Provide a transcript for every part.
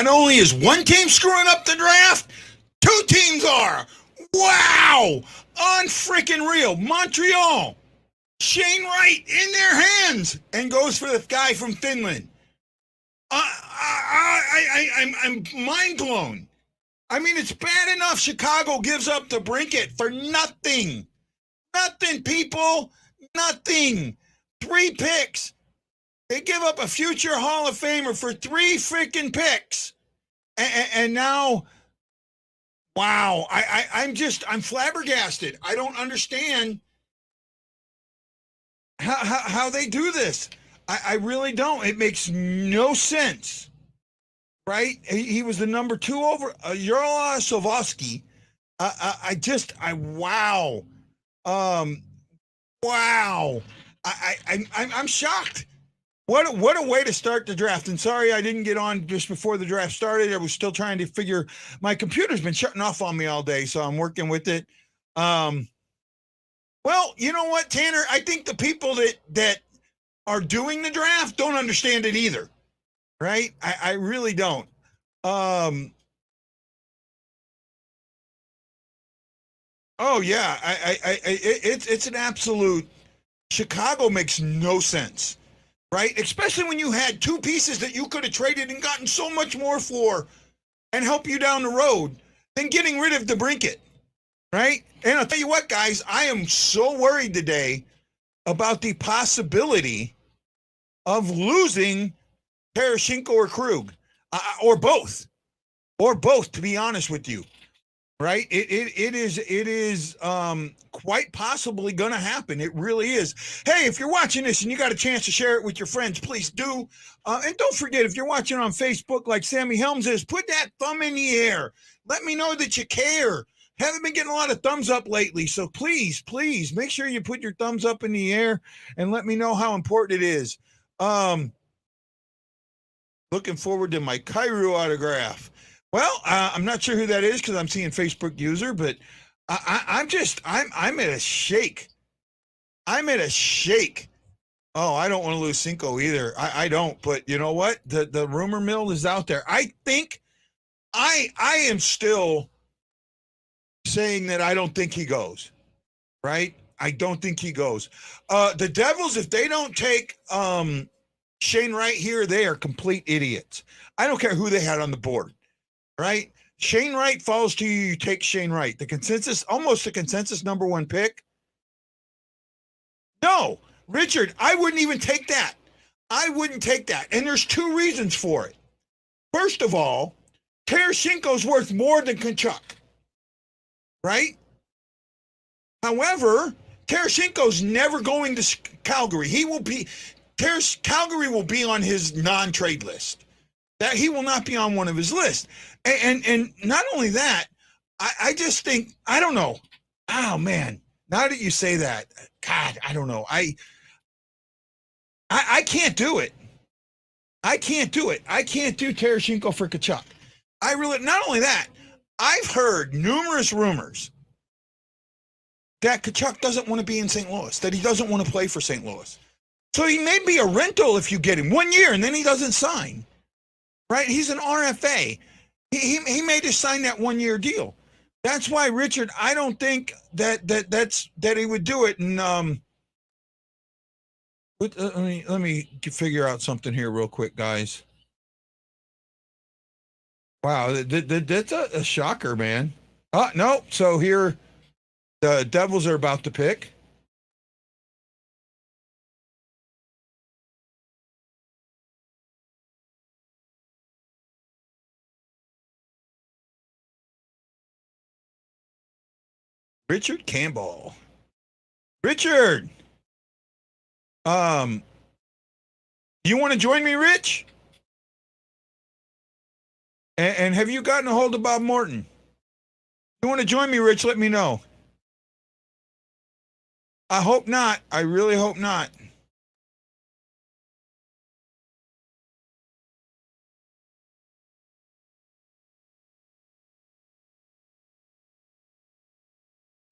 Not only is one team screwing up the draft, two teams are. Wow! Unfreaking real. Montreal, Shane Wright in their hands, and goes for the guy from Finland. I'm mind blown. I mean, it's bad enough Chicago gives up the Brinket for nothing. Nothing, people. Nothing. 3 picks. They give up a future Hall of Famer for 3 freaking picks. And now, wow, I'm flabbergasted. I don't understand how they do this. I really don't. It makes no sense, right? He was the number 2 over Jarla Sovosky. Wow. Wow. I'm shocked. What a way to start the draft. And sorry I didn't get on just before the draft started. I was still trying to figure. My computer's been shutting off on me all day, so I'm working with it. Well, you know what, Tanner? I think the people that are doing the draft don't understand it either, right? I really don't. Oh yeah, it's an absolute. Chicago makes no sense. Right? Especially when you had 2 pieces that you could have traded and gotten so much more for and help you down the road than getting rid of the Brinket. Right? And I'll tell you what, guys, I am so worried today about the possibility of losing Tarasenko or Krug, or both, to be honest with you. Right? It is quite possibly going to happen. It really is. Hey, if you're watching this and you got a chance to share it with your friends, please do. And don't forget, if you're watching on Facebook like Sammy Helms is, put that thumb in the air. Let me know that you care. Haven't been getting a lot of thumbs up lately, so please make sure you put your thumbs up in the air and let me know how important it is. Looking forward to my Kyrou autograph. Well, I'm not sure who that is because I'm seeing Facebook user, but I'm at a shake. I'm at a shake. Oh, I don't want to lose Cinco either. I don't, but you know what? The rumor mill is out there. I think I am still saying that I don't think he goes. Right? I don't think he goes. The Devils, if they don't take Shane Wright here, they are complete idiots. I don't care who they had on the board. Right? Shane Wright falls to you, you take Shane Wright. Almost the consensus number 1 pick. No, Richard, I wouldn't even take that. I wouldn't take that. And there's 2 reasons for it. First of all, Tarasenko's worth more than Tkachuk. Right? However, Tarasenko's never going to Calgary. Calgary will be on his non-trade list. That he will not be on one of his lists. And not only that, I just think, I don't know. Oh man, now that you say that, God, I don't know. I can't do it. I can't do it. I can't do Tarasenko for Tkachuk. Not only that, I've heard numerous rumors that Tkachuk doesn't want to be in St. Louis, that he doesn't want to play for St. Louis. So he may be a rental if you get him 1 year and then he doesn't sign. Right? He's an RFA. He may just sign that 1-year deal. That's why, Richard, I don't think that he would do it. And let me figure out something here real quick, guys. Wow, that's a shocker, man. No. So here, the Devils are about to pick. Richard Campbell. Richard, you want to join me, Rich? And have you gotten a hold of Bob Morton? You want to join me, Rich? Let me know. I hope not. I really hope not.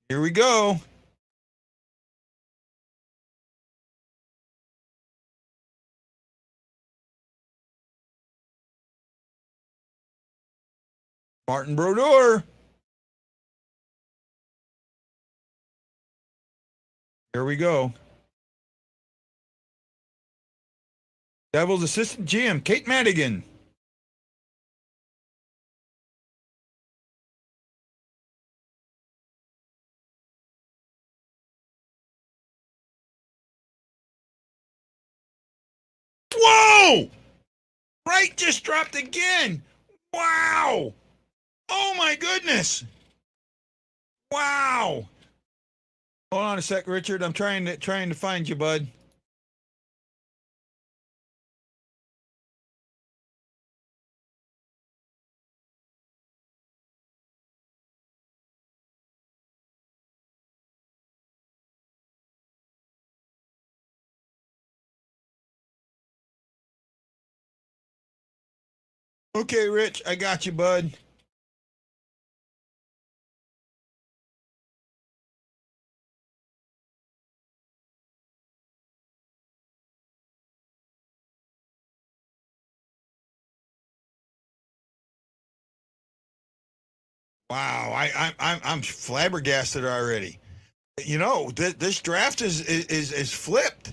Here we go. Martin Brodeur. Here we go. Devils assistant GM, Kate Madigan. Whoa! Right just dropped again. Wow. Oh my goodness. Wow. Hold on a sec, Richard. I'm trying to find you, bud. Okay, Rich, I got you, bud. Wow, I'm flabbergasted already. You know, this draft is flipped.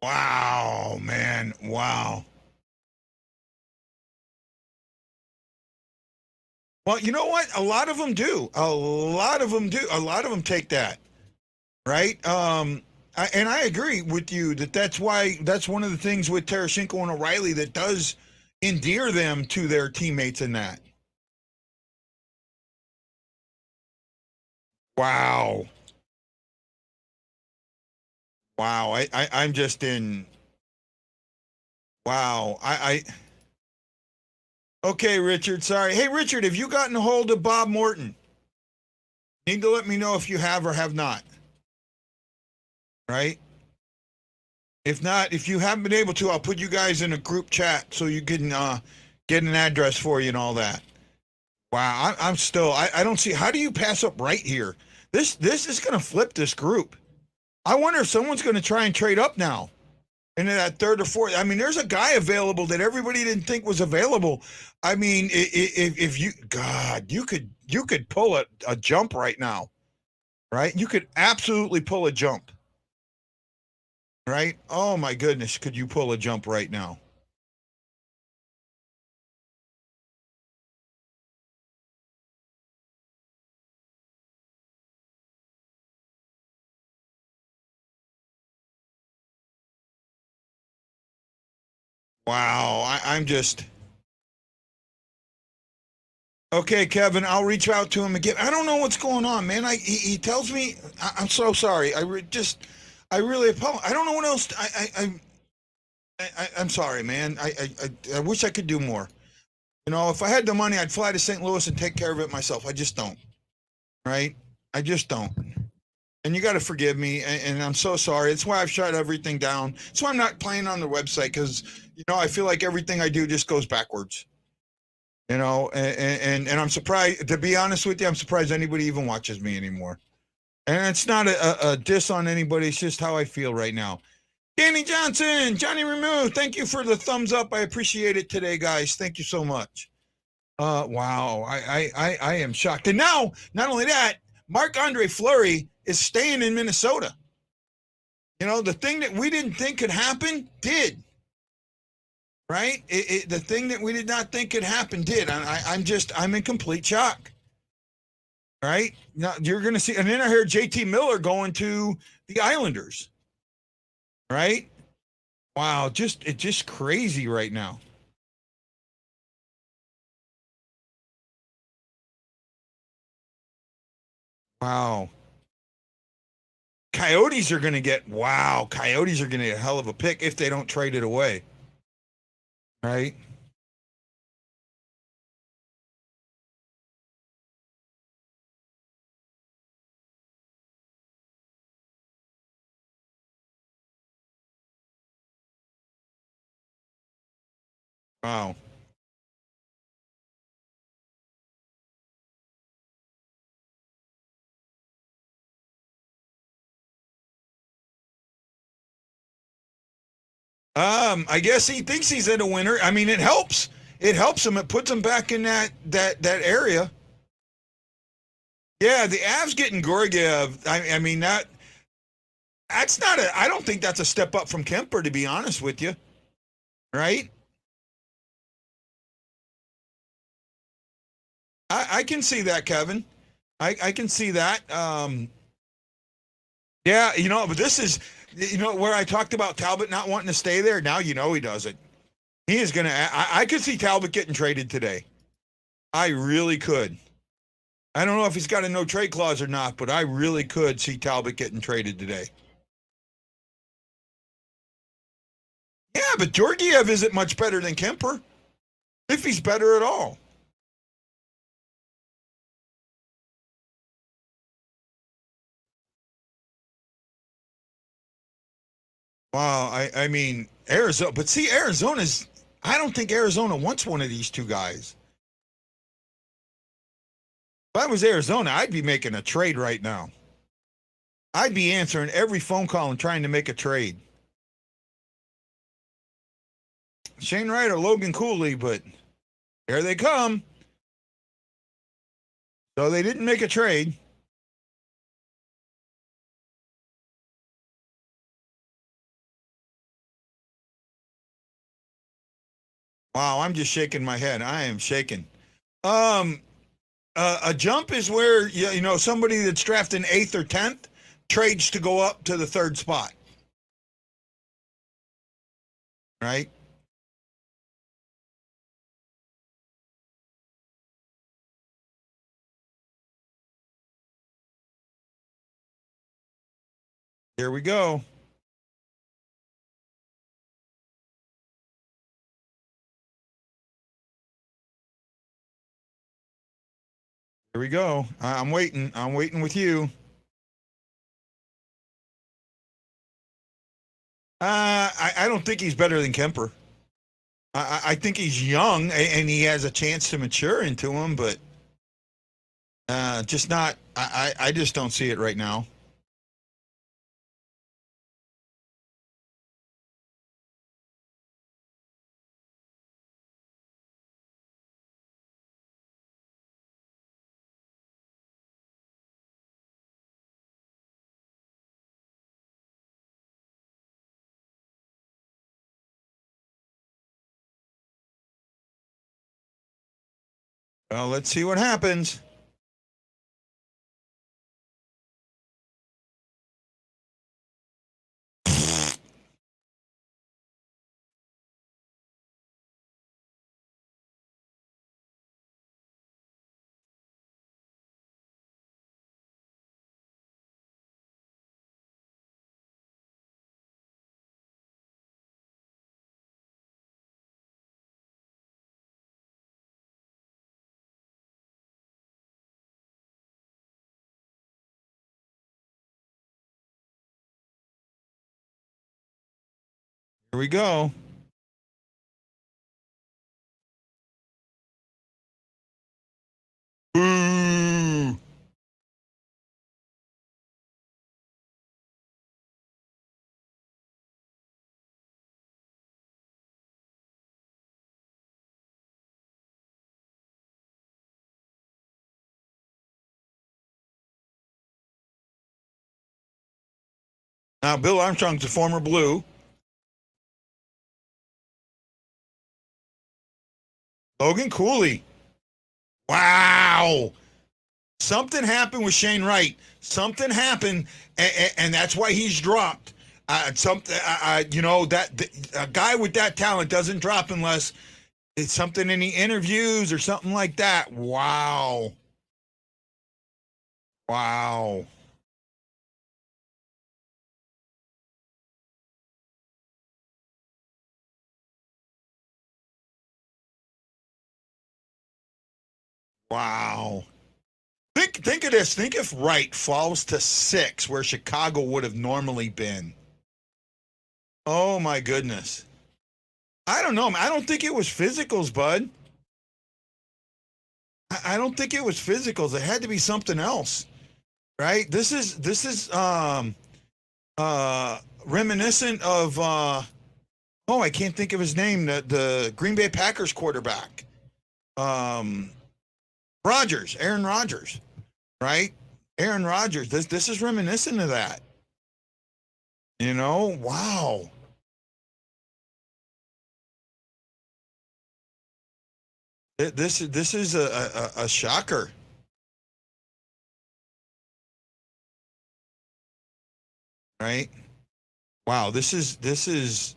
Wow, man. Wow. Well, you know what? A lot of them do. A lot of them do. A lot of them take that, right? And I agree with you that that's one of the things with Tarasenko and O'Reilly that does endear them to their teammates in that. Wow. Wow. I'm just in. Wow. Okay, Richard. Sorry. Hey, Richard, have you gotten a hold of Bob Morton? Need to let me know if you have or have not. Right? If not, if you haven't been able to, I'll put you guys in a group chat so you can get an address for you and all that. Wow, I'm still. I don't see how do you pass up right here. This is going to flip this group. I wonder if someone's going to try and trade up now into that third or fourth. I mean, there's a guy available that everybody didn't think was available. I mean, if you, God, you could pull a jump right now, right? You could absolutely pull a jump, right? Oh my goodness, could you pull a jump right now? Wow, I'm just. Okay, Kevin, I'll reach out to him again. I don't know what's going on, man. He tells me I'm so sorry. I really apologize. I don't know what else. I'm sorry, man. I wish I could do more. You know, if I had the money, I'd fly to St. Louis and take care of it myself. I just don't. Right? I just don't. And you got to forgive me, and I'm so sorry. It's why I've shut everything down. That's why I'm not playing on the website because you know I feel like everything I do just goes backwards. You know, and I'm surprised. To be honest with you, I'm surprised anybody even watches me anymore. And it's not a diss on anybody. It's just how I feel right now. Danny Johnson, Johnny Remove, thank you for the thumbs up. I appreciate it today, guys. Thank you so much. Wow, I am shocked. And now, not only that, Marc Andre Fleury is staying in Minnesota. You know, the thing that we didn't think could happen did. Right? The thing that we did not think could happen did. I'm in complete shock. Right? Now you're going to see, and then I heard JT Miller going to the Islanders. Right? Wow, it's just crazy right now. Wow. Coyotes are going to get Coyotes are going to get a hell of a pick if they don't trade it away. Right? Wow. I guess he thinks he's in a winner. I mean, it helps. It helps him. It puts him back in that area. Yeah, the Avs getting Georgiev. I mean that's not a. I don't think that's a step up from Kemper, to be honest with you. Right? I can see that, Kevin. I can see that. Yeah, but this is, where I talked about Talbot not wanting to stay there. Now he doesn't. He is going to. I could see Talbot getting traded today. I really could. I don't know if he's got a no trade clause or not, but I really could see Talbot getting traded today. Yeah, but Georgiev isn't much better than Kemper, if he's better at all. Wow, I mean Arizona, but see Arizona's. I don't think Arizona wants one of these two guys. If I was Arizona, I'd be making a trade right now. I'd be answering every phone call and trying to make a trade. Shane Wright or Logan Cooley, but here they come. So they didn't make a trade. Wow, I'm just shaking my head. I am shaking. Um, a jump is where somebody that's drafted in 8th or 10th trades to go up to the 3rd spot. Right? Here we go. Here we go. I'm waiting. I'm waiting with you. I don't think he's better than Kemper. I think he's young and he has a chance to mature into him, but just not. I just don't see it right now. Well, let's see what happens. Here we go. Boo. Now, Bill Armstrong's a former Blue. Logan Cooley. Wow. Something happened with Shane Wright. Something happened, and that's why he's dropped. Something, a guy with that talent doesn't drop unless it's something in the interviews or something like that. Wow. Wow. Wow. Think of this. Think if Wright falls to 6 where Chicago would have normally been. Oh my goodness. I don't know. I don't think it was physicals, bud. I don't think it was physicals. It had to be something else. Right? This is reminiscent of Oh, I can't think of his name. The Green Bay Packers quarterback, um, Rodgers, Aaron Rodgers, right? Aaron Rodgers. This is reminiscent of that. You know, wow. This is a shocker, right? Wow, this is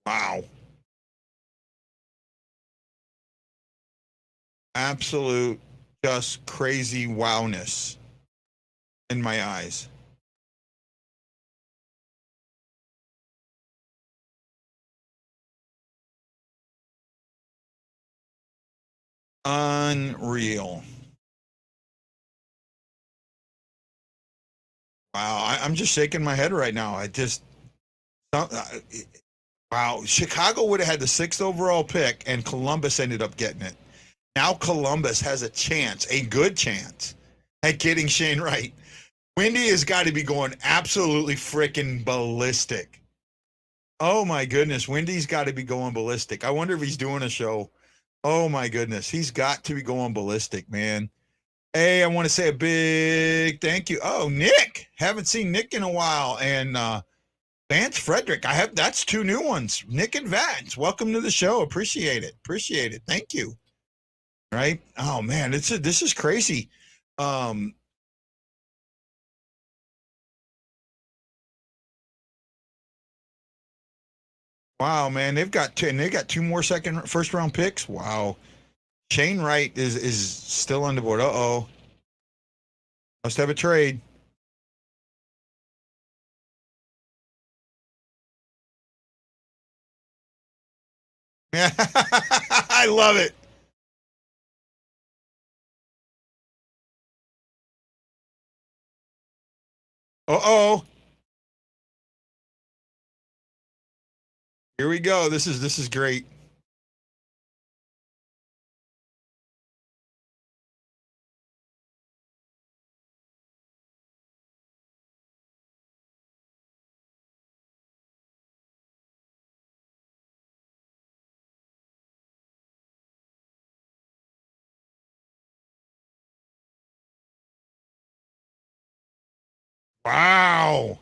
wow, absolute just crazy wowness in my eyes. Unreal. Wow, I'm just shaking my head right now. I just wow. Chicago would have had the sixth overall pick, and Columbus ended up getting it. Now Columbus has a chance, a good chance, at getting Shane Wright. Windy has got to be going absolutely freaking ballistic. Oh my goodness, Windy's got to be going ballistic. I wonder if he's doing a show. Oh my goodness, he's got to be going ballistic, man. Hey, I want to say a big thank you. Oh, Nick, haven't seen Nick in a while, and Vance Frederick. I have that's two new ones. Nick and Vance, welcome to the show. Appreciate it. Appreciate it. Thank you. Right? Oh man, this is crazy. Um, wow, man, they got two more first round picks. Wow. Shane Wright is still on the board. Uh-oh. Must have a trade. Yeah. I love it. Uh-oh. Here we go. This is great. Wow.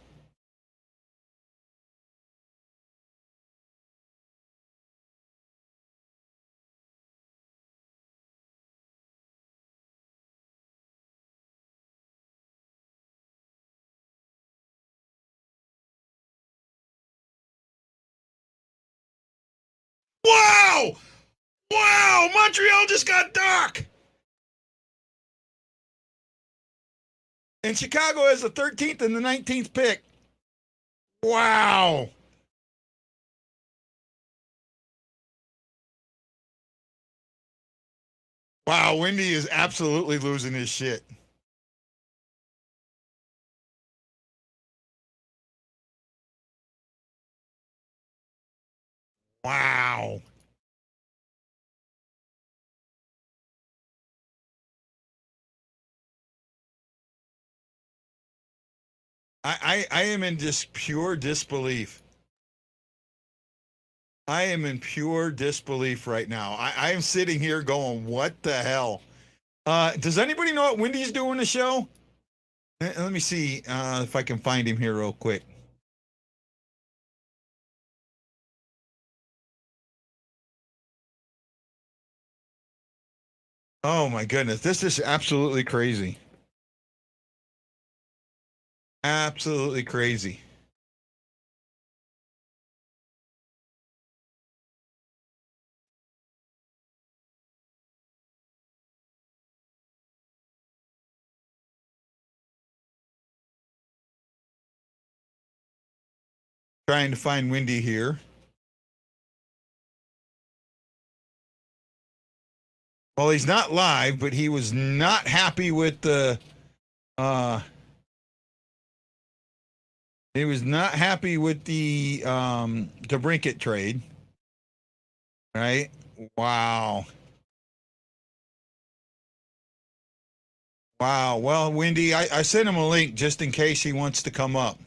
Wow. Wow. Montreal just got Doc. And Chicago has the 13th and the 19th pick. Wow. Wow, Windy is absolutely losing his shit. Wow. I am in just pure disbelief. I am in pure disbelief right now. I am sitting here going, what the hell? Does anybody know what Windy's doing the show? Let me see if I can find him here real quick. Oh my goodness, this is absolutely crazy. Absolutely crazy. Trying to find Windy here. Well, he's not live, but he was not happy with the uh he was not happy with the Brinket trade, right? Wow. Wow. Well, Windy, I sent him a link just in case he wants to come up.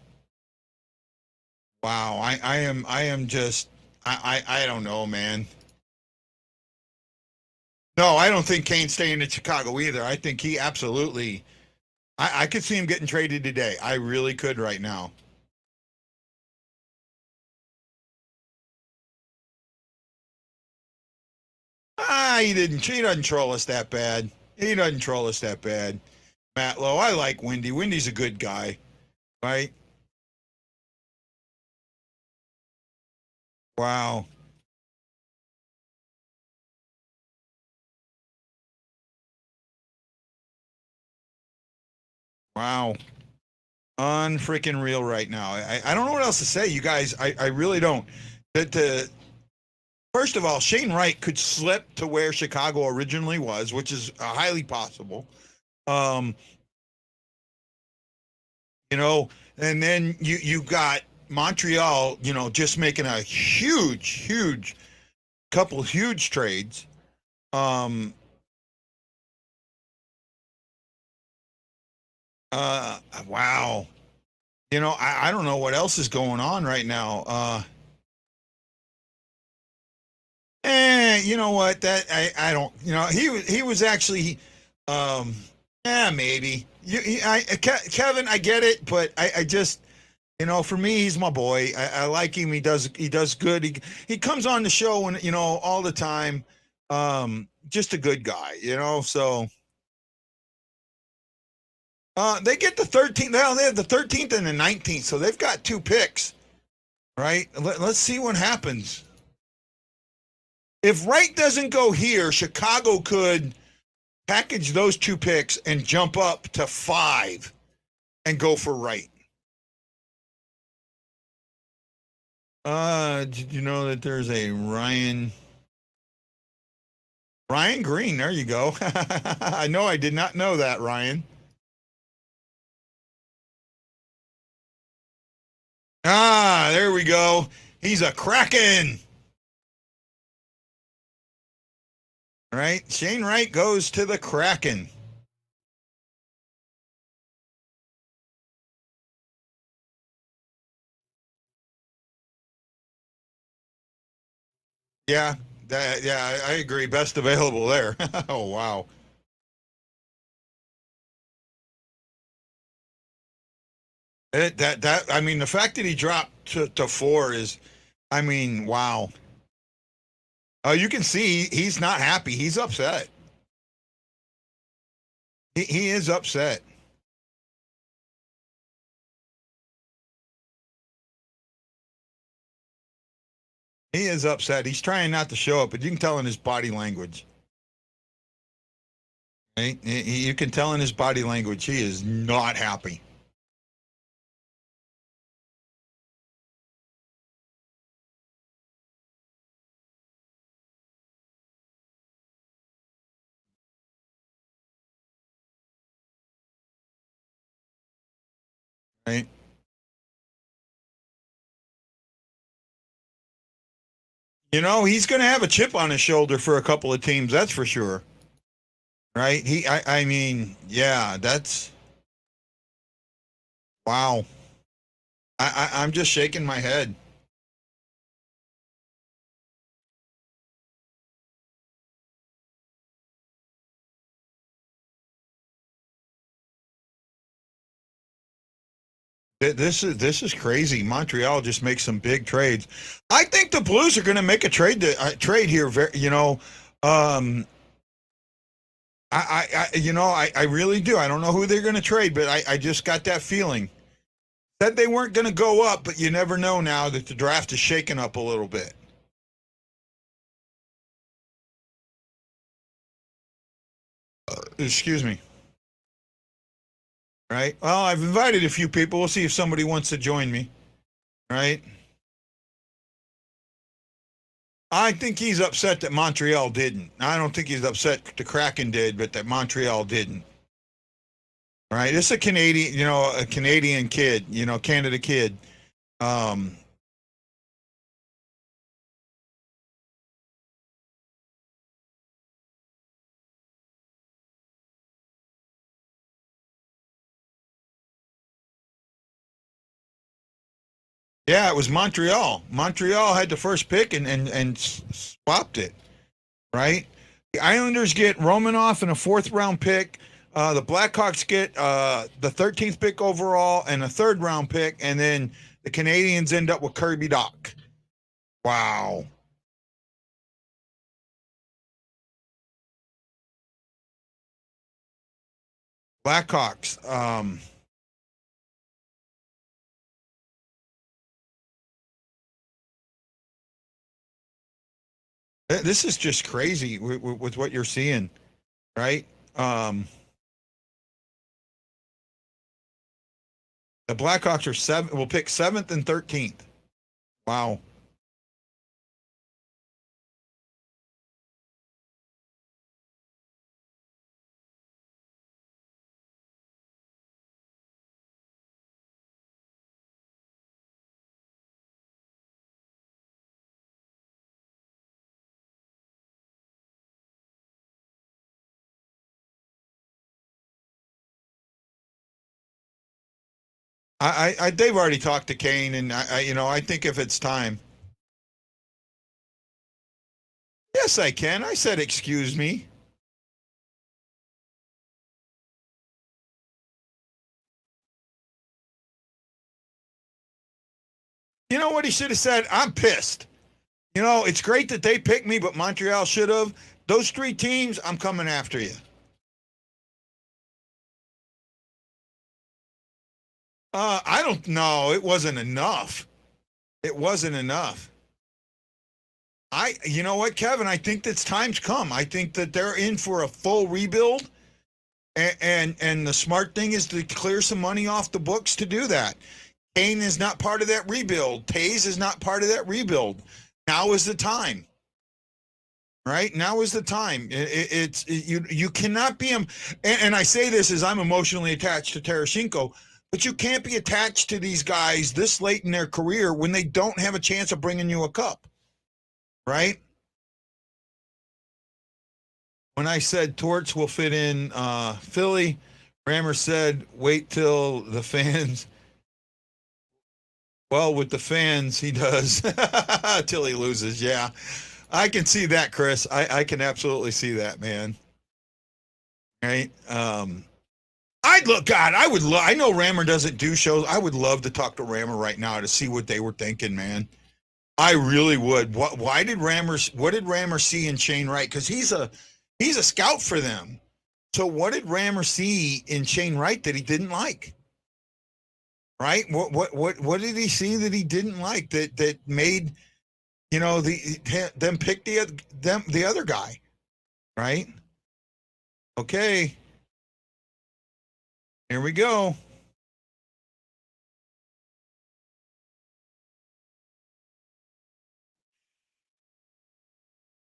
Wow. I am just, I don't know, man. No, I don't think Kane's staying in Chicago either. I think he absolutely, I could see him getting traded today. I really could right now. He doesn't troll us that bad. He doesn't troll us that bad. Matt Lowe, I like Windy. Windy's a good guy, right? Wow. Wow. Unfreaking real right now. I don't know what else to say, you guys. I really don't. The First of all, Shane Wright could slip to where Chicago originally was, which is highly possible. Um, and then you got Montreal, just making a huge couple huge trades. Um, wow. I don't know what else is going on right now. You know what? That I don't. He was actually, um, yeah, maybe. Kevin, I get it, but I just, for me, he's my boy. I like him. He does good. He comes on the show and all the time. Just a good guy. So they get the 13th. Now they have the 13th and the 19th, so they've got two picks, right? Let's see what happens. If Wright doesn't go here, Chicago could package those two picks and jump up to 5 and go for Wright. Did you know that there's a Ryan Green? There you go. I know I did not know that, Ryan. There we go. He's a Kraken. Right? Shane Wright goes to the Kraken. Yeah, I agree. Best available there. Oh wow. I mean, the fact that he dropped to 4 is, I mean, wow. You can see he's not happy. He's upset. He is upset. He is upset. He's trying not to show it, but you can tell in his body language. Right? You can tell in his body language he is not happy. Right? He's going to have a chip on his shoulder for a couple of teams. That's for sure. Right? I mean, yeah, that's wow. I'm just shaking my head. This is crazy. Montreal just makes some big trades. I think the Blues are going to make a trade here. Um, I really do. I don't know who they're going to trade, but I just got that feeling. Said they weren't going to go up, but you never know now that the draft is shaking up a little bit. Excuse me. Right. Well, I've invited a few people. We'll see if somebody wants to join me. Right. I think he's upset that Montreal didn't. I don't think he's upset the Kraken did, but that Montreal didn't. Right? It's a Canadian, a Canadian kid, Canada kid. Um, Yeah, it was Montreal. Montreal had the first pick and swapped it, right? The Islanders get Romanoff and a fourth round pick. The Blackhawks get the 13th pick overall and a third round pick, and then the Canadians end up with Kirby Doc. Wow. Blackhawks. This is just crazy with what you're seeing, right? Um, the Blackhawks are seven. Will pick 7th and 13th. Wow. They've already talked to Kane, and I think if it's time, yes, I can. I said, excuse me. You know what he should have said? I'm pissed. It's great that they picked me, but Montreal should have. Those three teams, I'm coming after you. I don't know. It wasn't enough. It wasn't enough. You know what, Kevin? I think that's time's come. I think that they're in for a full rebuild, and the smart thing is to clear some money off the books to do that. Kane is not part of that rebuild. Tays is not part of that rebuild. Now is the time. Right now is the time. You cannot be and I say this as I'm emotionally attached to Tarasenko, but you can't be attached to these guys this late in their career when they don't have a chance of bringing you a cup, right? When I said Torts will fit in Philly, Rammer said wait till the fans. Well, with the fans, he does till he loses. Yeah, I can see that, Chris. I can absolutely see that, man. Right? I'd look, God, I would love, I know Rammer doesn't do shows. I would love to talk to Rammer right now to see what they were thinking, man. I really would. What did Rammer see in Shane Wright? Because he's a scout for them. So what did Rammer see in Shane Wright that he didn't like? Right? What did he see that he didn't like that made them pick the other guy? Right? Okay. Here we go.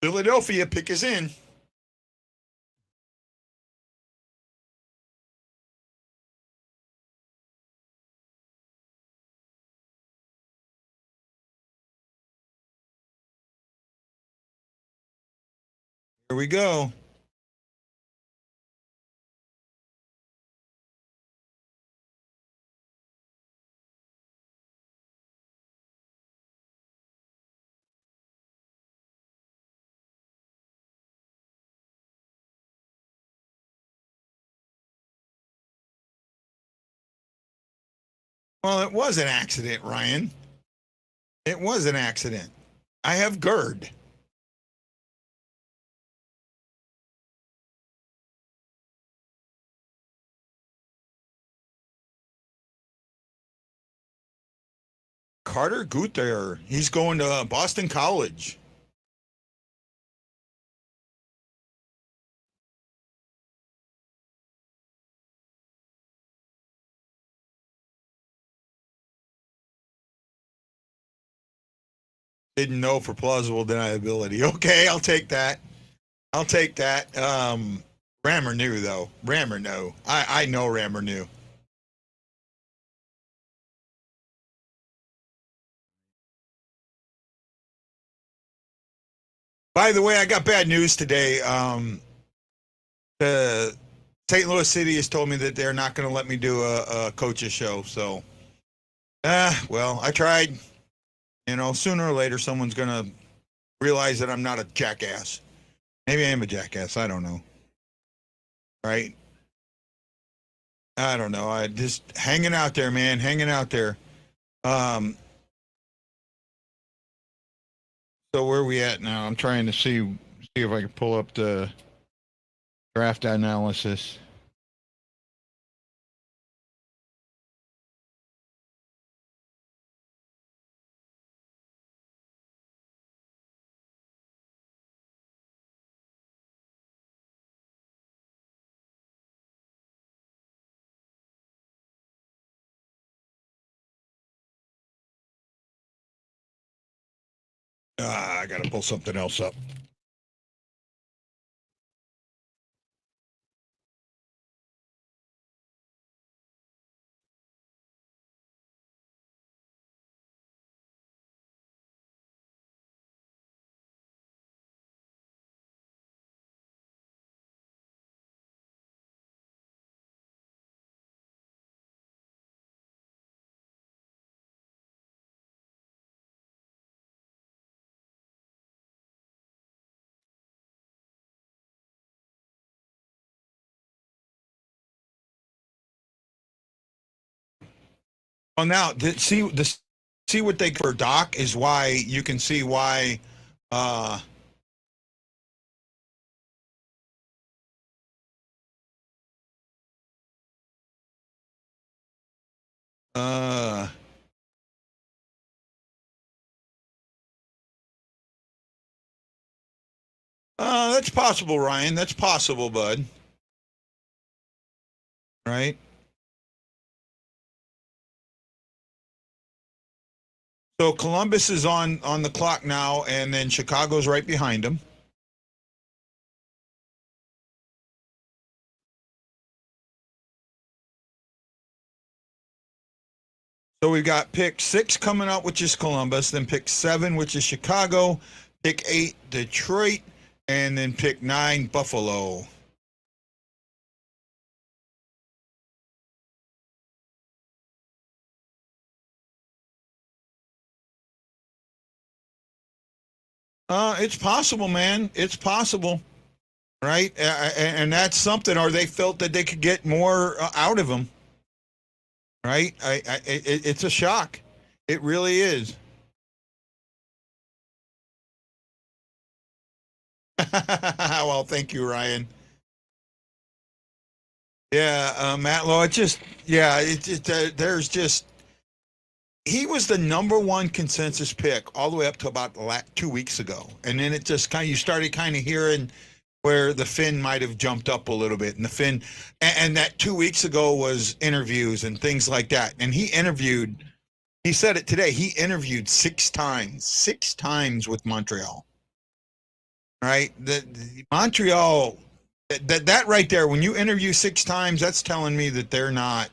Philadelphia pick is in. Here we go. Well, it was an accident, Ryan. It was an accident. I have GERD. Carter Gunther. He's going to Boston College. Didn't know for plausible deniability. Okay, I'll take that. I'll take that. Rammer knew though. Rammer knew. I know Rammer knew. By the way, I got bad news today. The St. Louis City has told me that they're not going to let me do a coach's show. So Well, I tried. Sooner or later, someone's going to realize that I'm not a jackass. Maybe I am a jackass. I don't know. Right? I don't know. I just hanging out there, man. Hanging out there. Um, so where are we at now? I'm trying to see if I can pull up the draft analysis. I got to pull something else up. Well, now see what they for Doc is why you can see why. Uh, uh, that's possible, Ryan. That's possible, bud. Right. So Columbus is on the clock now, and then Chicago's right behind them. So we've got pick 6 coming up, which is Columbus, then pick 7, which is Chicago, pick 8, Detroit, and then pick 9, Buffalo. It's possible, man. It's possible, right? And that's something. Or they felt that they could get more out of him, right? It's a shock. It really is. Well, thank you, Ryan. Yeah, Matt Lowe. It just, yeah, there's just he was the number one consensus pick all the way up to about 2 weeks ago, and then it just kind of you started kind of hearing where the Finn might have jumped up a little bit, and the Finn, and that 2 weeks ago was interviews and things like that, and he interviewed. He said it today. He interviewed 6 times with Montreal. Right, the Montreal, that right there. When you interview 6 times, that's telling me that they're not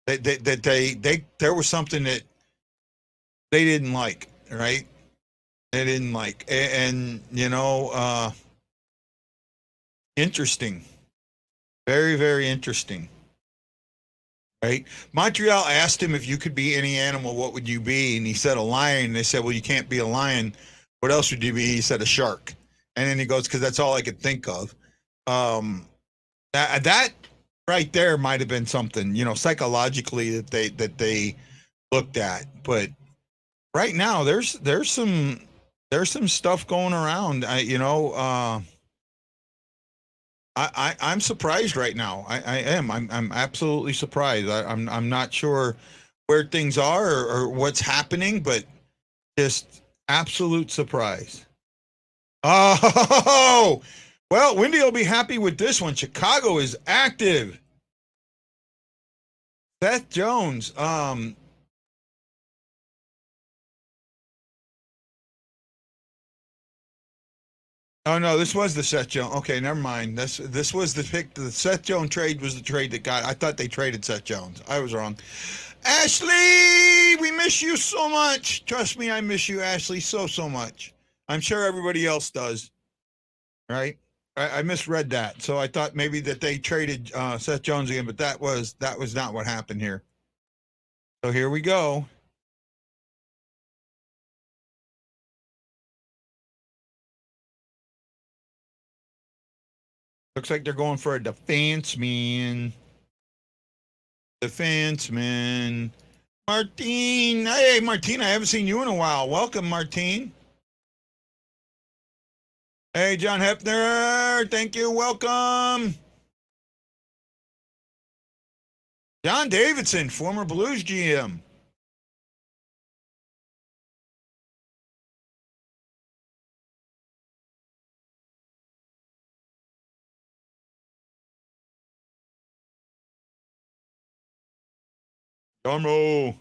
that they there was something that they didn't like, right? They didn't like, and interesting, very very interesting, right? Montreal asked him if you could be any animal, what would you be? And he said a lion. And they said, well, you can't be a lion. What else would you be? He said a shark. And then he goes, because that's all I could think of. That right there might have been something, psychologically that they looked at. But right now, there's some stuff going around. I'm surprised right now. I am. I'm absolutely surprised. I'm not sure where things are or what's happening, but just absolute surprise. Oh, well, Wendy will be happy with this one. Chicago is active. Seth Jones. Oh no, this was the Seth Jones. Okay, never mind. This was the pick. The Seth Jones trade was the trade that got. I thought they traded Seth Jones. I was wrong. Ashley, we miss you so much. Trust me, I miss you, Ashley, so much. I'm sure everybody else does. Right? I misread that, so I thought maybe that they traded Seth Jones again, but that was not what happened here. So here we go. Looks like they're going for a defenseman. Defenseman. Martine. Hey, Martine, I haven't seen you in a while. Welcome, Martine. Hey, John Hepner. Thank you. Welcome. John Davidson, former Blues GM. Dharmo.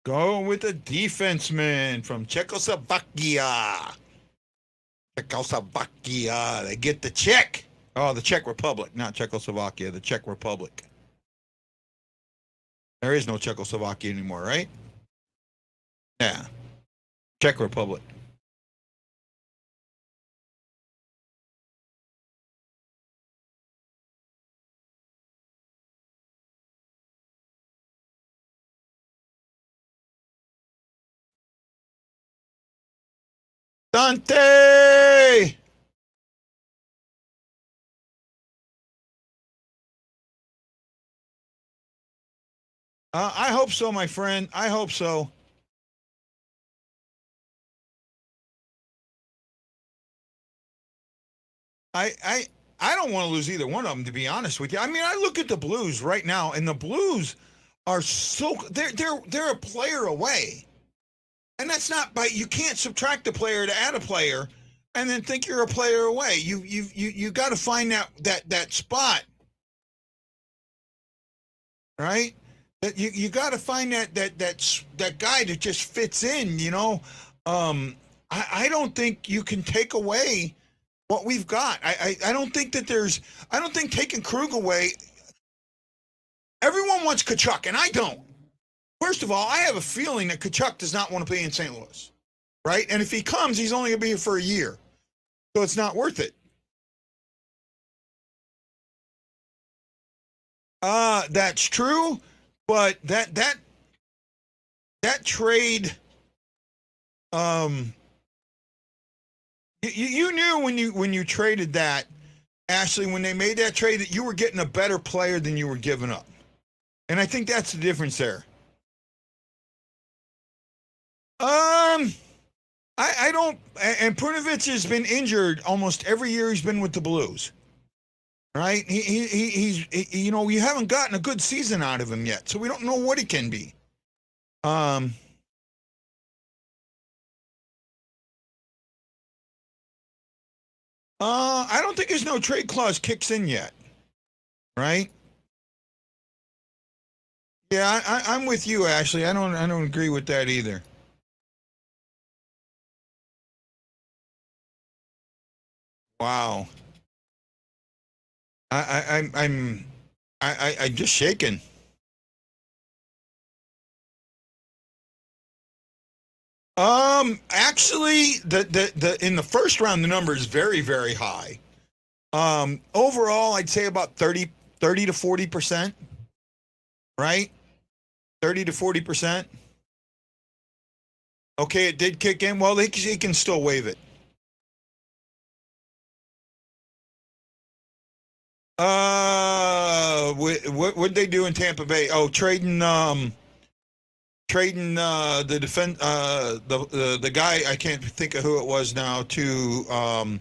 Go with the defenseman from Czechoslovakia. Czechoslovakia. They get the Czech. Oh, the Czech Republic, not Czechoslovakia, the Czech Republic. There is no Czechoslovakia anymore, right? Yeah. Czech Republic. Dante! I hope so, my friend. I hope so. I don't want to lose either one of them, to be honest with you. I mean, I look at the Blues right now, and the Blues are they're a player away, and that's not by you can't subtract a player to add a player, and then think you're a player away. You got to find that spot, right? That you got to find that guy that just fits in. I don't think you can take away what we've got. I don't think that I don't think taking Krug away. Everyone wants Kachuk, and I don't. First of all, I have a feeling that Kachuk does not want to be in St. Louis, right? And if he comes, he's only going to be here for a year, so it's not worth it. That's true, but that trade, you knew when you traded that, Ashley, when they made that trade, that you were getting a better player than you were giving up, and I think that's the difference there. I don't, and Prunovich has been injured almost every year he's been with the Blues. Right? He's you haven't gotten a good season out of him yet, so we don't know what he can be. I don't think his no trade clause kicks in yet. Right? Yeah, I'm with you, Ashley. I don't agree with that either. Wow. I'm just shaken. Actually, the in the first round, the number is very, very high. Overall, I'd say about 30 to 40%, right? 30 to 40%. Okay, it did kick in. Well, he can still waive it. What they do in Tampa Bay? Oh, trading the the guy, I can't think of who it was now, to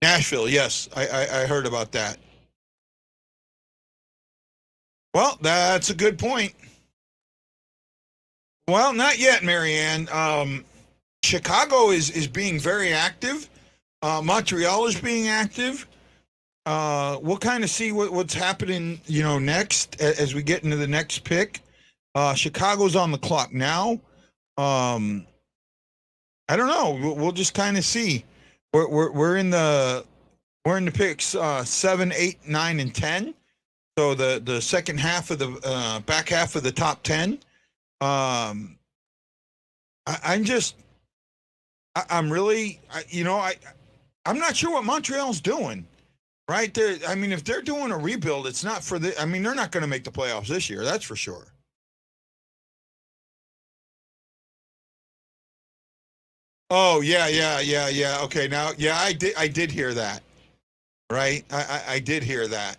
Nashville. Yes, I heard about that. Well, that's a good point. Well, not yet, Marianne. Chicago is being very active. Montreal is being active. We'll kind of see what's happening, next as we get into the next pick. Chicago's on the clock now. I don't know. We'll just kind of see. We're in the picks 7, 8, 9, and 10. So the second half of the back half of the top 10. I'm really, I'm not sure what Montreal's doing. right? I mean, if they're doing a rebuild, it's not for the. I mean, they're not going to make the playoffs this year. That's for sure. Oh yeah. Okay, now yeah, I did hear that. Right, I did hear that.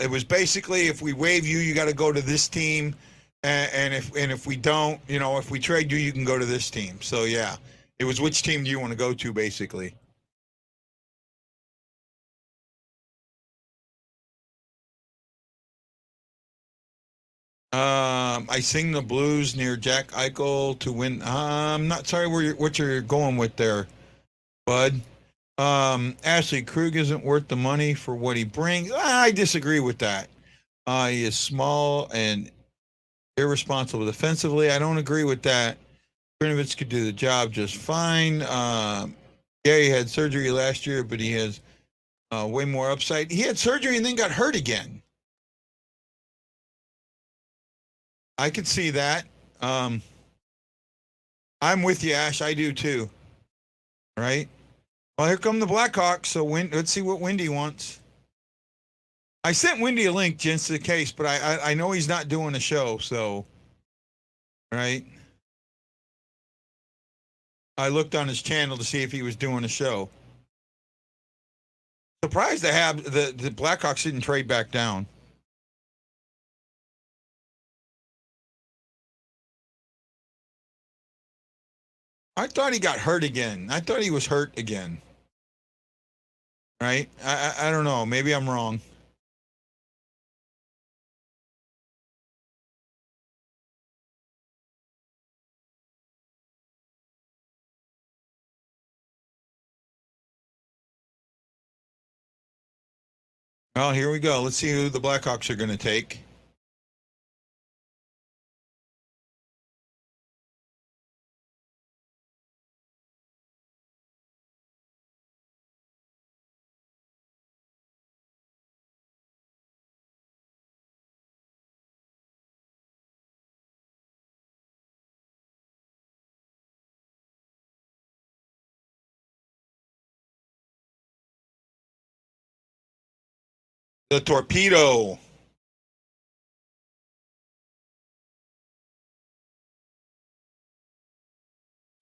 It was basically if we waive you, you got to go to this team, and if we don't, if we trade you, you can go to this team. So yeah, it was which team do you want to go to, basically. I sing the blues near Jack Eichel to win. I'm not sorry what you're going with there, bud. Ashley Krug isn't worth the money for what he brings. I disagree with that. He is small and irresponsible defensively. I don't agree with that. Brinovich could do the job just fine. Yeah, he had surgery last year, but he has way more upside. He had surgery and then got hurt again. I could see that. Um, I'm with you, Ash. I do too. Right? Well, here come the Blackhawks. So let's see what Wendy wants. I sent Wendy a link just in case, but I know he's not doing a show, so right. I looked on his channel to see if he was doing a show. Surprised to have the Blackhawks didn't trade back down. I thought he got hurt again. I thought he was hurt again. Right? I don't know. Maybe I'm wrong. Well, here we go. Let's see who the Blackhawks are going to take. The Torpedo.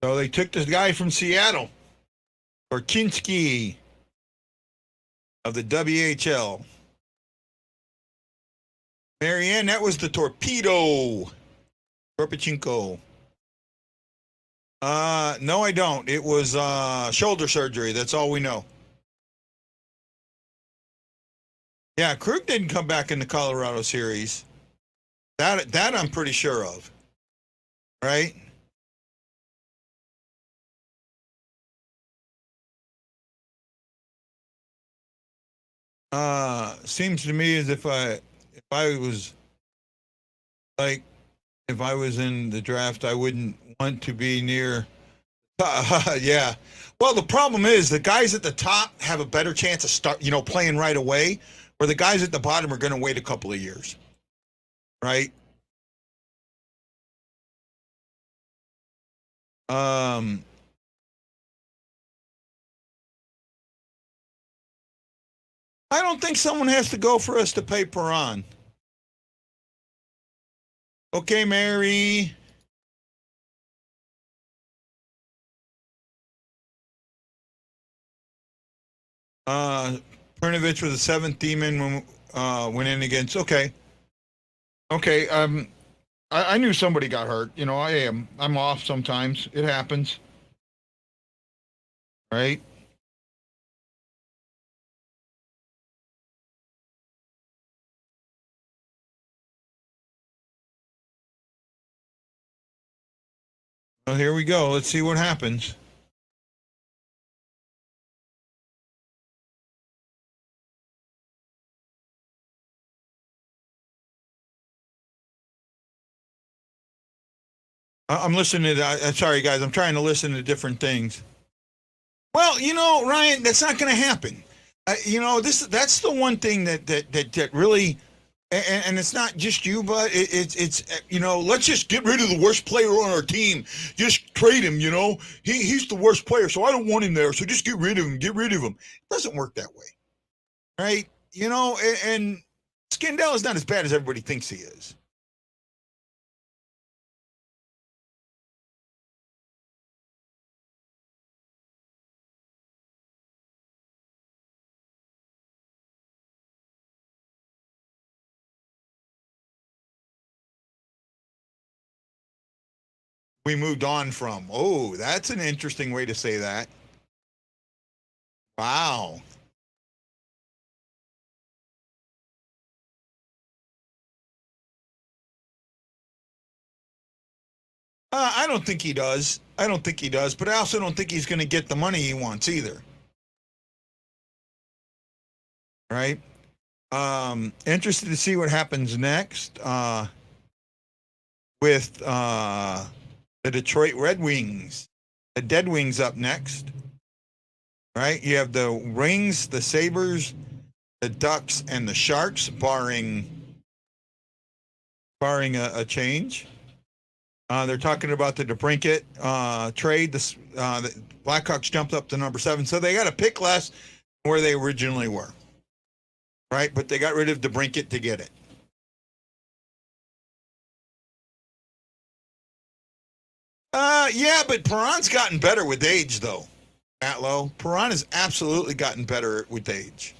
So they took this guy from Seattle, Orkinski of the WHL. Marianne, that was the Torpedo. Torpachinko. No, I don't. It was shoulder surgery. That's all we know. Yeah, Krug didn't come back in the Colorado series. That I'm pretty sure of. Right? Seems to me as if I was like if I was in the draft, I wouldn't want to be near. Yeah. Well, the problem is the guys at the top have a better chance of playing right away, where the guys at the bottom are going to wait a couple of years. Right? Um, I don't think someone has to go for us to pay Perron. Okay, Mary. Uh, Pernovich was the seventh demon when went in against. Okay, okay. I knew somebody got hurt. I'm off sometimes. It happens. Right. Well, here we go. Let's see what happens. I'm listening to. Sorry, guys. I'm trying to listen to different things. Well, Ryan, that's not going to happen. That's the one thing that really And it's not just you, but it's let's just get rid of the worst player on our team. Just trade him. He's the worst player, so I don't want him there. So just get rid of him. Get rid of him. It doesn't work that way, right? And Scandell is not as bad as everybody thinks he is. We moved on from. Oh, that's an interesting way to say that. Wow. I don't think he does. I don't think he does, but I also don't think he's going to get the money he wants either. Right? Interested to see what happens next with the Detroit Red Wings. The Dead Wings up next. Right? You have the Wings, the Sabres, the Ducks, and the Sharks, barring a change. They're talking about the DeBrincat trade. The Blackhawks jumped up to number 7, so they got a pick less than where they originally were. Right? But they got rid of DeBrincat to get it. Yeah, but Perron's gotten better with age, though. Matlow. Perron has absolutely gotten better with age.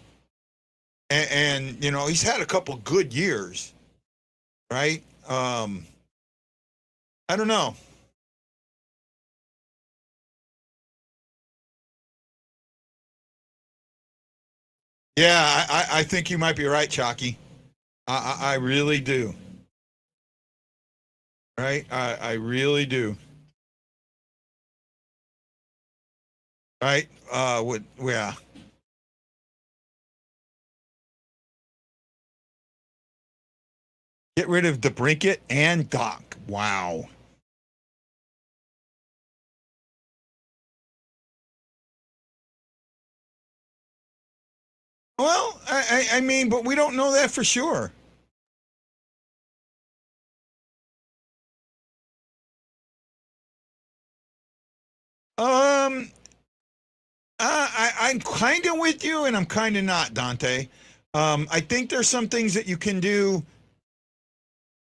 And he's had a couple good years. Right? I don't know. Yeah, I think you might be right, Chalky. I really do. Right? I really do. Right? Yeah. Get rid of DeBrincat and Doc. Wow. Well, I mean, but we don't know that for sure. Um, I'm kind of with you, and I'm kind of not, Dante. I think there's some things that you can do.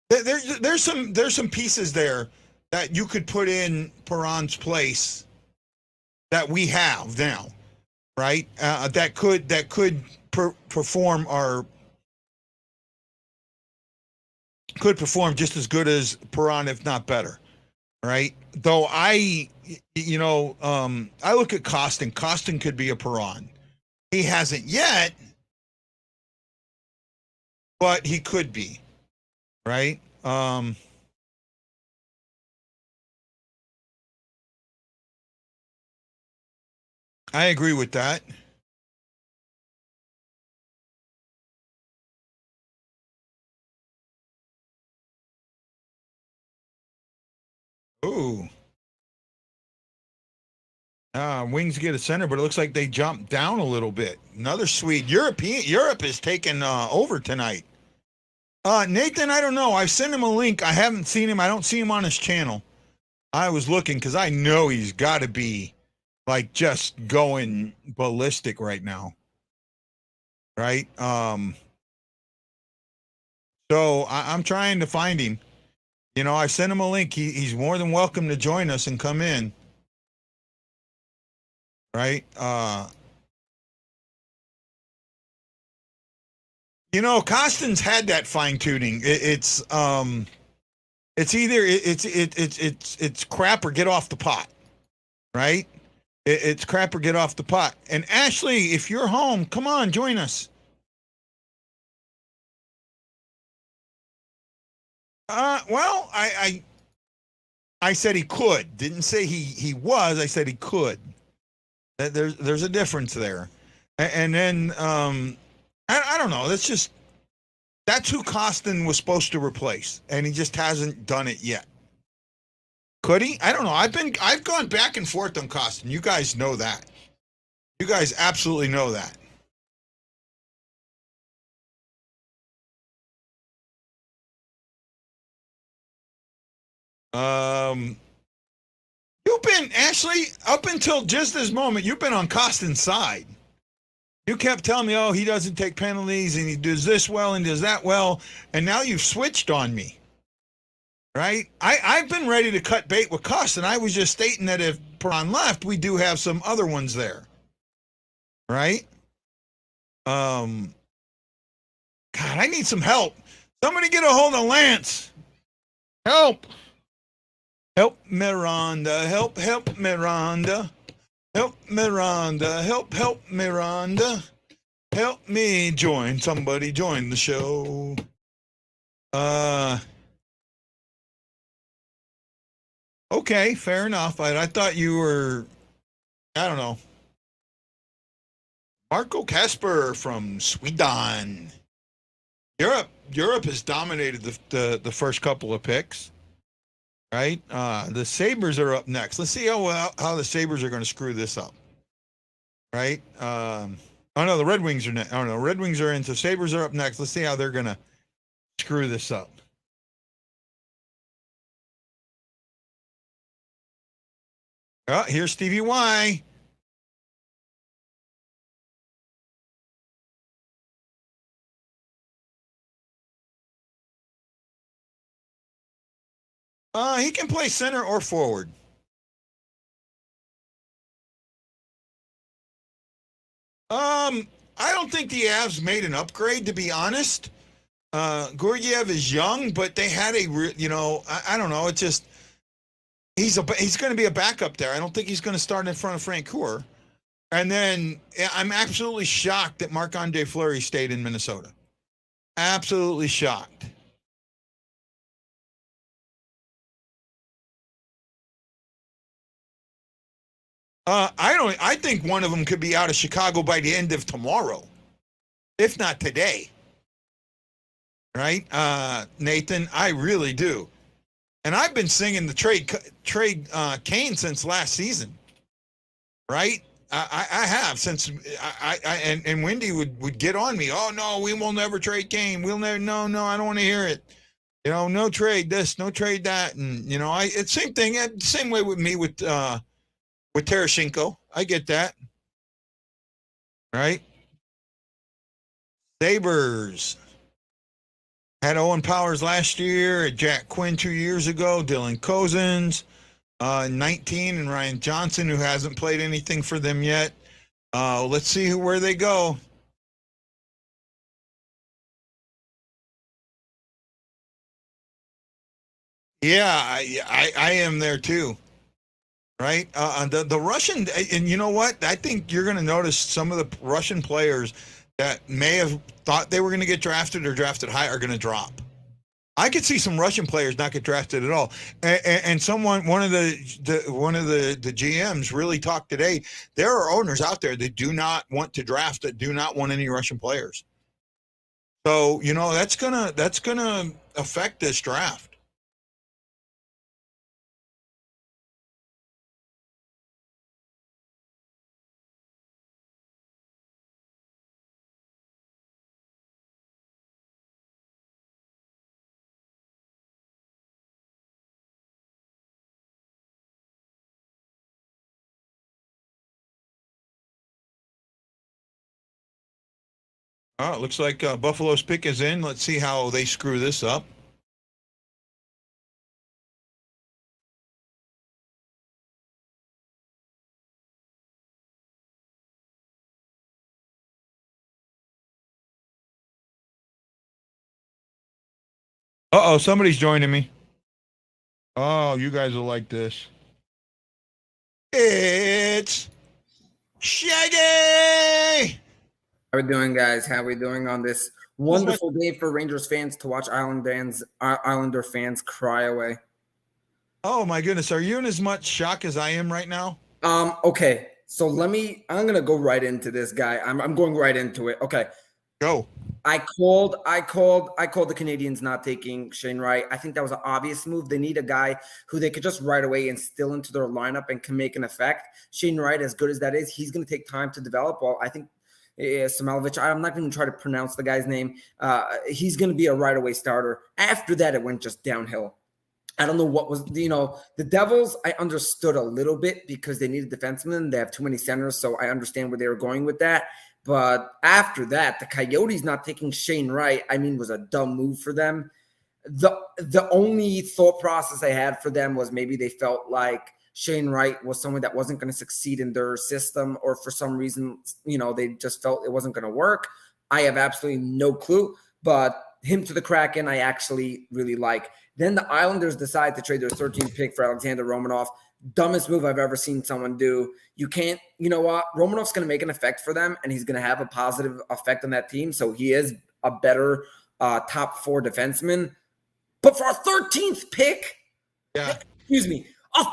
There's some pieces there that you could put in Perron's place that we have now, right? That could perform could perform just as good as Perron, if not better, right? Though I look at Costin. Costin could be a Perron. He hasn't yet, but he could be, right? I agree with that. Ooh. Wings get a center, but it looks like they jumped down a little bit. Another Swede. Europe is taking over tonight. Nathan, I don't know. I've sent him a link. I haven't seen him. I don't see him on his channel. I was looking because I know he's got to be like just going ballistic right now. Right? So I'm trying to find him. I sent him a link. He's more than welcome to join us and come in. Right? Costin's had that fine tuning. It's either it's crap or get off the pot, right? It's crap or get off the pot. And Ashley, if you're home, come on, join us. Well, I said he could. Didn't say he was. I said he could. There's a difference there. And then I don't know. That's who Costin was supposed to replace, and he just hasn't done it yet. Could he? I don't know. I've gone back and forth on Costin. You guys know that. You guys absolutely know that. You've been, Ashley, up until just this moment, you've been on Costin's side. You kept telling me, oh, he doesn't take penalties and he does this well and does that well. And now you've switched on me. Right? I've been ready to cut bait with Costin. I was just stating that if Perron left, we do have some other ones there. Right? God, I need some help. Somebody get a hold of Lance. Help. Help Miranda. Help Miranda. Help Miranda. Help Miranda. Help me join. Somebody join the show. Okay, fair enough. I thought you were, I don't know. Marco Kasper from Sweden. Europe has dominated the first couple of picks, right? The Sabres are up next. Let's see how the Sabres are going to screw this up, right? Oh no, the Red Wings are next. Oh no, Red Wings are in. So Sabres are up next. Let's see how they're going to screw this up. Oh, here's Stevie Y. He can play center or forward. I don't think the Avs made an upgrade, to be honest. Georgiev is young, but they had I don't know. It's just he's going to be a backup there. I don't think he's going to start in front of Francoeur. And then I'm absolutely shocked that Marc-Andre Fleury stayed in Minnesota. Absolutely shocked. I think one of them could be out of Chicago by the end of tomorrow, if not today. Right, Nathan? I really do. And I've been singing the trade Kane since last season. Right? I have since and Wendy would get on me. Oh no, we will never trade Kane. We'll never. No, I don't want to hear it. No trade this, no trade that, and it's same thing. Same way with me with Tarasenko. I get that. Right? Sabres had Owen Powers last year, Jack Quinn 2 years ago, Dylan Cozens, 19, and Ryan Johnson, who hasn't played anything for them yet. Let's see where they go. Yeah, I am there too. Right? The Russian, and you know what? I think you're going to notice some of the Russian players that may have thought they were going to get drafted or drafted high are going to drop. I could see some Russian players not get drafted at all. And one of the GMs really talked today. There are owners out there that do not want to draft, that do not want any Russian players. So that's gonna affect this draft. Oh, it looks like Buffalo's pick is in. Let's see how they screw this up. Uh-oh, somebody's joining me. Oh, you guys will like this. It's Shaggy! How we doing, guys? How we doing on this wonderful day for Rangers fans to watch Islander fans cry away? Oh my goodness, are you in as much shock as I am right now? Okay, so I'm gonna go right into this guy. I'm going right into it. Okay. Go. I called the Canadians not taking Shane Wright. I think that was an obvious move. They need a guy who they could just right away instill into their lineup and can make an effect. Shane Wright, as good as that is, he's going to take time to develop. Well, I think Samelovich, I'm not going to try to pronounce the guy's name. He's going to be a right away starter. After that, it went just downhill. I don't know what was, the Devils, I understood a little bit because they needed defensemen. They have too many centers, so I understand where they were going with that. But after that, the Coyotes not taking Shane Wright, was a dumb move for them. The only thought process I had for them was maybe they felt like Shane Wright was someone that wasn't going to succeed in their system, or for some reason, they just felt it wasn't going to work. I have absolutely no clue, but him to the Kraken, I actually really like. Then the Islanders decide to trade their 13th pick for Alexander Romanov. Dumbest move I've ever seen someone do. You can't, you know what? Romanov's going to make an effect for them, and he's going to have a positive effect on that team. So he is a better top 4 defenseman. But for our 13th pick, a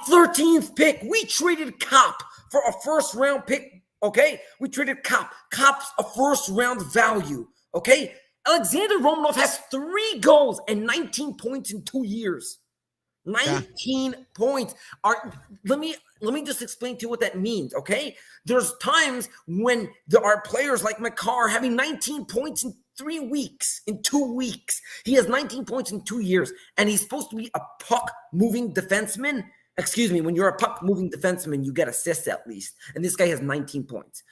13th pick, we traded Cop for a first-round pick, okay? We traded Cop. Cop's a first-round value, okay? Alexander Romanov has 3 goals and 19 points in 2 years. 19 points. Let me just explain to you what that means, okay? There's times when there are players like Makar having 19 points in 3 weeks, in 2 weeks. He has 19 points in 2 years, and he's supposed to be a puck-moving defenseman. Excuse me, when you're a puck-moving defenseman, you get assists at least. And this guy has 19 points.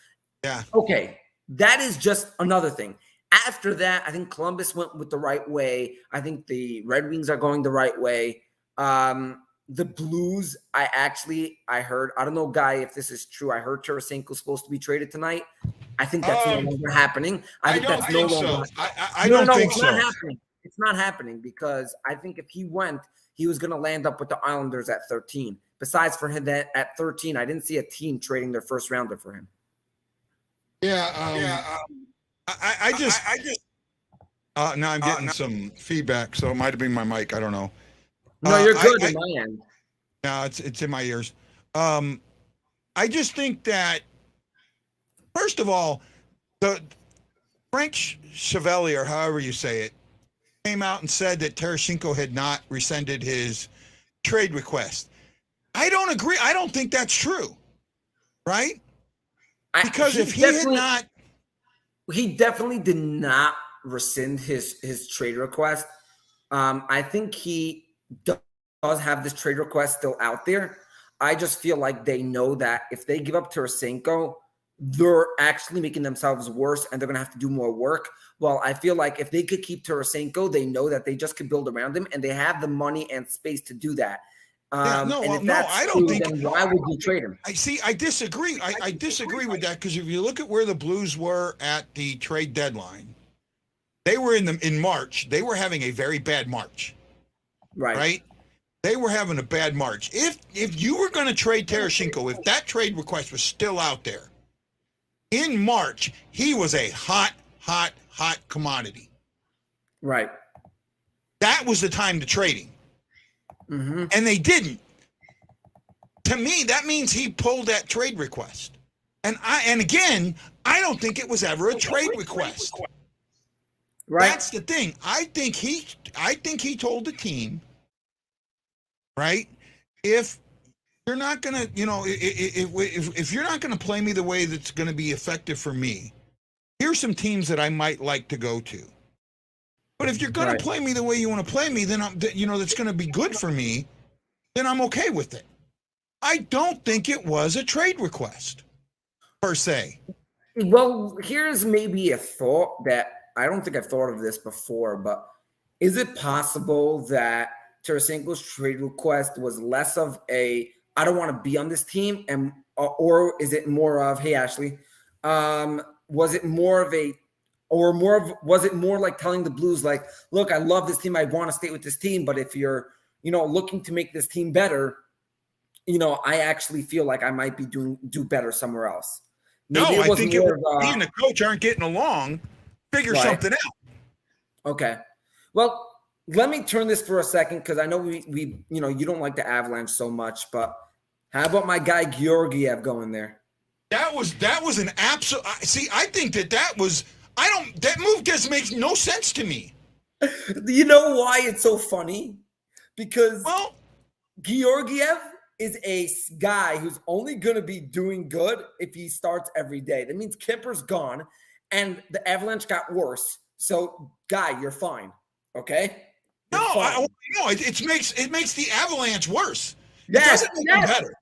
Yeah. Okay, that is just another thing. After that, I think Columbus went with the right way. I think the Red Wings are going the right way. The Blues, I heard, I don't know, Guy, if this is true. I heard Tarasenko's supposed to be traded tonight. I think that's no longer happening. I think that's no longer. I don't think so. Not happening. It's not happening because I think if he went, he was going to land up with the Islanders at 13. Besides, for him at 13, I didn't see a team trading their first rounder for him. I just now I'm getting some feedback, so it might have been my mic. I don't know. No, you're good on my end. No, it's in my ears. I just think that, first of all, the Frank Chevalier, or however you say it, came out and said that Tarasenko had not rescinded his trade request. I don't agree. I don't think that's true, right? Because if he had not... He definitely did not rescind his trade request. I think he does have this trade request still out there. I just feel like they know that if they give up Tarasenko, they're actually making themselves worse, and they're going to have to do more work. Well, I feel like if they could keep Tarasenko, they know that they just could build around him, and they have the money and space to do that. I don't think. Then why would you trade him? I disagree. I disagree with that, because if you look at where the Blues were at the trade deadline, they were in March. They were having a very bad March. Right. They were having a bad March. If you were going to trade Tarasenko, if that trade request was still out there in March, he was a hot commodity. Right. That was the time to trade him. Mm-hmm. And they didn't. To me, that means he pulled that trade request. And again, I don't think it was ever a trade request. Right. That's the thing. I think he told the team, right? If you're not gonna, if you're not gonna play me the way that's gonna be effective for me, here's some teams that I might like to go to. But if you're going to play me the way you want to play me, then that's going to be good for me, then I'm okay with it. I don't think it was a trade request, per se. Well, here's maybe a thought that I don't think I've thought of this before, but is it possible that Tarasenko's trade request was less of a, I don't want to be on this team, and or is it more of, hey, Ashley, was it more of a, or was it more like telling the Blues, like, look, I love this team, I want to stay with this team, but if you're, looking to make this team better, I actually feel like I might be do better somewhere else. Maybe I think he and the coach aren't getting along. Figure something out. Okay. Well, let me turn this for a second, because I know we you don't like the Avalanche so much, but how about my guy Georgiev going there? That was an absolute. See, I think that was. That move just makes no sense to me. You know why it's so funny? Because Georgiev is a guy who's only going to be doing good if he starts every day. That means Kemper's gone, and the Avalanche got worse. So, guy, you're fine. Okay? No, fine. it makes the Avalanche worse. It Yes, doesn't make them better.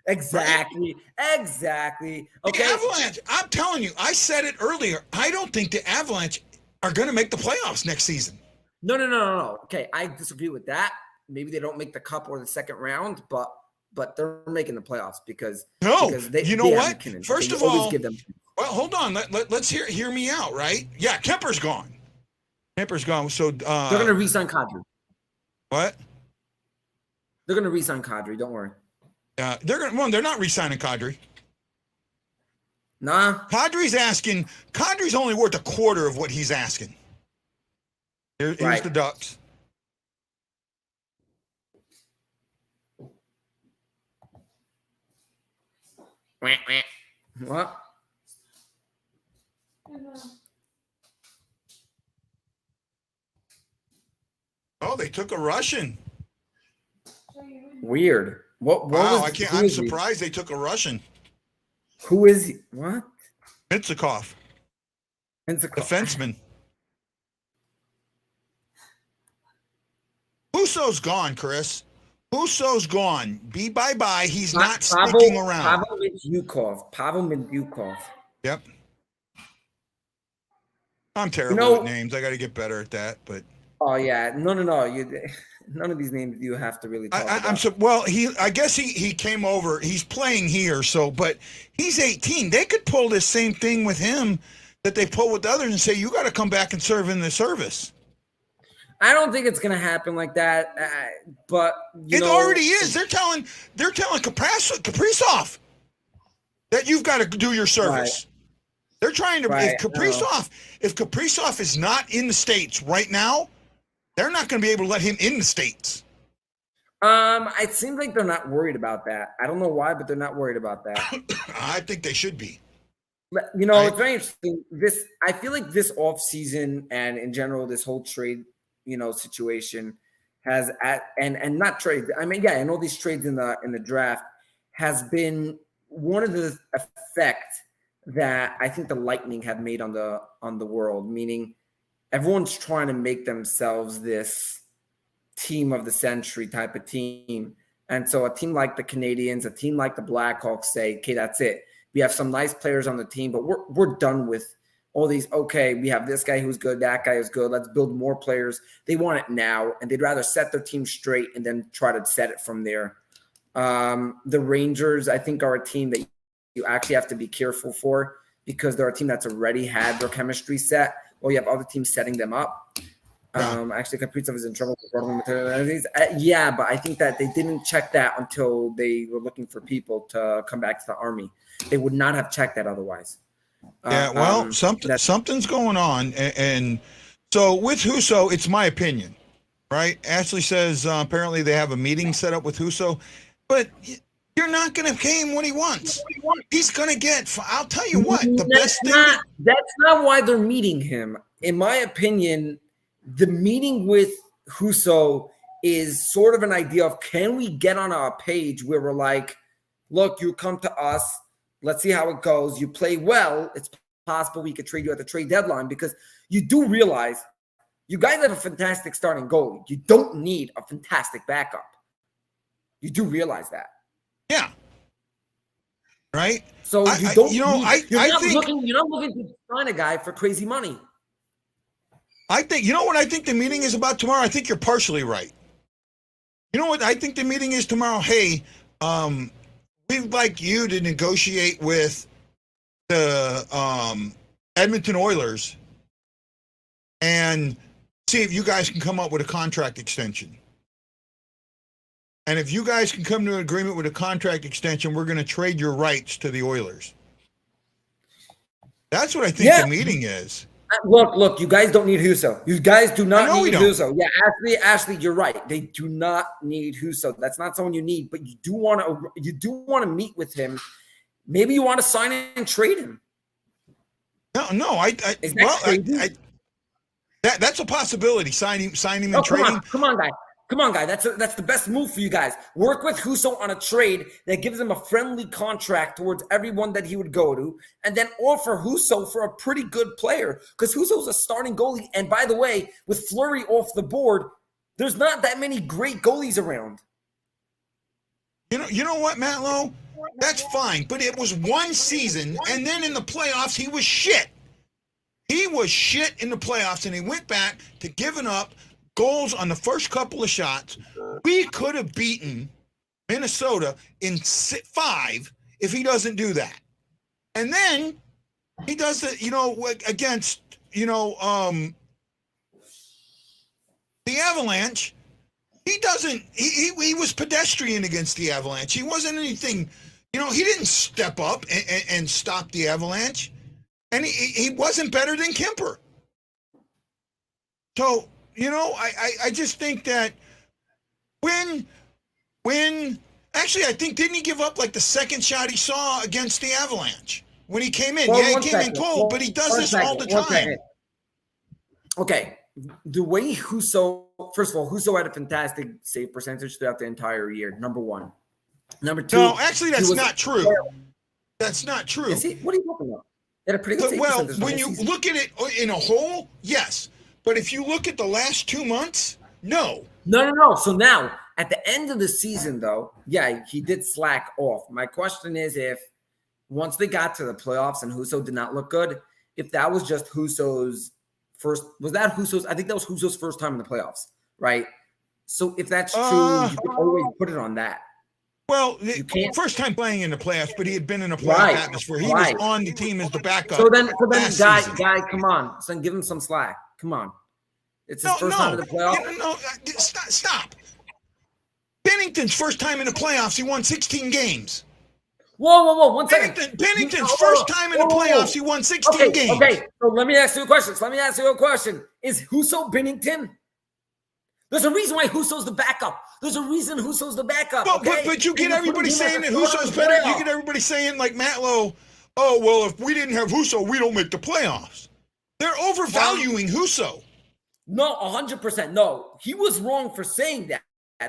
Exactly. Exactly. Okay. The Avalanche, I'm telling you, I said it earlier. I don't think the Avalanche are going to make the playoffs next season. No. Okay, I disagree with that. Maybe they don't make the cup or the second round, but they're making the playoffs because they, you know they what? McKinnon. First They of always all, give them. well, hold on. Let's hear me out, right? Yeah, Kemper's gone. Kemper's gone. So They're gonna re-sign Kadri. what? They're gonna re-sign Kadri. Don't worry. They're not re-signing Kadri. Nah. Kadri's only worth a quarter of what he's asking. Here's Right. the Ducks. What? Oh, they took a Russian. Weird. What Wow, was, I'm surprised they took a Russian. Who is he? What? Mitsukov, defenseman. Husso's gone, Chris. Husso's gone. Bye-bye. He's not sticking around. Pavel Mintyukov. Yep. I'm terrible with names. I got to get better at that. But oh yeah, no. None of these names you have to really talk about. I guess he came over. He's playing here, but he's 18. They could pull this same thing with him that they pull with others and say you got to come back and serve in the service. I don't think it's going to happen like that, but it already is. They're telling Kaprizov that you've got to do your service. Right. They're trying to if Kaprizov is not in the States right now, they're not going to be able to let him in the States. It seems like they're not worried about that. I don't know why, but they're not worried about that. I think they should be. But, it's very interesting. I feel like this offseason and in general, this whole trade situation and not trade. I mean, yeah, and all these trades in the draft has been one of the effect that I think the Lightning have made on the world, meaning everyone's trying to make themselves this team of the century type of team. And so a team like the Canadians, a team like the Blackhawks say, okay, that's it. We have some nice players on the team, but we're done with all these, okay, we have this guy who's good, that guy is good. Let's build more players. They want it now, and they'd rather set their team straight and then try to set it from there. The Rangers, I think, are a team that you actually have to be careful for because they're a team that's already had their chemistry set, or you have other teams setting them up. Actually, Kaprizov is in trouble with yeah, but I think that they didn't check that until they were looking for people to come back to the Army. They would not have checked that otherwise. Something's going on, and so with Husso, it's my opinion, right? Ashley says apparently they have a meeting set up with Husso, but you're not going to pay him what he wants. He's going to get. I'll tell you what, best thing. That's not why they're meeting him. In my opinion, the meeting with Husso is sort of an idea of can we get on a page where we're like, look, you come to us. Let's see how it goes. You play well. It's possible we could trade you at the trade deadline because you do realize you guys have a fantastic starting goalie. You don't need a fantastic backup. You do realize that. Yeah. Right. So you're not looking to sign a guy for crazy money. I think, what I think the meeting is about tomorrow? I think you're partially right. You know what I think the meeting is tomorrow? Hey, we'd like you to negotiate with the Edmonton Oilers and see if you guys can come up with a contract extension. And if you guys can come to an agreement with a contract extension, we're going to trade your rights to the Oilers. That's what I think the meeting is. Look, you guys don't need Husso. You guys do not need Husso. Yeah, Ashley, you're right. They do not need Husso. That's not someone you need, but you do want to meet with him. Maybe you want to sign and trade him. No, that's a possibility. Sign him and trade him. Come on, guy. That's the best move for you guys. Work with Husso on a trade that gives him a friendly contract towards everyone that he would go to, and then offer Husso for a pretty good player because Husso's a starting goalie. And by the way, with Fleury off the board, There's not that many great goalies around. You know what, Matt Lowe? That's fine, but it was one season, and then in the playoffs, he was shit. He was shit in the playoffs, and he went back to giving up goals on the first couple of shots. We could have beaten Minnesota in 5 if he doesn't do that. And then he does it, against, the Avalanche. He doesn't, he was pedestrian against the Avalanche. He wasn't anything, he didn't step up and stop the Avalanche. And he wasn't better than Kemper. So, I just think that actually, I think, didn't he give up like the second shot he saw against the Avalanche when he came in? Well, he came in cold, but he does this all the time. Okay. The way Husso, first of all, Husso had a fantastic save percentage throughout the entire year, number one. Number two. No, actually, that's not true. That's not true. Is he? What are you talking about? He had a pretty good save percentage when you look at it in a whole, yes. But if you look at the last 2 months, no. No. So now, at the end of the season, though, yeah, he did slack off. My question is if once they got to the playoffs and Husso did not look good, if that was just Husso's first, I think that was Husso's first time in the playoffs, right? So if that's true, you can always put it on that. Well, first time playing in the playoffs, but he had been in a playoff atmosphere. He was on the team as the backup. So then, guy, come on, son, give him some slack. Come on, it's his first time in the playoffs. Stop. Bennington's first time in the playoffs, he won 16 games. Whoa, 1 second. Bennington's first time in the playoffs, he won 16 games. Okay, so let me ask you a question. Is Husso Bennington? There's a reason why Husso's the backup. There's a reason Husso's the backup. But you get everybody saying that Husso's better. You get everybody saying, like Matt Lowe, oh, well, if we didn't have Husso, we don't make the playoffs. They're overvaluing Husso. No, 100%. No, he was wrong for saying that.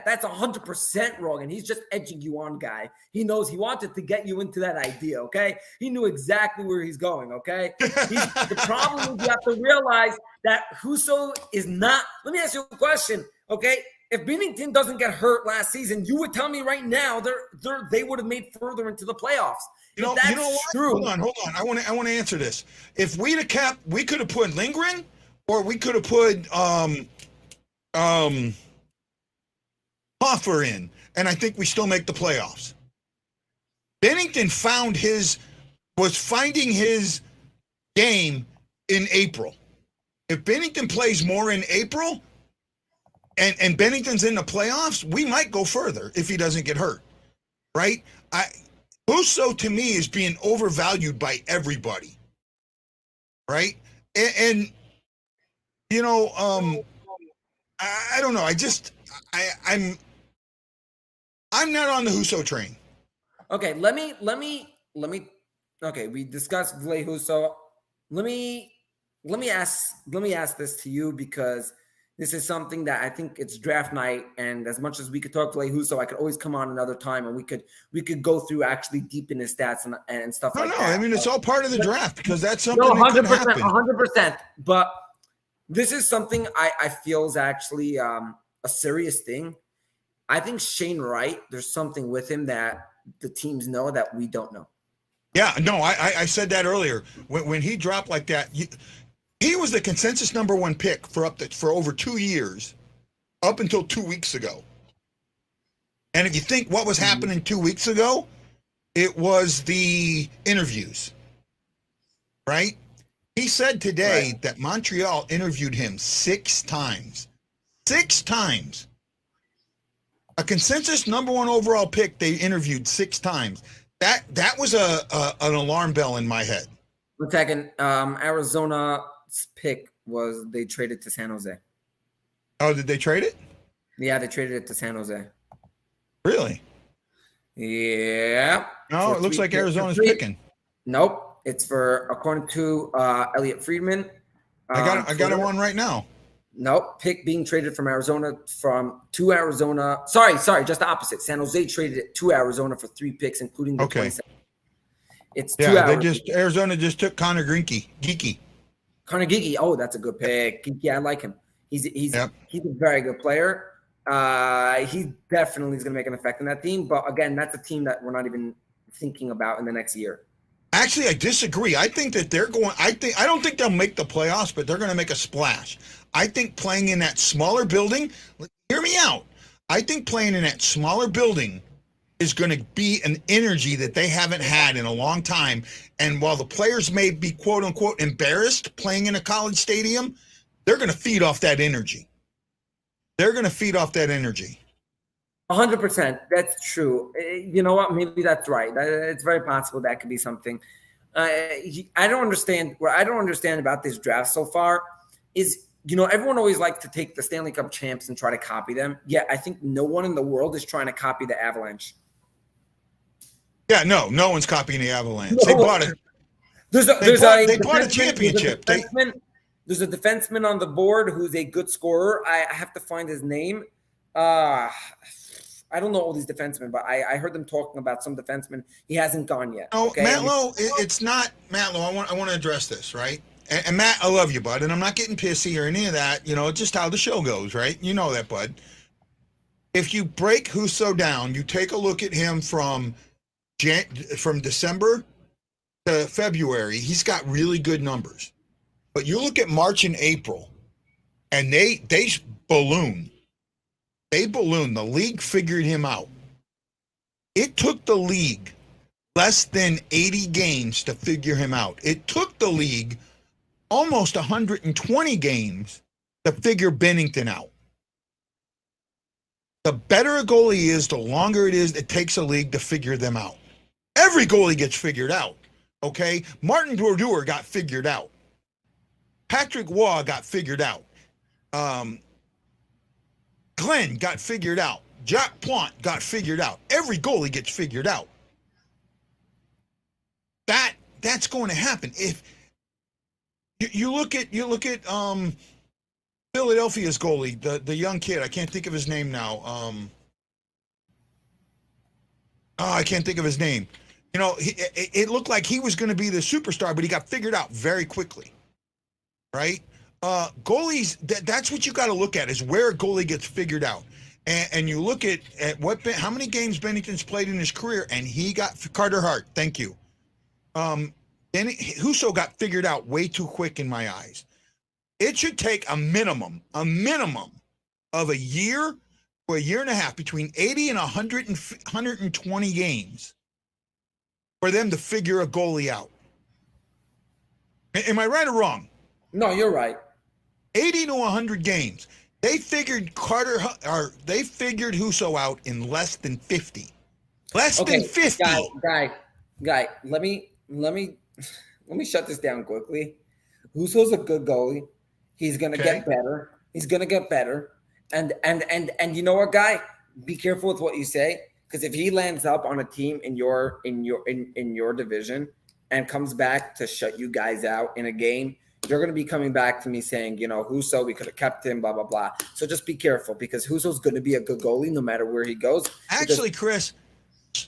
That's 100% wrong, and he's just edging you on, guy. He knows he wanted to get you into that idea, okay? He knew exactly where he's going, okay? The problem is you have to realize that Husso is not – let me ask you a question, okay? If Binnington doesn't get hurt last season, you would tell me right now they would have made further into the playoffs. You know what? True. Hold on. I want to answer this. If we'd have kept – we could have put Lindgren or we could have put Hoffer in, and I think we still make the playoffs. Bennington was finding his game in April. If Bennington plays more in April and Bennington's in the playoffs, we might go further if he doesn't get hurt, right? Husso, to me, is being overvalued by everybody, right? And I don't know. I'm not on the Husso train. Okay, let me. Okay, we discussed Ville Husso. Let me ask this to you because this is something that I think it's draft night, and as much as we could talk Ville Husso, I could always come on another time and we could go through actually deep in his stats and stuff like that. I mean, it's all part of the draft because that's something. 100%, 100%. But this is something I feel is actually a serious thing. I think Shane Wright, there's something with him that the teams know that we don't know. Yeah, no, I said that earlier. When he dropped like that, he was the consensus number 1 pick for over 2 years, up until 2 weeks ago. And if you think what was happening 2 weeks ago, it was the interviews, right? He said today that Montreal interviewed him 6 times. 6 times. A consensus number 1 overall pick, they interviewed 6 times. That was an alarm bell in my head. 1 second. Arizona's pick was they traded to San Jose. Oh, did they trade it? Yeah, they traded it to San Jose. Really? Yeah. No, it looks like Arizona's picking. Nope. It's according to Elliot Friedman. I got it on right now. Nope. Pick being traded from Arizona to Arizona. Sorry, just the opposite. San Jose traded it to Arizona for 3 picks, including the 27. It's 2 hours. Arizona just took Connor Geeky. Connor Geeky. Oh, that's a good pick. Geeky, I like him. Yep. He's a very good player. He definitely is going to make an effect in that team. But again, that's a team that we're not even thinking about in the next year. Actually, I disagree. I think that I don't think they'll make the playoffs, but they're going to make a splash. I think playing in that smaller building, hear me out. I think playing in that smaller building is going to be an energy that they haven't had in a long time. And while the players may be quote unquote embarrassed playing in a college stadium, they're going to feed off that energy. 100%. That's true. You know what? Maybe that's right. It's very possible that could be something. I don't understand. What I don't understand about this draft so far is, everyone always likes to take the Stanley Cup champs and try to copy them. Yeah, I think no one in the world is trying to copy the Avalanche. Yeah, no one's copying the Avalanche. No. They bought it. They bought a championship. There's a defenseman on the board who's a good scorer. I have to find his name. I don't know all these defensemen, but I heard them talking about some defensemen. He hasn't gone yet. No, okay? Matt Lowe, it's not Matt Lowe. I want to address this, right? And Matt, I love you, bud, and I'm not getting pissy or any of that. It's just how the show goes, right? You know that, bud. If you break Husso down, you take a look at him from December to February, he's got really good numbers. But you look at March and April, and they balloon. They balloon. The league figured him out. It took the league less than 80 games to figure him out. It took the league almost 120 games to figure Bennington out. The better a goalie is, the longer it takes a league to figure them out. Every goalie gets figured out, okay? Martin Brodeur got figured out. Patrick Waugh got figured out. Glenn got figured out. Jack Plant got figured out. Every goalie gets figured out. That's going to happen. If you look at Philadelphia's goalie, the young kid, I can't think of his name now. I can't think of his name. It looked like he was going to be the superstar, but he got figured out very quickly. Right? Goalies, that's what you got to look at, is where a goalie gets figured out. And you look at how many games Bennington's played in his career, and he got Carter Hart. Thank you. Husso got figured out way too quick in my eyes. It should take a minimum of a year or a year and a half, between 80 and 120 games for them to figure a goalie out. Am I right or wrong? No, you're right. 80 to 100 games. They figured Husso out in less than 50. Less than 50. Guy, let me shut this down quickly. Husso's a good goalie. He's gonna get better. And you know what, guy? Be careful with what you say, because if he lands up on a team in your division and comes back to shut you guys out in a game, you're going to be coming back to me saying, Husso, we could have kept him, blah, blah, blah. So just be careful, because Husso's going to be a good goalie no matter where he goes. Actually, Chris,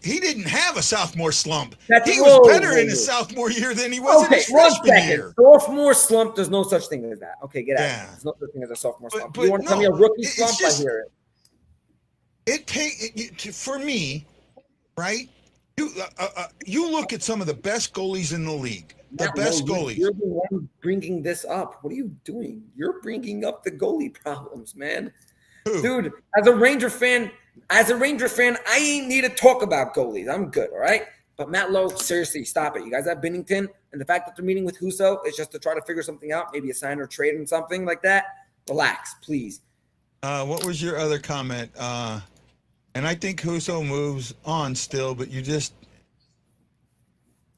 he didn't have a sophomore slump. He was better in his sophomore year than he was in his freshman year. Sophomore slump, there's no such thing as that. Okay, get out. Yeah. There's no such thing as a sophomore slump. You want to tell me a rookie slump? I hear it. For me, right? You look at some of the best goalies in the league. The best goalies. You're the one bringing this up. What are you doing? You're bringing up the goalie problems, man. Who? Dude, as a Ranger fan, I ain't need to talk about goalies. I'm good, all right? But Matt Lowe, seriously, stop it. You guys have Bennington, and the fact that they're meeting with Husso is just to try to figure something out, maybe a sign or trade and something like that. Relax, please. What was your other comment? And I think Husso moves on still, but you just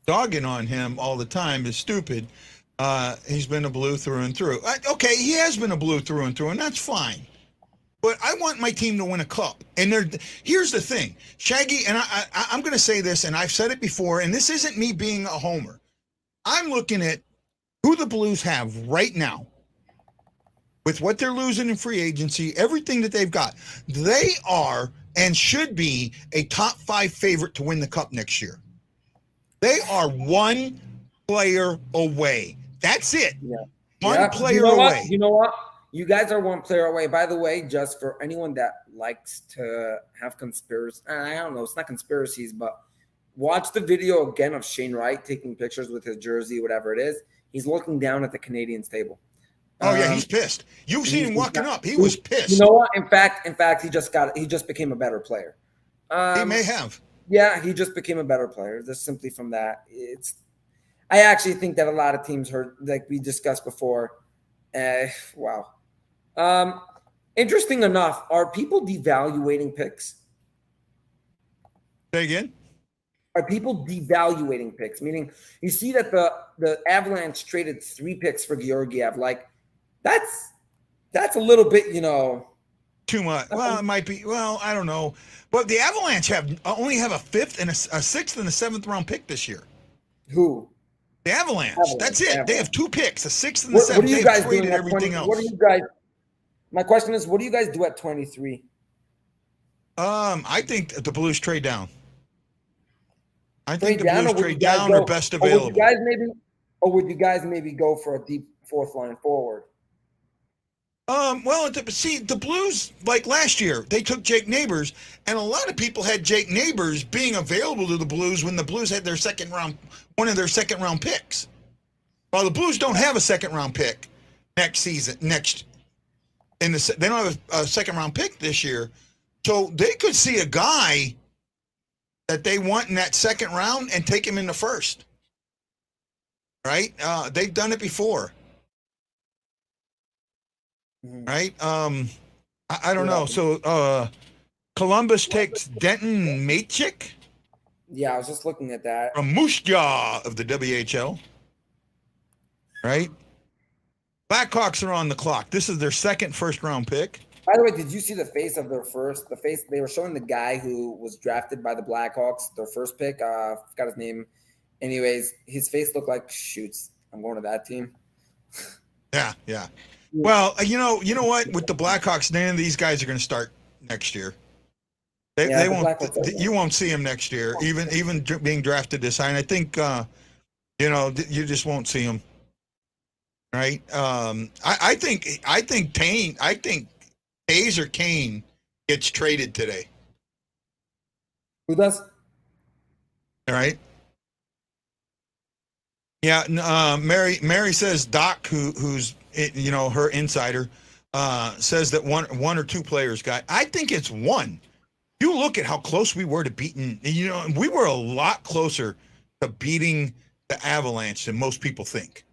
dogging on him all the time is stupid. He's been a Blue through and through. Okay, he has been a Blue through and through, and that's fine. But I want my team to win a cup. And here's the thing, Shaggy, and I'm going to say this, and I've said it before, and this isn't me being a homer. I'm looking at who the Blues have right now with what they're losing in free agency, everything that they've got. They are and should be a top 5 favorite to win the cup next year. They are one player away. That's it. Yeah. One player away. You know You guys are one player away. By the way, just for anyone that likes to have conspiracy, I don't know, it's not conspiracies, but watch the video again of Shane Wright taking pictures with his jersey, whatever it is. He's looking down at the Canadians table. Oh yeah, he's pissed. You've seen him walking up. He was pissed. You know what? In fact, he just became a better player. He may have. Yeah, he just became a better player. Just simply from that. I actually think that a lot of teams heard, like we discussed before. Wow. Interesting enough, are people devaluating picks? Say again? Are people devaluating picks? Meaning, you see that the Avalanche traded 3 picks for Georgiev. Like, that's a little bit, too much. Well, it might be. Well, I don't know. But the Avalanche only have a 5th and a 6th and a 7th round pick this year. Who? The Avalanche. That's it. Avalanche. They have 2 picks, a 6th and a 7th. What are you guys doing at everything 20, else. What are you guys? My question is, what do you guys do at 23? I think the Blues trade down. I think the down, Blues trade down or best available. Would you guys maybe go for a deep 4th line forward? Well, see, the Blues, like last year, they took Jake Neighbors, and a lot of people had Jake Neighbors being available to the Blues when the Blues had one of their second round picks. Well, the Blues don't have a second round pick next season. They don't have a second round pick this year, so they could see a guy that they want in that second round and take him in the first. Right? They've done it before. Right? I don't know. So Columbus takes Denton Matchik. Yeah, I was just looking at that. From Mushja of the WHL. Right? Blackhawks are on the clock. This is their second first-round pick. By the way, did you see the face of their first? The face they were showing the guy who was drafted by the Blackhawks, their first pick. Forgot his name. Anyways, his face looked like shoots. I'm going to that team. Yeah. Well, you know what? With the Blackhawks, none of these guys are going to start next year. They won't. You won't see them next year, even being drafted this high. And I think, you just won't see them. Right? I think Hayes or Kane gets traded today. Who does? All right. Yeah. Mary says Doc, who's her insider, says that one or 2 players got. I think it's 1. You look at how close we were to beating. We were a lot closer to beating the Avalanche than most people think.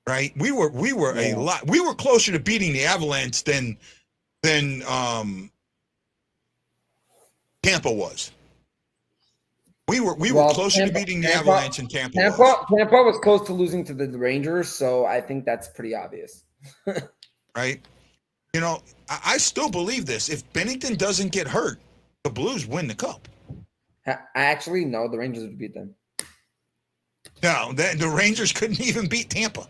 Right? We were a lot. We were closer to beating the Avalanche than Tampa was. We were closer to beating the Avalanche than Tampa was. Tampa was close to losing to the Rangers, so I think that's pretty obvious. Right? I still believe this. If Bennington doesn't get hurt, the Blues win the cup. I actually know the Rangers would beat them. No, the Rangers couldn't even beat Tampa.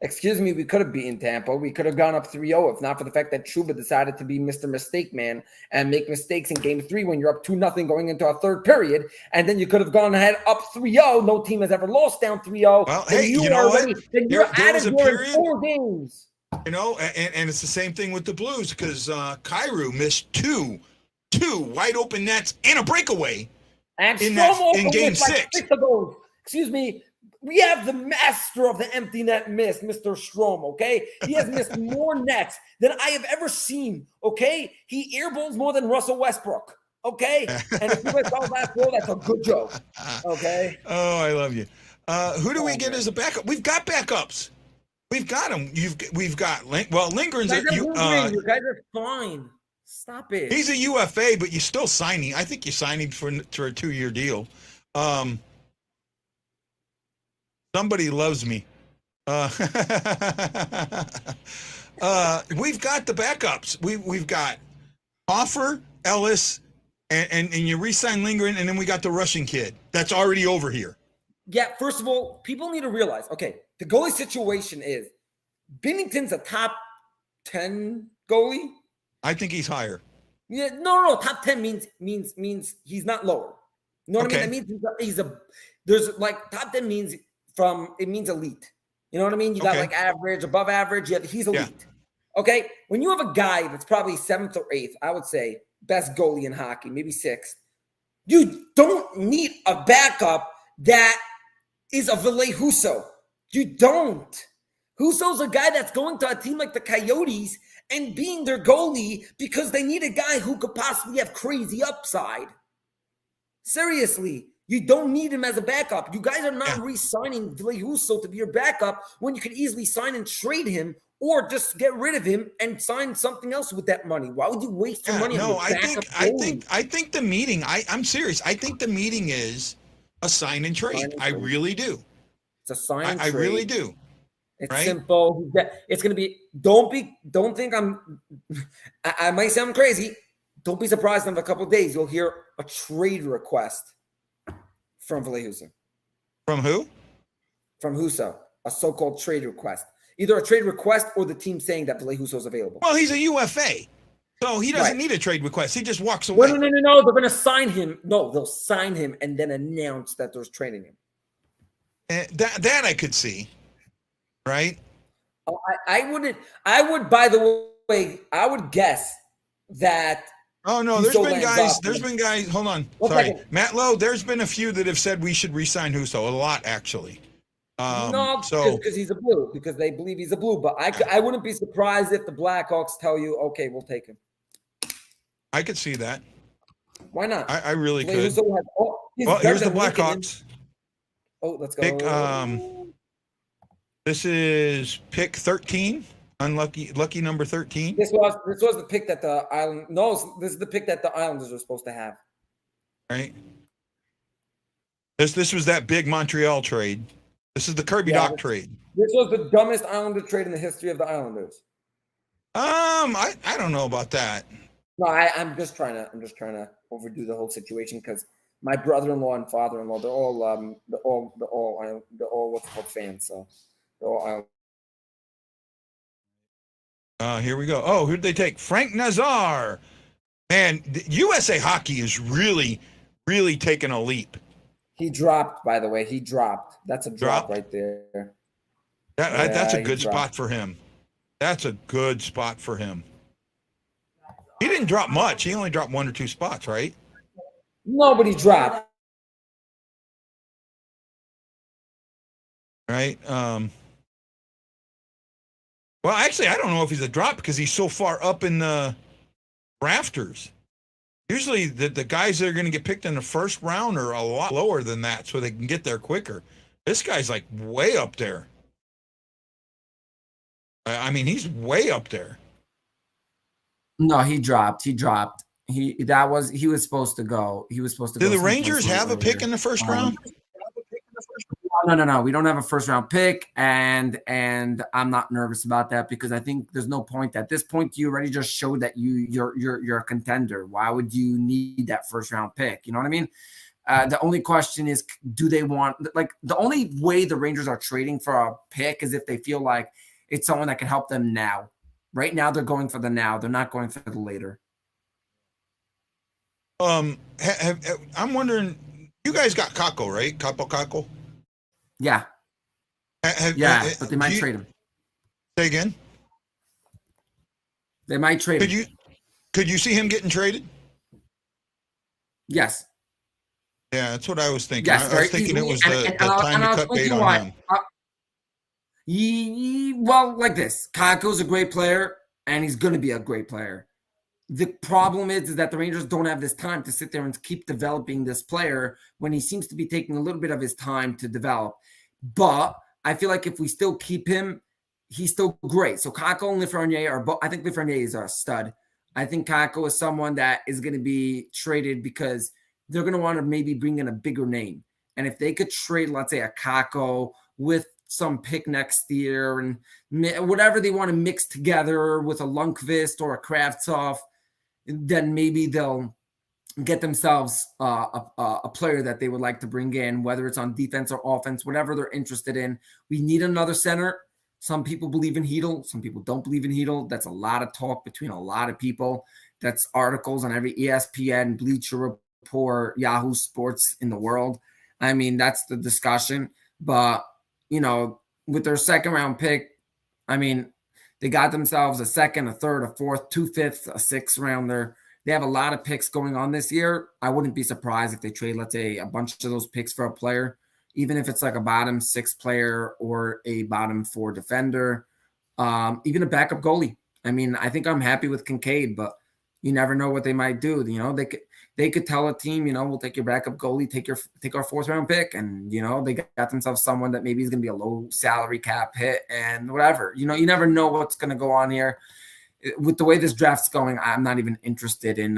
Excuse me, we could have beaten Tampa. We could have gone up 3-0 if not for the fact that Trouba decided to be Mr. Mistake Man and make mistakes in Game 3 when you're up 2-0 going into a third period, and then you could have gone ahead up 3-0. No team has ever lost down 3-0. Well, hey, you know what? There was a period. 4 games. And it's the same thing with the Blues because Kyrou missed two wide open nets and a breakaway and in Game 6. Excuse me. We have the master of the empty net miss, Mr. Strome, okay? He has missed more nets than I have ever seen, okay? He airballs more than Russell Westbrook, okay? And if you guys saw that goal, that's a good joke, okay? Oh, I love you. Who do we get as a backup? We've got backups. We've got them. We've got Lindgren's. You guys are fine. Stop it. He's a UFA, but you're still signing. I think you signed him for a 2-year deal. Somebody loves me. We've got the backups. We've got Hoffer, Ellis, and you re-sign Lindgren, and then we got the Russian kid that's already over here. Yeah, first of all, people need to realize, okay, the goalie situation is Binnington's a top 10 goalie. I think he's higher. Yeah, no. Top 10 means he's not lower. You know what I mean? That means there's like top 10 means elite. You know what I mean? You got like average, above average. Yeah, he's elite. Okay, when you have a guy that's probably 7th or 8th, I would say best goalie in hockey, maybe 6th, you don't need a backup that is a Ville Husso. You don't. Husso's a guy that's going to a team like the Coyotes and being their goalie because they need a guy who could possibly have crazy upside. Seriously, you don't need him as a backup. You guys are not re-signing Ville Husso to be your backup when you could easily sign and trade him or just get rid of him and sign something else with that money. Why would you waste your money on your backup goalie? I think the meeting. I'm serious. I think the meeting is a sign and trade. I really do. It's a sign and trade. I really do. It's right? simple. It's going to be. Don't think I might sound crazy. Don't be surprised in a couple of days you'll hear a trade request from Ville Husso. From who? From Husso. A so-called trade request. Either a trade request or the team saying that Ville Husso is available. Well, he's a UFA, so he doesn't need a trade request. He just walks away. No. They're going to sign him. No, they'll sign him and then announce that there's trading him. That I could see, right? Oh, I wouldn't. I would. By the way, I would guess that. Oh no, there's been guys. There's been guys. Hold on, sorry, Matt Lowe. There's been a few that have said we should re-sign Husso. A lot, actually. No, because he's a Blue, because they believe he's a Blue. But I wouldn't be surprised if the Blackhawks tell you, okay, we'll take him. I could see that. Why not? I really could. Well, here's the Blackhawks. Oh, let's go. Pick, this is pick 13. Lucky number 13. This was the pick that the Island. No, this is the pick that the Islanders are supposed to have. Right. This was that big Montreal trade. This is the Kirby Doc trade. This was the dumbest Islander trade in the history of the Islanders. I don't know about that. No, I'm just trying to overdo the whole situation because my brother-in-law and father-in-law, they're all what's called fans, so they're all here we go. Oh, who did they take? Frank Nazar. Man, USA Hockey is really, really taking a leap. He dropped, by the way. He dropped. That's a drop right there. That's a good spot for him. That's a good spot for him. He didn't drop much. He only dropped 1 or 2 spots, right? Nobody dropped. Right. Well, actually, I don't know if he's a drop because he's so far up in the rafters. Usually the guys that are going to get picked in the first round are a lot lower than that so they can get there quicker. This guy's like way up there. I mean, he's way up there. No, he dropped. He was supposed to go. He was supposed to go. Do the Rangers have a pick in the first round? No. We don't have a first round pick, and I'm not nervous about that because I think there's no point. At this point, you already just showed that you're a contender. Why would you need that first round pick? You know what I mean? The only question is, do they want the only way the Rangers are trading for a pick is if they feel like it's someone that can help them now. Right now, they're going for the now. They're not going for the later. I'm wondering, you guys got Kako, right? Kako? Yeah. But they might trade him. Say again? They might trade him. Could you see him getting traded? Yes. Yeah, that's what I was thinking. Yes, I was thinking easily. It was the time to cut bait on him. Well, like this. Kako's a great player, and he's going to be a great player. The problem is that the Rangers don't have this time to sit there and keep developing this player when he seems to be taking a little bit of his time to develop. But I feel like if we still keep him, he's still great. So Kako and Lafreniere are both. I think Lafreniere is a stud. I think Kako is someone that is going to be traded because they're going to want to maybe bring in a bigger name. And if they could trade, let's say, a Kako with some pick next year and whatever they want to mix together with a Lundqvist or a Kravtsov, then maybe they'll get themselves a player that they would like to bring in, whether it's on defense or offense, whatever they're interested in. We need another center. Some people believe in Hedl. Some people don't believe in Hedl. That's a lot of talk between a lot of people. That's articles on every ESPN, Bleacher Report, Yahoo Sports in the world. I mean, that's the discussion. But, with their second round pick, I mean, They got themselves a second, a third, a fourth, 2/5, a sixth rounder. They have a lot of picks going on this year. I wouldn't be surprised if they trade, let's say, a bunch of those picks for a player, even if it's like a bottom 6 player or a bottom 4 defender, even a backup goalie. I mean, I think I'm happy with Kincaid, but you never know what they might do. You know, they could tell a team, you know, we'll take your backup goalie, take our 4th round pick, and you know, they got themselves someone that maybe is going to be a low salary cap hit and whatever. You know, you never know what's going to go on here. With the way this draft's going, I'm not even interested in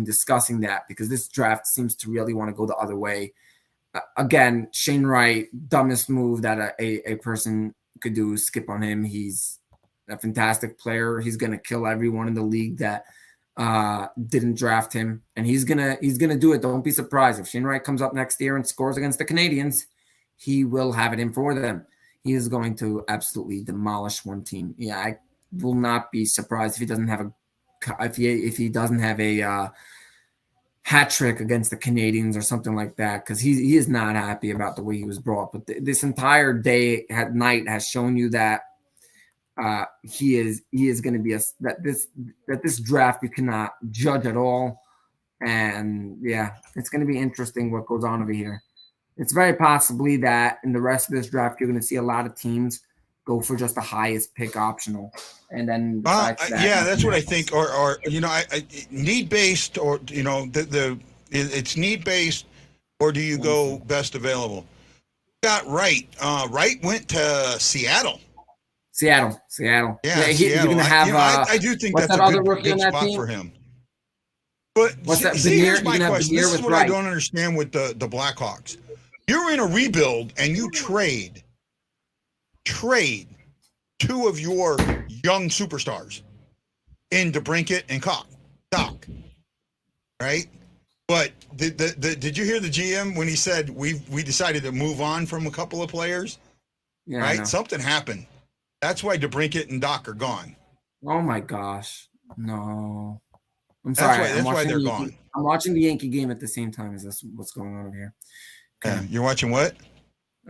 discussing that, because this draft seems to really want to go the other way. Again, Shane Wright, dumbest move that a person could do is skip on him. He's a fantastic player. He's going to kill everyone in the league that didn't draft him, and he's gonna do it. Don't be surprised if Shane Wright comes up next year and scores against the Canadiens. He will have it in for them. He is going to absolutely demolish one team. Yeah, I will not be surprised if he doesn't have a hat trick against the Canadiens or something like that, because he is not happy about the way he was brought. But this entire night has shown you that he is going to be this draft you cannot judge at all. And yeah, it's going to be interesting what goes on over here. It's very possibly that in the rest of this draft, you're going to see a lot of teams go for just the highest pick optional, and then that's what I think. Or you know, I need based, or you know, it's need based, or do you go best available? Got Wright. Wright went to Seattle. Yeah, Seattle. You're going to have. I do think that's a good spot for him. But here's my question. This is what I don't understand with the Blackhawks. You're in a rebuild and you trade 2 of your young superstars in DeBrincat and Doc, right? But did you hear the GM when he said we decided to move on from a couple of players? Yeah, right. Something happened. That's why DeBrincat and Doc are gone. Oh my gosh, no! I'm sorry. That's why they're gone. I'm watching the Yankee game at the same time as this. What's going on over here? Okay. You're watching what?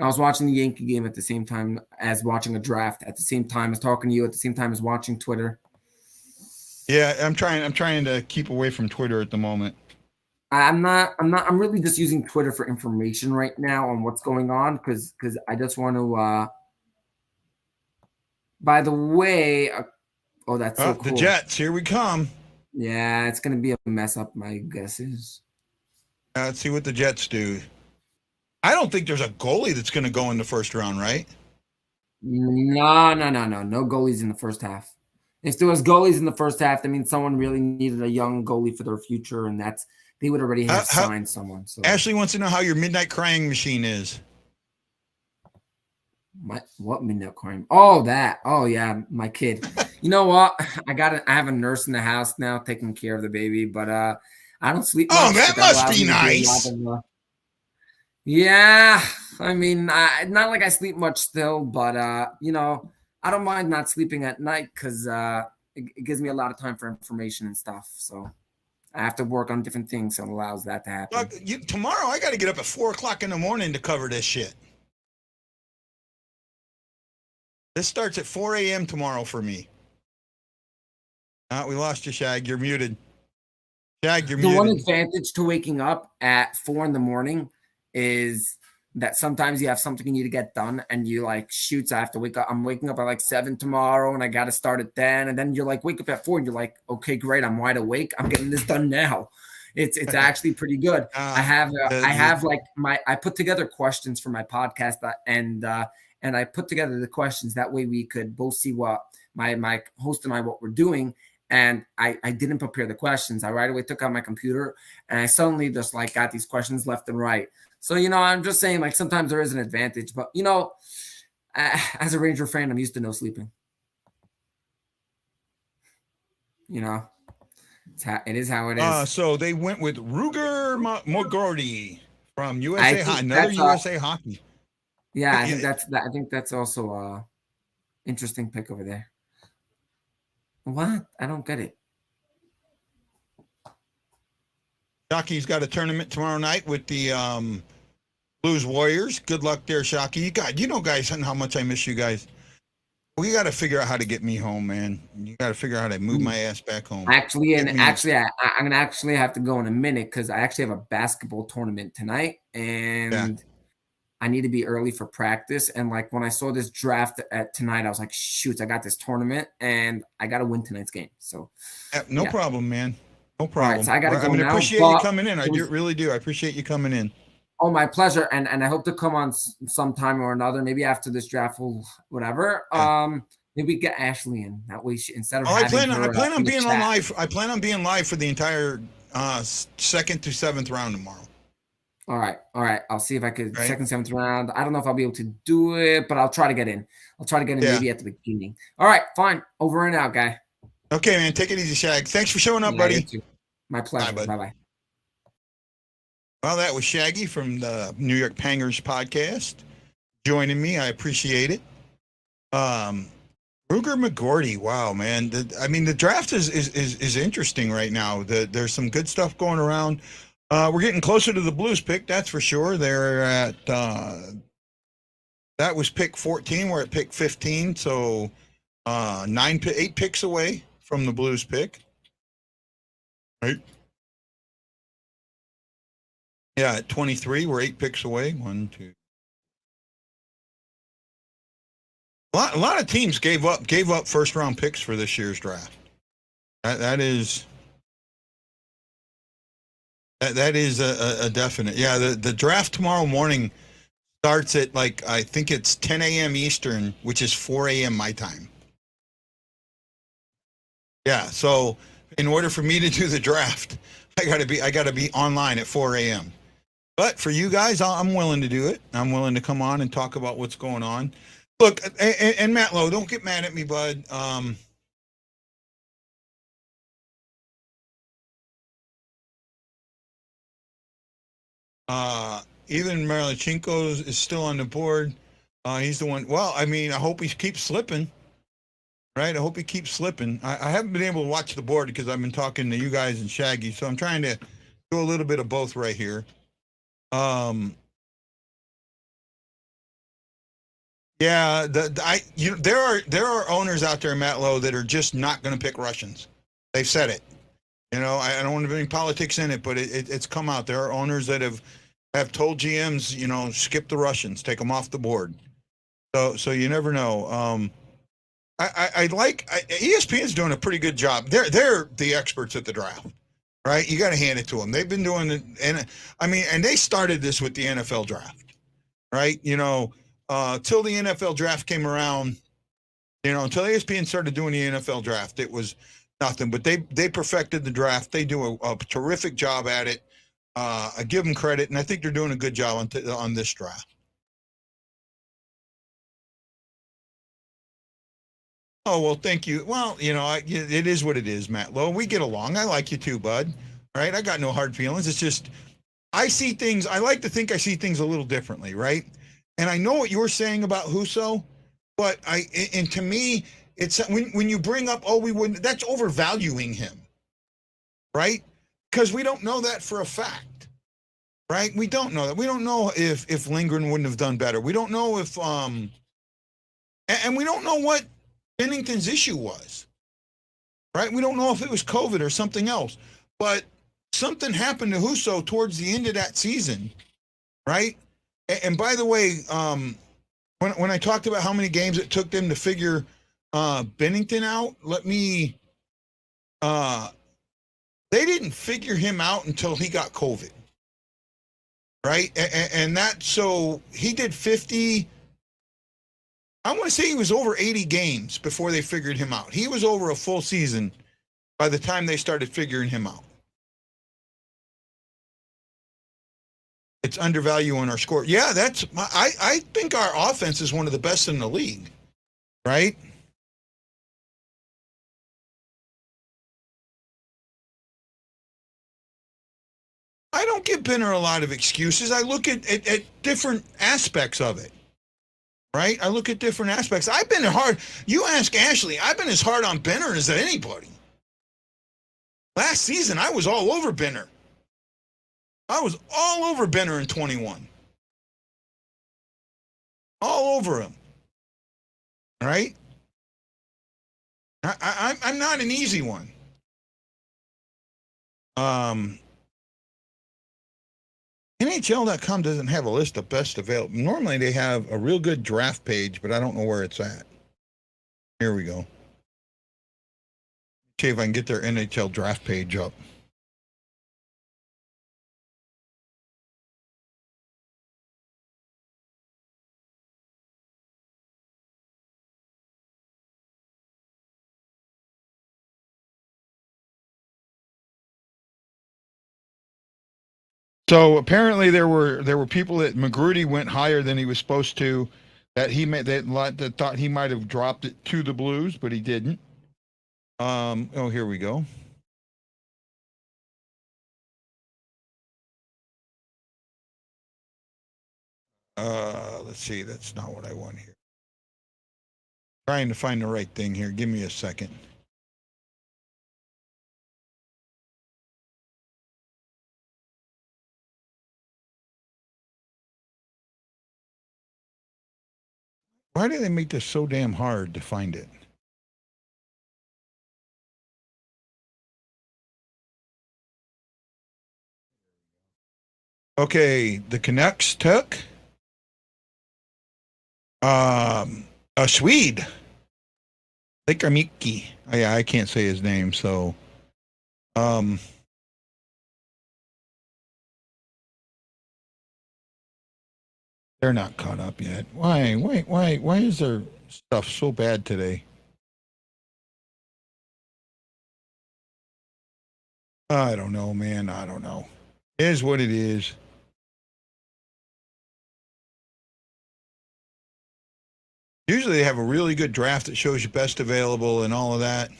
I was watching the Yankee game at the same time as watching a draft, at the same time as talking to you, at the same time as watching Twitter. Yeah, I'm trying to keep away from Twitter at the moment. I'm really just using Twitter for information right now on what's going on, because I just want to by the way, that's so cool. The Jets, here we come. Yeah, it's going to be a mess up, my guess is. Let's see what the Jets do. I don't think there's a goalie that's going to go in the first round, right? No. No goalies in the first half. If there was goalies in the first half, that means someone really needed a young goalie for their future, and they would already have signed someone. So Ashley wants to know how your midnight crying machine is. What midnight crying? Oh, that. Oh, yeah, my kid. You know what? I have a nurse in the house now taking care of the baby, but I don't sleep much. Oh, that must be nice. Yeah, I mean, not like I sleep much still, but you know, I don't mind not sleeping at night because it gives me a lot of time for information and stuff. So I have to work on different things, so it allows that to happen. Look, tomorrow I got to get up at 4:00 in the morning to cover this shit. This starts at 4 a.m. tomorrow for me. We lost you, Shag. You're muted. Shag, you're muted. The one advantage to waking up at 4 in the morning is that sometimes you have something you need to get done and you like, shoots, I have to wake up. I'm waking up at like 7 tomorrow and I got to start it then. And then you're like, wake up at 4 and you're like, okay, great. I'm wide awake. I'm getting this done now. It's actually pretty good. I put together questions for my podcast and I put together the questions. That way we could both see what my host and I, what we're doing. And I didn't prepare the questions. I right away took out my computer and I suddenly just like got these questions left and right. So, you know, I'm just saying, like, sometimes there is an advantage, but, you know, as a Ranger fan, I'm used to no sleeping. You know, it is how it is. So they went with Ruger Mogordy from USA, another USA Hockey. Yeah, I think that's also a interesting pick over there. What? I don't get it. Shocky's got a tournament tomorrow night with the Blues Warriors. Good luck there, Shocky. You know, guys, how much I miss you guys. We got to figure out how to get me home, man. You got to figure out how to move my ass back home. Actually, Get and me- actually, I'm gonna actually have to go in a minute because I actually have a basketball tournament tonight, and I need to be early for practice. And like when I saw this draft at tonight, I was like, shoot, I got this tournament, and I got to win tonight's game. So, no yeah. problem, man. No All problem. right, so I got to go I mean, now. appreciate you coming in. I really do. I appreciate you coming in. Oh, my pleasure. And I hope to come on sometime or another, maybe after this draft or whatever. Maybe we get Ashley in that way. Instead of I having plan on being on live. I plan on being live for the entire 2nd to 7th round tomorrow. All right. I'll see if I could 2nd, 7th round. I don't know if I'll be able to do it, but I'll try to get in. Maybe at the beginning. All right, fine. Over and out, guy. Okay, man. Take it easy, Shag. Thanks for showing up, buddy. My pleasure. Bye-bye. Well, that was Shaggy from the New York Pangers podcast joining me. I appreciate it. Ruger McGorty. Wow, man. The draft is interesting right now. There's some good stuff going around. We're getting closer to the Blues pick, that's for sure. They're at that was pick 14. We're at pick 15, so 8 picks away from the Blues pick. Right? Yeah, at 23, we're 8 picks away. 1, 2. A lot of teams gave up first round picks for this year's draft. That is a definite. Yeah, the draft tomorrow morning starts at I think it's 10 a.m. Eastern, which is 4 a.m. my time. Yeah, so in order for me to do the draft, I gotta be online at 4 a.m. But for you guys, I'm willing to do it. I'm willing to come on and talk about what's going on. Look, and Matt Lowe, don't get mad at me, bud. Even Marilichenko is still on the board. He's the one. Well, I mean, I hope he keeps slipping. Right? I hope he keeps slipping. I haven't been able to watch the board because I've been talking to you guys and Shaggy, so I'm trying to do a little bit of both right here. Yeah, there are owners out there, Matt Lowe, that are just not going to pick Russians. They've said it. You know, I don't want to bring politics in it, but it's come out. There are owners that have told GMs, you know, skip the Russians, take them off the board. So you never know. ESPN's doing a pretty good job. They're the experts at the draft, right? You got to hand it to them. They've been doing it, and they started this with the NFL draft, right? You know, till the NFL draft came around, you know, until ESPN started doing the NFL draft, it was nothing. But they perfected the draft. They do a terrific job at it. I give them credit, and I think they're doing a good job on this draft. Oh, well, thank you. Well, you know, it is what it is, Matt Lowe. We get along. I like you too, bud. Right? I got no hard feelings. It's just I see things. I like to think I see things a little differently, right? And I know what you were saying about Husso, but and to me, it's when you bring up, we wouldn't. That's overvaluing him, right? Because we don't know that for a fact, right? We don't know that. We don't know if Lindgren wouldn't have done better. We don't know if and we don't know what Bennington's issue was, right? We don't know if it was COVID or something else, but something happened to Husso towards the end of that season, right? And by the way, when I talked about how many games it took them to figure Bennington out, they didn't figure him out until he got COVID, right? And so he did 50. I want to say he was over 80 games before they figured him out. He was over a full season by the time they started figuring him out. It's undervaluing our score. Yeah, I think our offense is one of the best in the league, right? I don't give Benner a lot of excuses. I look at different aspects of it. Right? I look at different aspects. I've been hard. You ask Ashley, I've been as hard on Benner as anybody. Last season, I was all over Benner. I was all over Benner in 21. All over him. Right? I'm not an easy one. NHL.com doesn't have a list of best available. Normally they have a real good draft page, but I don't know where it's at. Here we go. See if I can get their NHL draft page up. So apparently there were people that McGrudy went higher than he was supposed to, that that thought he might have dropped it to the Blues, but he didn't. Oh, here we go. Let's see. That's not what I want here. Trying to find the right thing here. Give me a second. Why do they make this so damn hard to find it? Okay, the Canucks took a Swede, Likamiki. Yeah, I can't say his name, so they're not caught up yet. Why is their stuff so bad today? I don't know, man. I don't know. It is what it is. Usually they have a really good draft that shows you best available and all of that.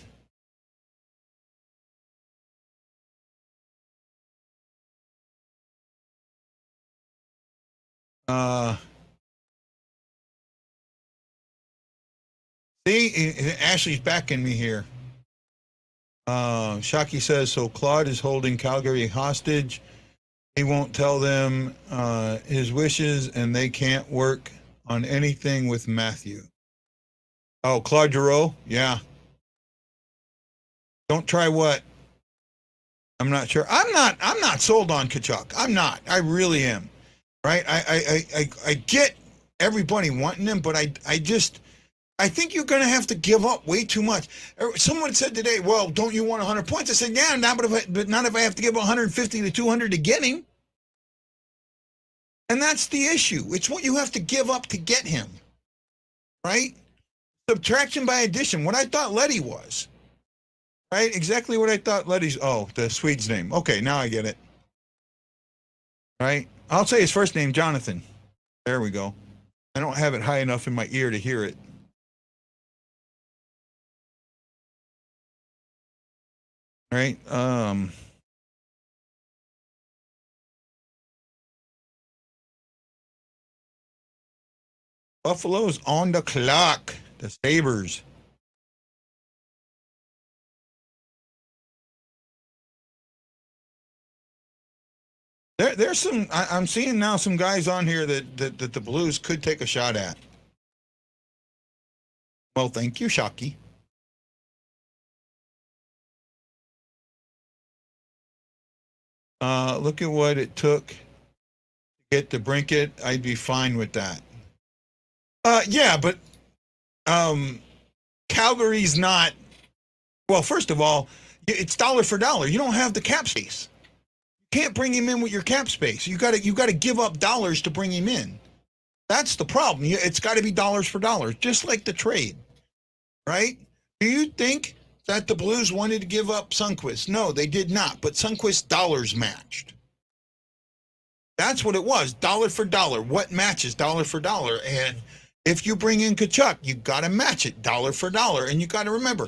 See, Ashley's backing me here. Shockey says, so Claude is holding Calgary hostage. He won't tell them his wishes, and they can't work on anything with Matthew. Oh, Claude Giroux? Yeah. Don't try what? I'm not sure. I'm not sold on Tkachuk. I'm not. I really am. Right? I get everybody wanting him, but I think you're going to have to give up way too much. Someone said today, well, don't you want 100 points? I said, yeah, but not if I have to give 150 to 200 to get him. And that's the issue. It's what you have to give up to get him. Right? Subtraction by addition. What I thought Letty was. Right? Exactly what I thought Letty's. Oh, the Swede's name. Okay, now I get it. Right? I'll say his first name, Jonathan. There we go. I don't have it high enough in my ear to hear it. Right? Buffalo's on the clock. The Sabres. There's some. I'm seeing now some guys on here that the Blues could take a shot at. Well, thank you, Shockey. Look at what it took to get to Brinket. I'd be fine with that. Yeah, but Calgary's not. Well, first of all, it's dollar for dollar. You don't have the cap space. You can't bring him in with your cap space. You got to give up dollars to bring him in. That's the problem. It's got to be dollars for dollars, just like the trade, right? Do you think that the Blues wanted to give up Sundqvist? No, they did not. But Sundqvist dollars matched. That's what it was, dollar for dollar. What matches dollar for dollar? And if you bring in Tkachuk, you got to match it dollar for dollar. And you got to remember,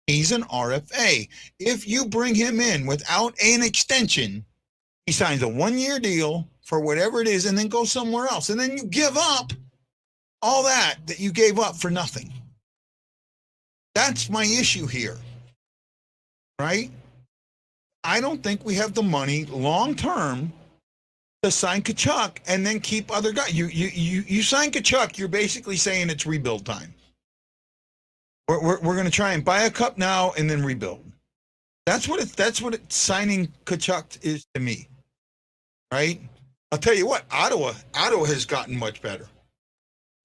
he's an RFA. If you bring him in without an extension, he signs a 1-year deal for whatever it is and then goes somewhere else. And then you give up all that you gave up for nothing. That's my issue here, right? I don't think we have the money long term to sign Tkachuk and then keep other guys. You sign Tkachuk, you're basically saying it's rebuild time. We're going to try and buy a cup now and then rebuild. That's what signing Kachuk is to me, right? I'll tell you what, Ottawa has gotten much better,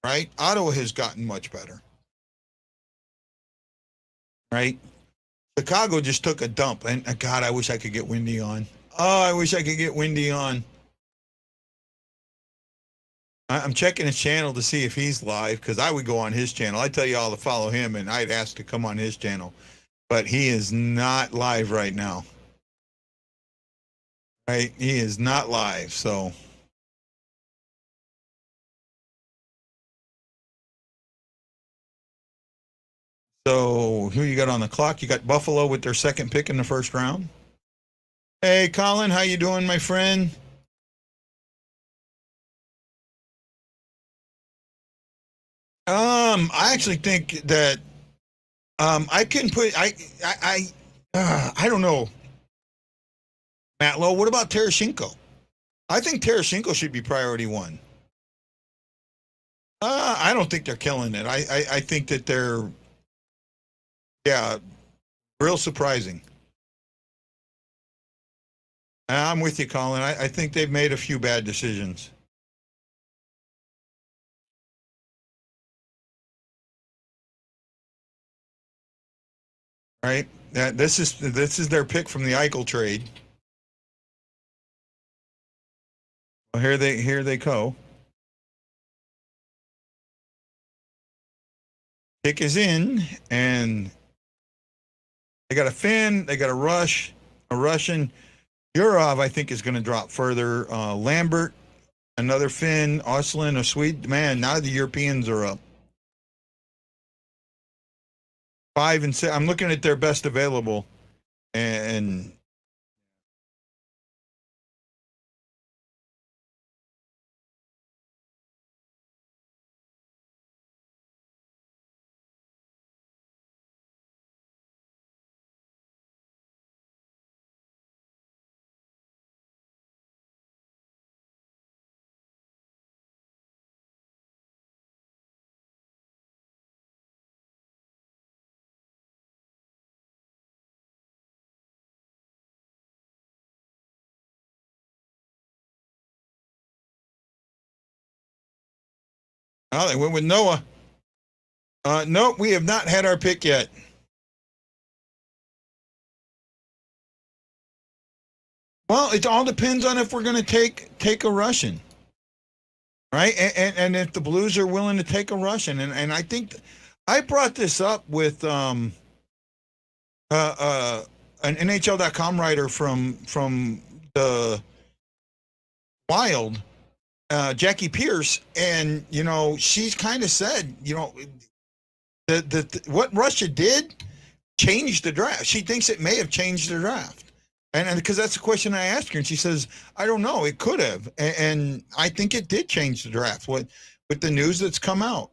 right? Ottawa has gotten much better, right? Chicago just took a dump, and God, I wish I could get Windy on. Oh, I wish I could get Windy on. I'm checking his channel to see if he's live because I would go on his channel. I tell you all to follow him, and I'd ask to come on his channel, but he is not live right now. Right, he is not live, so. So who you got on the clock? You got Buffalo with their second pick in the first round. Hey, Colin, how you doing, my friend? I actually think that I can put I don't know, Matt Lowe. What about Tarasenko? I think Tarasenko should be priority one. I don't think they're killing it. I think that they're real surprising. I'm with you, Colin. I think they've made a few bad decisions. Right? This is their pick from the Eichel trade. Well, here they go. Pick is in, and they got a Finn, they got a Russian. Yurov, I think, is going to drop further. Lambert, another Finn, Oslin, a Swede. Man, now the Europeans are up. 5 and 6. I'm looking at their best available, and they went with Noah. Nope, we have not had our pick yet. Well, it all depends on if we're going to take a Russian, right? And if the Blues are willing to take a Russian, and I think I brought this up with an NHL.com writer from the Wild, Jackie Pierce, and she's kind of said, what Russia did changed the draft. She thinks it may have changed the draft. And because that's the question I asked her, and she says, I don't know, it could have. And I think it did change the draft with the news that's come out.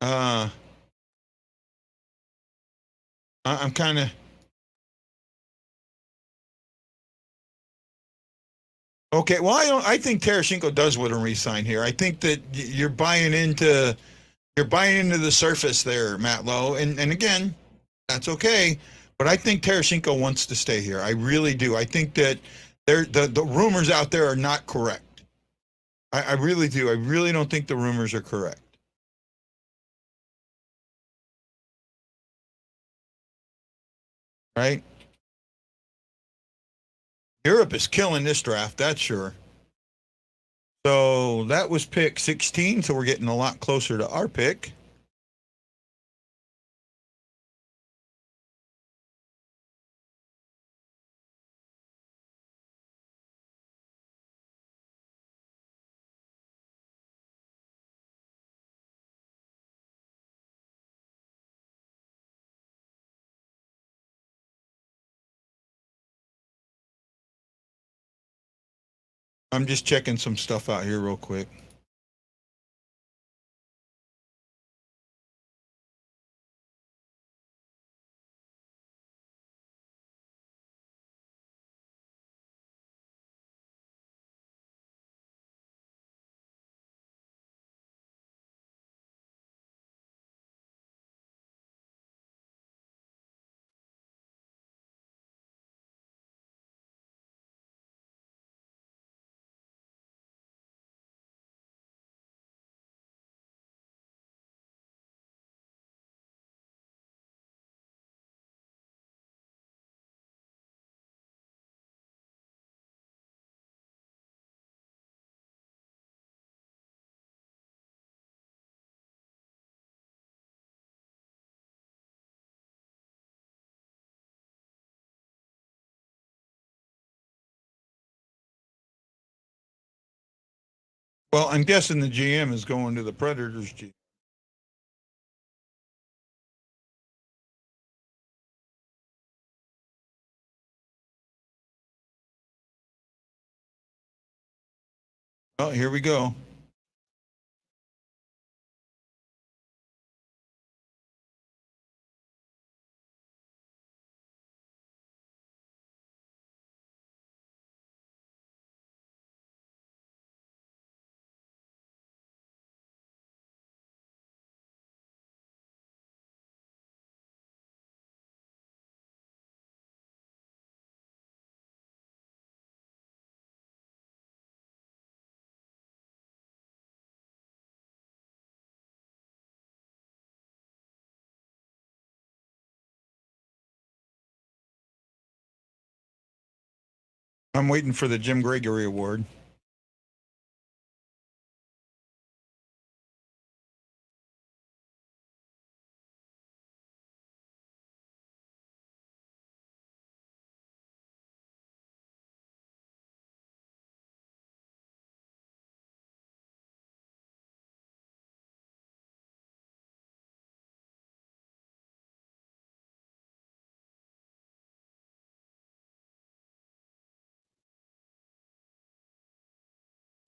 I'm kind of okay. Well, I think Tarasenko does want to resign here. I think that you're buying into the surface there, Matt Lowe, and again, that's okay. But I think Tarasenko wants to stay here. I really do. I think that the rumors out there are not correct. I really do. I really don't think the rumors are correct. Right? Europe is killing this draft, that's sure. So that was pick 16, so we're getting a lot closer to our pick. I'm just checking some stuff out here real quick. Well, I'm guessing the GM is going to the Predators. Oh, here we go. I'm waiting for the Jim Gregory Award.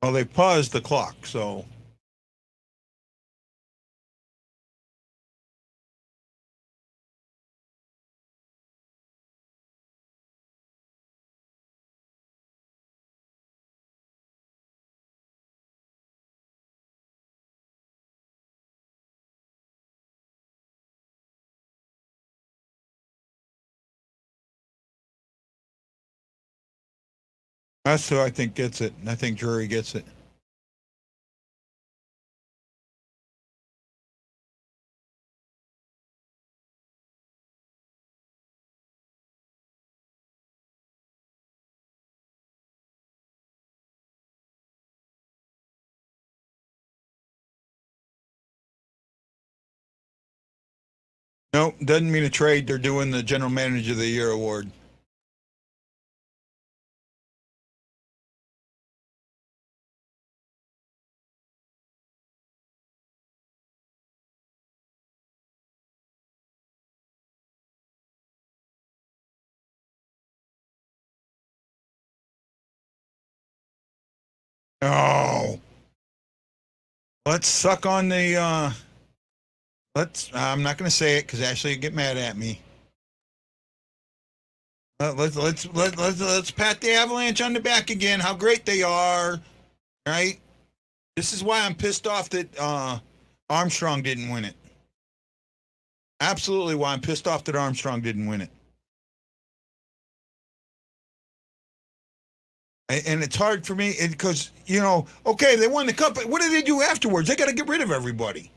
Well, they paused the clock, so. That's who I think gets it. I think Drury gets it. No, doesn't mean a trade. They're doing the General Manager of the Year award. Oh, let's suck on the. Let's. I'm not going to say it because Ashley will get mad at me. Let's pat the Avalanche on the back again. How great they are, right? This is why I'm pissed off that Armstrong didn't win it. Absolutely, why I'm pissed off that Armstrong didn't win it. And it's hard for me because okay, they won the cup, but what do they do afterwards? They got to get rid of everybody.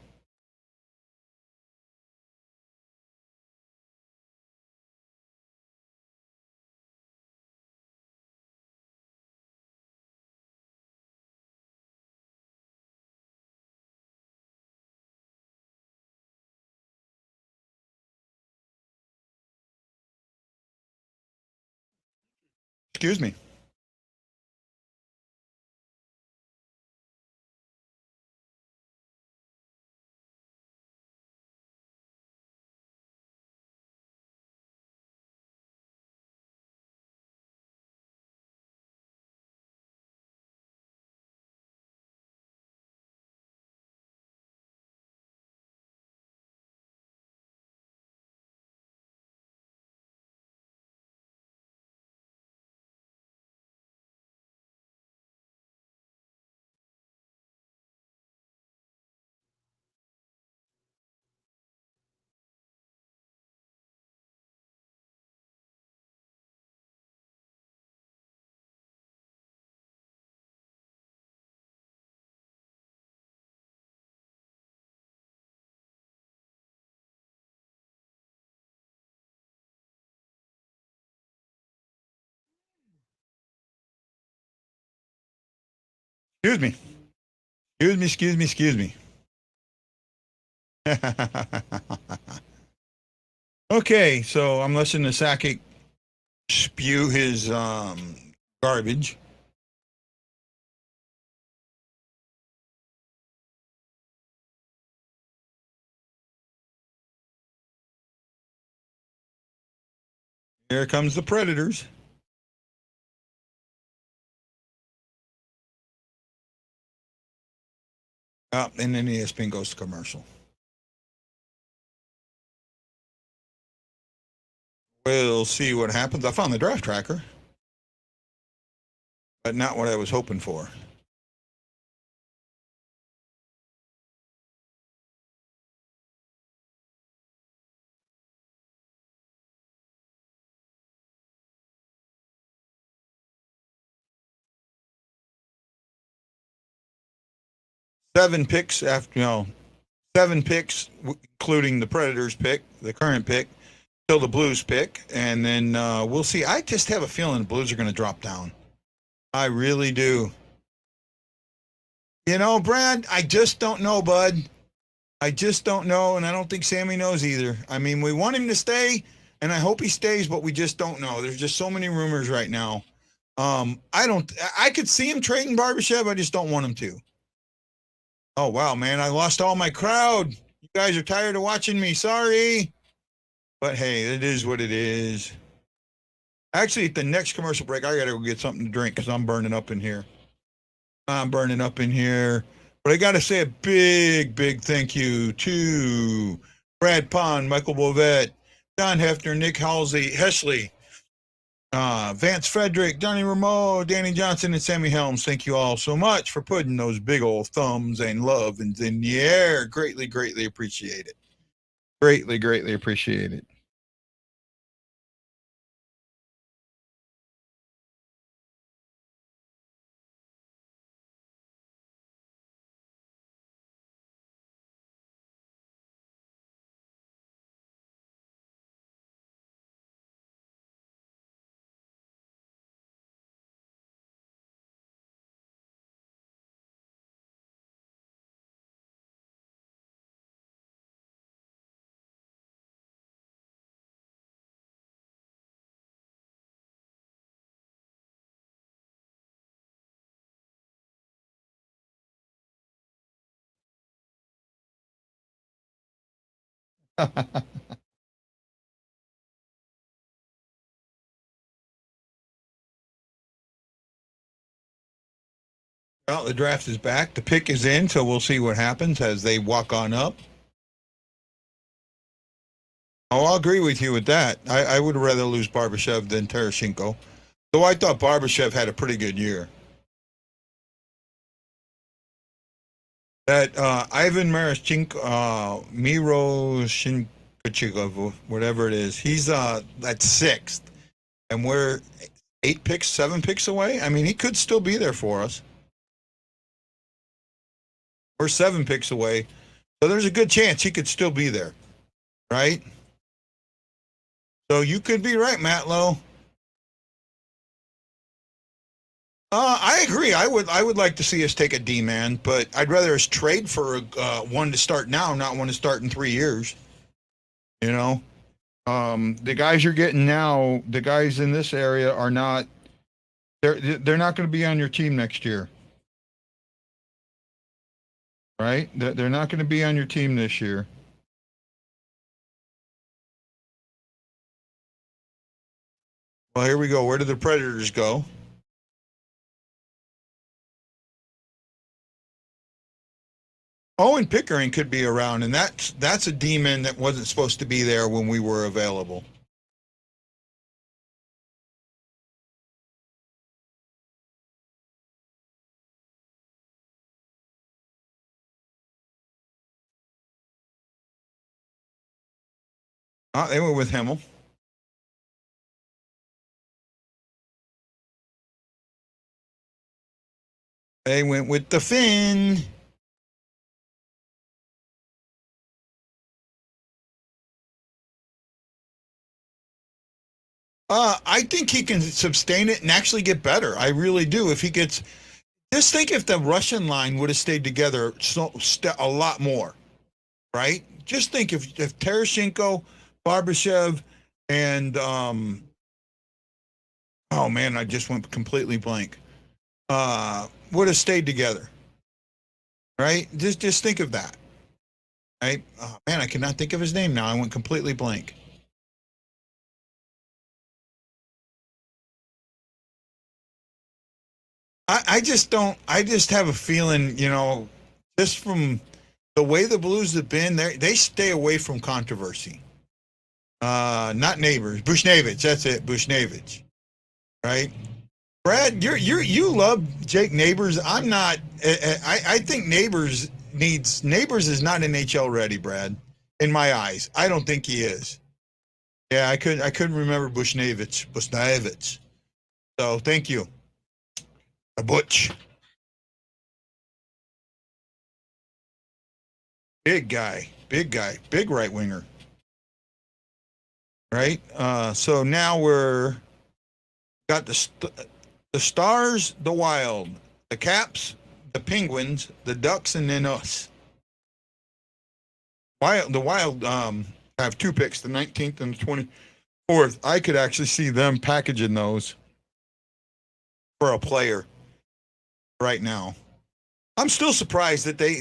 Excuse me. Excuse me. Excuse me. Okay, so I'm listening to Sakic spew his garbage. Here comes the Predators. And then ESPN goes to commercial. We'll see what happens. I found the draft tracker, but not what I was hoping for. Seven picks, including the Predators pick, the current pick, till the Blues pick, and then we'll see. I just have a feeling the Blues are going to drop down. I really do. You know, Brad, I just don't know, bud. I just don't know, and I don't think Sammy knows either. I mean, we want him to stay, and I hope he stays, but we just don't know. There's just so many rumors right now. I could see him trading Barbashev. I just don't want him to. Oh, wow, man. I lost all my crowd. You guys are tired of watching me. Sorry. But, hey, it is what it is. Actually, at the next commercial break, I got to go get something to drink because I'm burning up in here. But I got to say a big, big thank you to Brad Pond, Michael Bovett, Don Hefner, Nick Hesley, Vance Frederick, Donnie Rameau, Danny Johnson, and Sammy Helms. Thank you all so much for putting those big old thumbs and love in the air. Greatly, greatly appreciate it. Greatly, greatly appreciate it. Well, the draft is back. The pick is in, so we'll see what happens as they walk on up. Oh, I'll agree with you with that. I would rather lose Barbashev than Tereshchenko, though I thought Barbashev had a pretty good year. That Ivan Miroshnikov, whatever it is, he's at sixth, and we're 7 picks away. I mean, he could still be there for us. We're 7 picks away, so there's a good chance he could still be there, right? So you could be right, Matt Lowe. I agree. I would like to see us take a D-man, but I'd rather us trade for one to start now, not one to start in 3 years. You know, the guys you're getting now, the guys in this area are not. They're not going to be on your team next year, right? They're not going to be on your team this year. Well, here we go. Where do the Predators go? Owen Pickering could be around, and that's a demon that wasn't supposed to be there when we were available. They were with Himmel. They went with the Finn. I think he can sustain it and actually get better. I really do. If he gets, just think if the Russian line would have stayed together a lot more, right? Just think if Tereshchenko, Barbashev, and oh man, I just went completely blank. Would have stayed together, right? Just think of that, right? Oh, man, I cannot think of his name now. I went completely blank. I just don't. I just have a feeling, just from the way the Blues have been, they stay away from controversy. Not neighbors, Bushnevich. That's it, Bushnevich. Right, Brad. You love Jake Neighbors. I'm not. I think Neighbors is not NHL ready, Brad. In my eyes, I don't think he is. Yeah, I couldn't remember Bushnevich. So thank you, Butch. Big right winger, right? So now we're got the Stars, the Wild, the Caps, the Penguins, the Ducks, and then us. The Wild have two picks, the 19th and the 24th. I could actually see them packaging those for a player right now. I'm still surprised that they're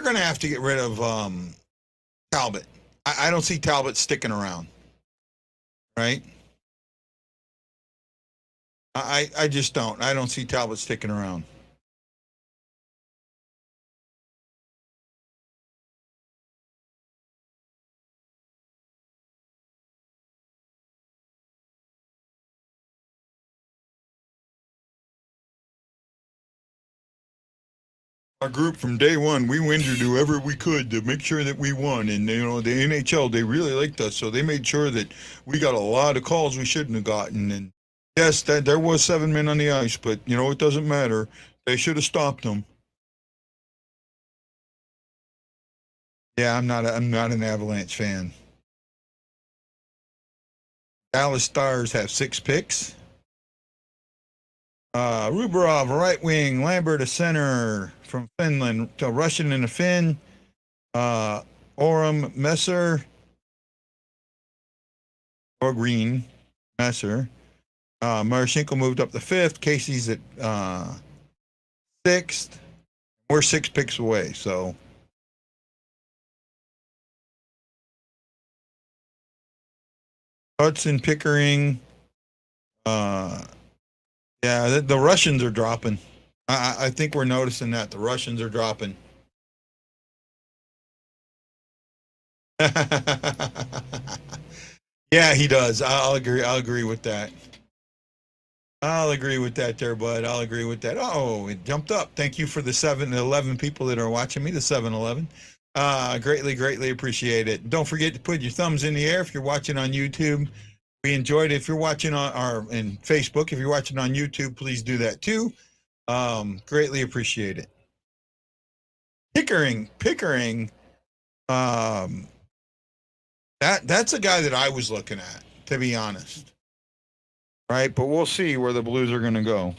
going to have to get rid of Talbot. I don't see Talbot sticking around, right? I just don't. I don't see Talbot sticking around. Our group from day one, we went to do whatever we could to make sure that we won. And the NHL, they really liked us, so they made sure that we got a lot of calls we shouldn't have gotten. And yes, that there was 7 men on the ice, but it doesn't matter. They should have stopped them. Yeah, I'm not an Avalanche fan. Dallas Stars have 6 picks. Ruberov, right wing. Lambert, a center from Finland. To Russian and a Finn. Orem, Messer, or Green, Messer. Marashenko moved up to 5th. Casey's at 6th. We're 6 picks away, so. Hudson, Pickering. Yeah, the Russians are dropping. I think we're noticing that the Russians are dropping. Yeah, he does. I'll agree. I'll agree with that. I'll agree with that there, bud. I'll agree with that. Oh, it jumped up. Thank you for the 11 people that are watching me, the 711. Greatly appreciate it. Don't forget to put your thumbs in the air if you're watching on YouTube. We enjoyed it. If you're watching on our in Facebook, if you're watching on YouTube, please do that too. Greatly appreciate it. Pickering. That's a guy that I was looking at, to be honest. Right, but we'll see where the Blues are going to go.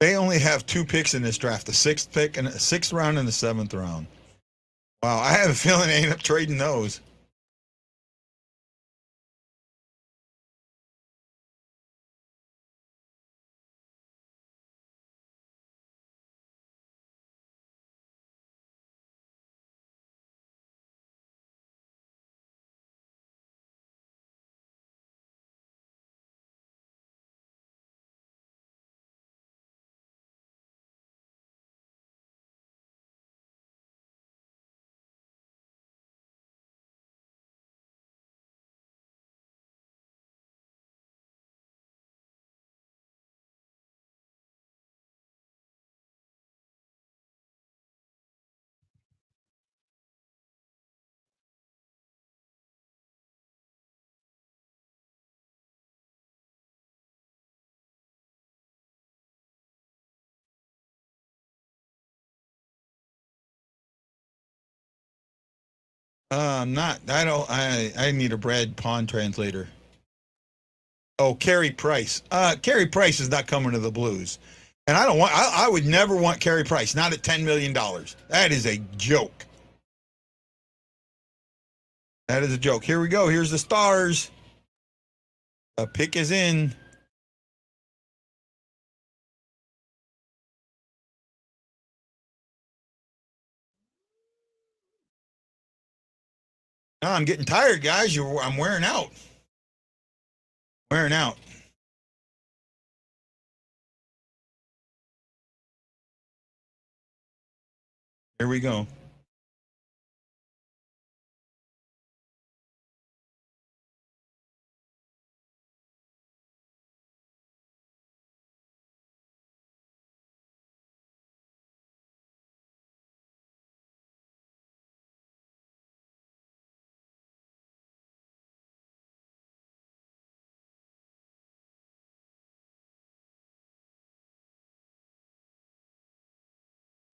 They only have 2 picks in this draft: the 6th pick and a 6th round and the 7th round. Wow, I have a feeling they end up trading those. Not. I don't. I need a Brad Pond translator. Oh, Carey Price. Carey Price is not coming to the Blues. And I would never want Carey Price, not at $10 million. That is a joke. That is a joke. Here we go. Here's the Stars. A pick is in. No, I'm getting tired, guys. I'm wearing out. Wearing out. Here we go.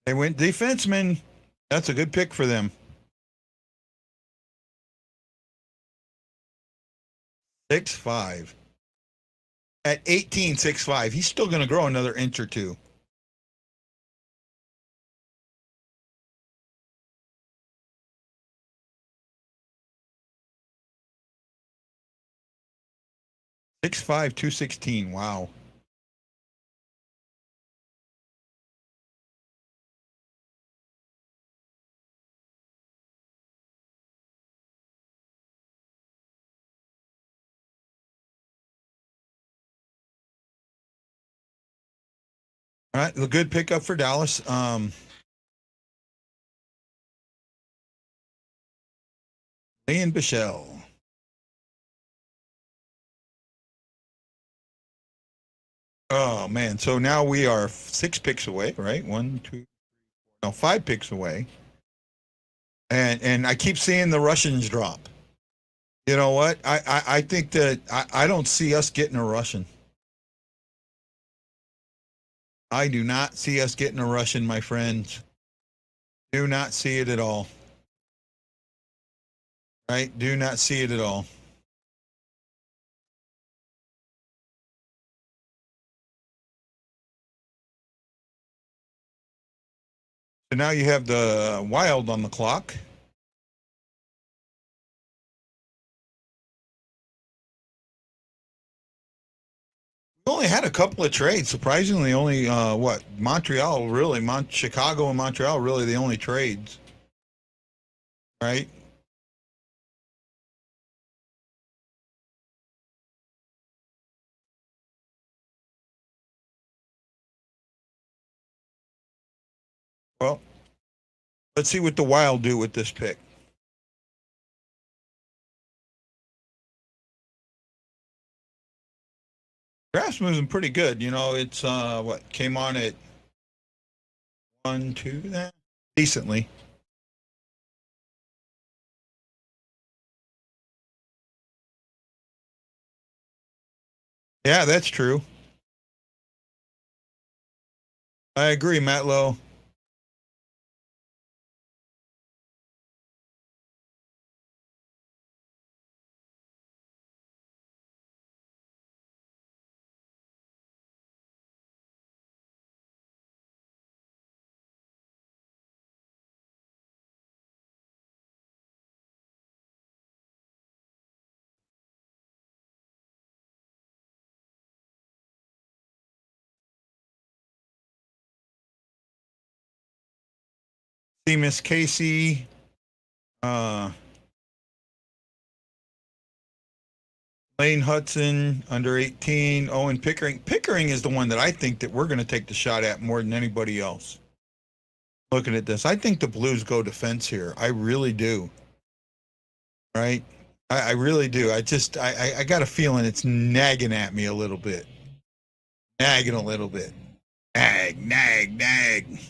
They went defenseman. That's a good pick for them. 6'5". At 18, 6'5". He's still going to grow another inch or two. Six five, 216. Wow. All right, a good pickup for Dallas. Ian Bichelle. Oh man, so now we are 6 picks away, right? 1, 2, no, 5 picks away. And I keep seeing the Russians drop. You know what? I think that I don't see us getting a Russian. I do not see us getting a Russian, my friends. Do not see it at all. Right? Do not see it at all. So now you have the Wild on the clock. We only had a couple of trades. Surprisingly, only Montreal really, Chicago and Montreal really the only trades, right? Well, let's see what the Wild do with this pick. Draft's moving pretty good. You know, it's what came on at 1, 2, that decently. Yeah, that's true. I agree, Matt Lowe. See Miss Casey. Uh, Lane Hudson, under 18. Owen Pickering. Pickering is the one that I think that we're going to take the shot at more than anybody else. Looking at this, I think the Blues go defense here. I really do. Right? I really do. I got a feeling it's nagging at me a little bit. Nagging a little bit. Nag, nag, nag.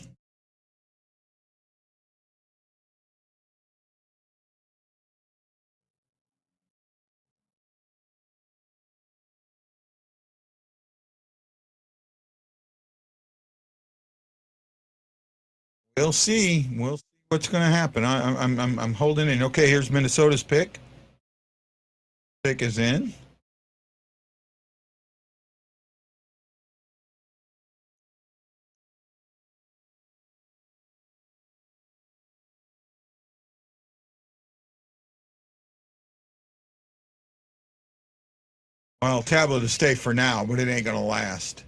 We'll see. We'll see what's going to happen. I'm holding in. Okay, here's Minnesota's pick. Pick is in. Well, tablet will stay for now, but it ain't going to last.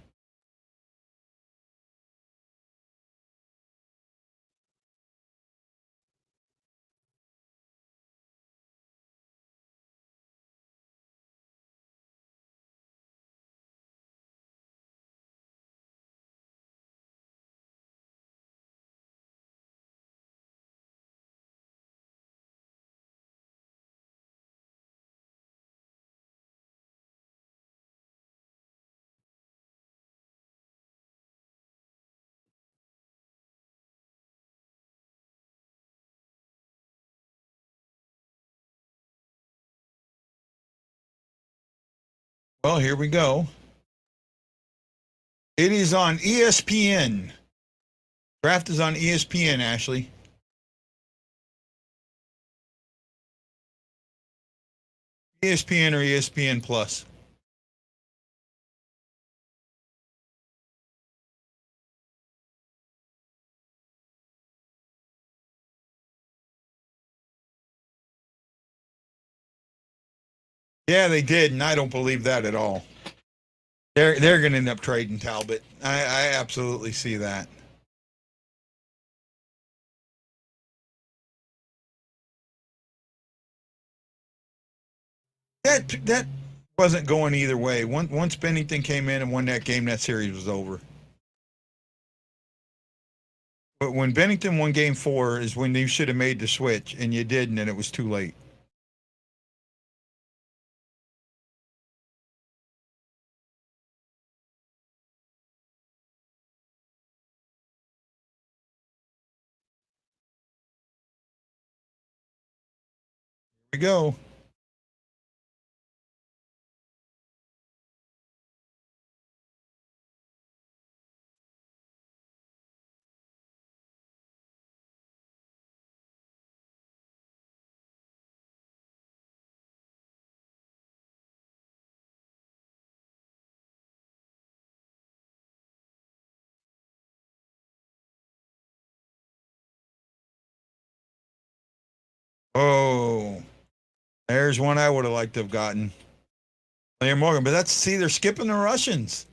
Well, here we go. It is on ESPN. Draft is on ESPN, Ashley. ESPN or ESPN Plus. Yeah, they did, and I don't believe that at all. They're going to end up trading Talbot. I absolutely see that. That wasn't going either way. Once Bennington came in and won that game, that series was over. But when Bennington won Game 4 is when you should have made the switch, and you didn't, and it was too late. Here we go. Oh, there's one I would have liked to have gotten. Liam Morgan, but they're skipping the Russians.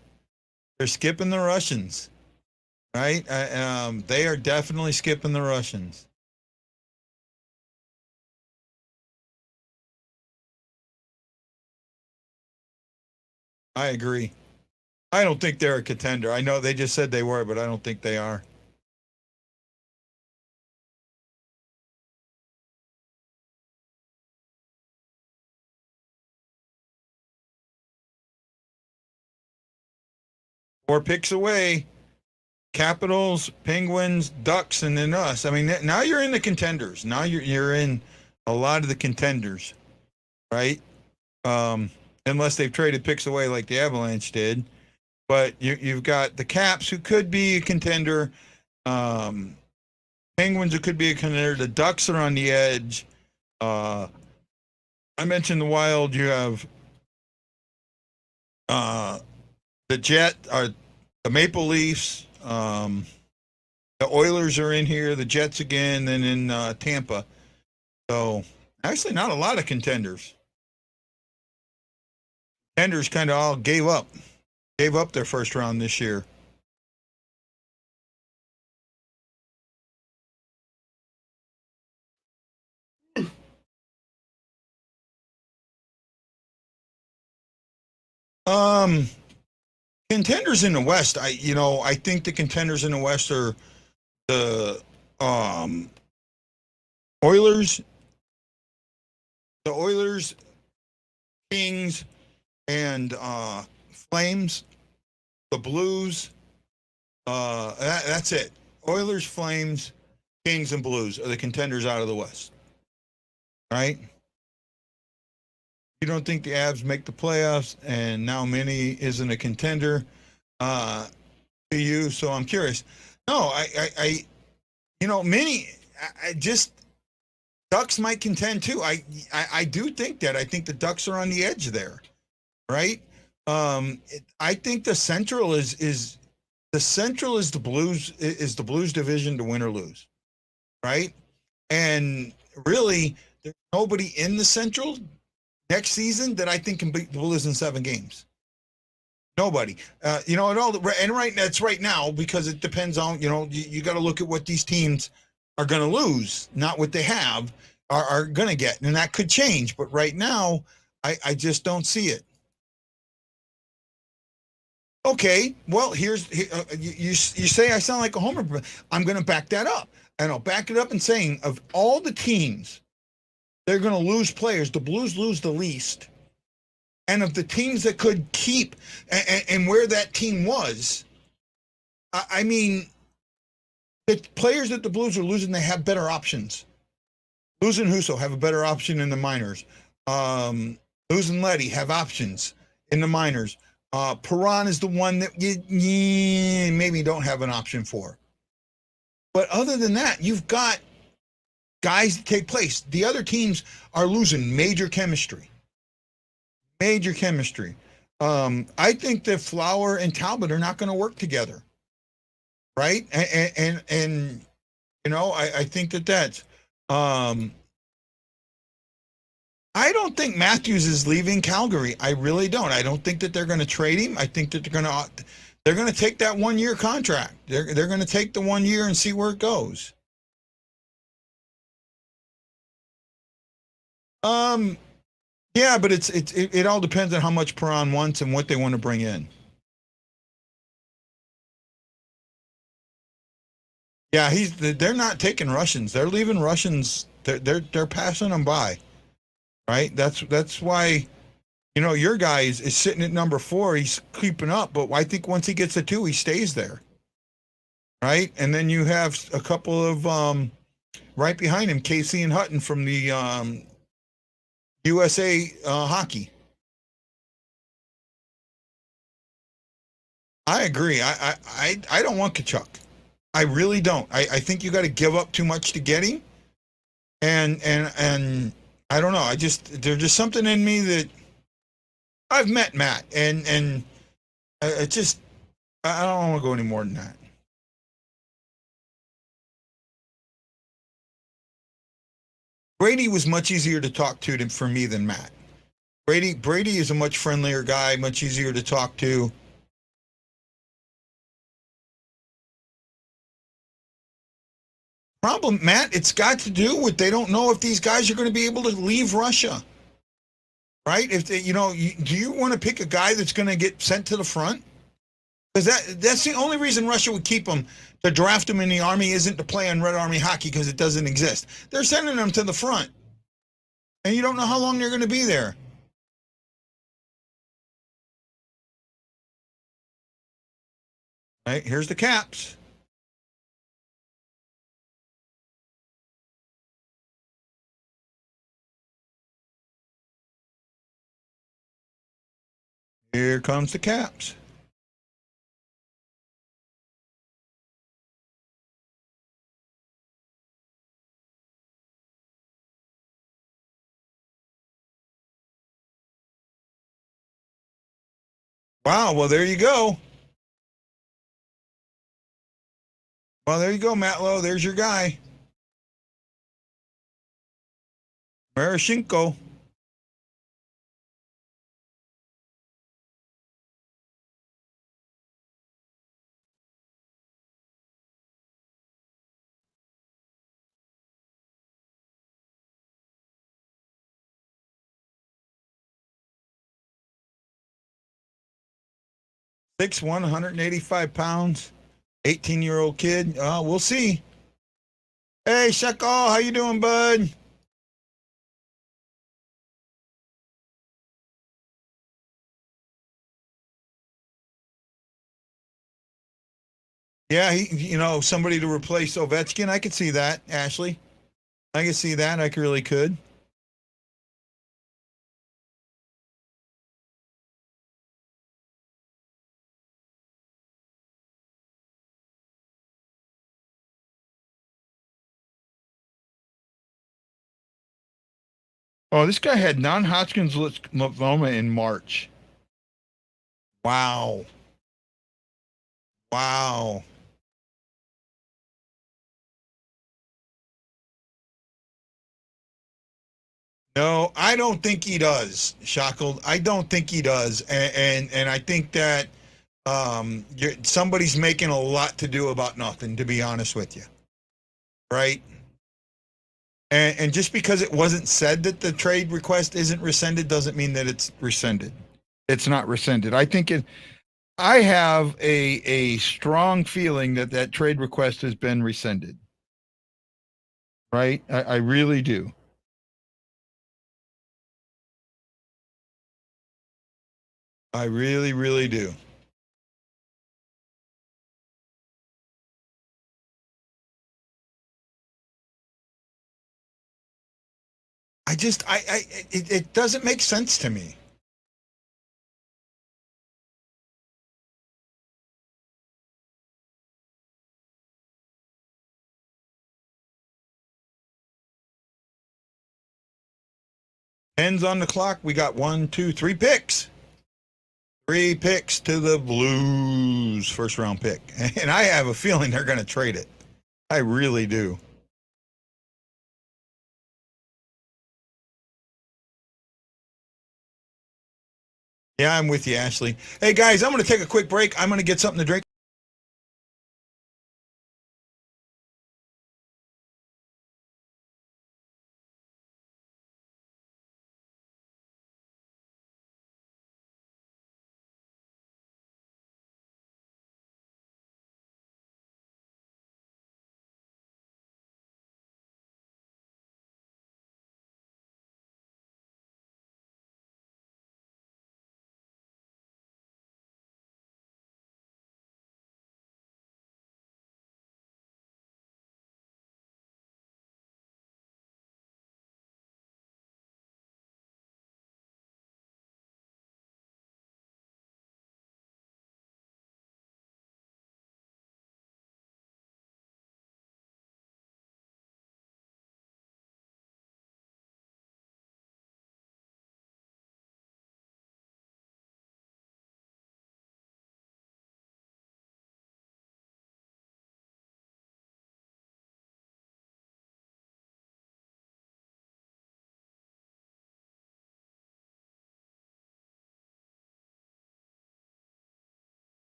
They're skipping the Russians, right? They are definitely skipping the Russians. I agree. I don't think they're a contender. I know they just said they were, but I don't think they are. Four picks away. Capitals, Penguins, Ducks, and then us. I mean, now you're in the contenders. Now you're in a lot of the contenders, right? Unless they've traded picks away like the Avalanche did. But you've got the Caps, who could be a contender. Penguins, who could be a contender. The Ducks are on the edge. I mentioned the Wild. You have the Jet, or the Maple Leafs. The Oilers are in here. The Jets again, and in Tampa. So actually, not a lot of contenders. Contenders kind of all gave up their first round this year. Contenders in the West. I think the contenders in the West are the Oilers, Kings, and Flames. The Blues. That's it. Oilers, Flames, Kings, and Blues are the contenders out of the West. Right? You don't think the Avs make the playoffs, and now Minnie isn't a contender to you. So I'm curious. No, Minnie, I just Ducks might contend too. I do think that. I think the Ducks are on the edge there, right? I think the Central is the Blues division to win or lose, right? And really, there's nobody in the Central next season that I think can beat the Blues in 7 games. Nobody. It all, and that's right now, because it depends on, you got to look at what these teams are going to lose, not what they have, are going to get. And that could change. But right now, I just don't see it. Okay, well, you say I sound like a homer. I'm going to back that up. And I'll back it up in saying, of all the teams, they're going to lose players. The Blues lose the least. And of the teams that could keep and where that team was, I mean, the players that the Blues are losing, they have better options. Losing Husso have a better option in the minors. Losing Letty have options in the minors. Perron is the one that you maybe don't have an option for. But other than that, you've got guys that take place. The other teams are losing major chemistry. Major chemistry. I think that Flower and Talbot are not going to work together. Right? And I think that's I don't think Matthews is leaving Calgary. I really don't. I don't think that they're going to trade him. I think that they're going to take that 1-year contract. They're going to take the 1 year and see where it goes. Yeah, but it all depends on how much Perron wants and what they want to bring in. Yeah, they're not taking Russians. They're leaving Russians. They're passing them by. Right? That's why, your guy is sitting at number 4. He's creeping up, but I think once he gets to 2, he stays there. Right? And then you have a couple of right behind him, Casey and Hutton from the USA hockey. I agree. I don't want Tkachuk. I really don't. I think you got to give up too much to get him. And I don't know. There's just something in me that I've met Matt, and I don't want to go any more than that. Brady was much easier to talk to for me than Matt. Brady is a much friendlier guy, much easier to talk to. Problem, Matt, it's got to do with they don't know if these guys are going to be able to leave Russia. Right? If they, do you want to pick a guy that's going to get sent to the front? Because that's the only reason Russia would keep him, to draft him in the Army, isn't to play on Red Army hockey, because it doesn't exist. They're sending them to the front. And you don't know how long they're going to be there. Right, here's the Caps. Here comes the Caps. Wow, well, there you go. Well, there you go, Matt Lowe. There's your guy. Marashenko. Six 185 pounds, 18-year-old kid. We'll see. Hey, Shekal, how you doing, bud? Yeah, somebody to replace Ovechkin. I could see that, Ashley. I could see that. I really could. Oh, this guy had non-Hodgkin's lymphoma in March. Wow. Wow. No, I don't think he does, Shackled. I don't think he does, and I think that somebody's making a lot to do about nothing. To be honest with you, right? And just because it wasn't said that the trade request isn't rescinded doesn't mean that it's rescinded. It's not rescinded. I think it. I have a strong feeling that that trade request has been rescinded. Right? I really do. I really, really do. I just, it doesn't make sense to me. Ends on the clock. We got 1, 2, 3 picks. 3 picks to the Blues, first round pick. And I have a feeling they're going to trade it. I really do. Yeah, I'm with you, Ashley. Hey, guys, I'm going to take a quick break. I'm going to get something to drink.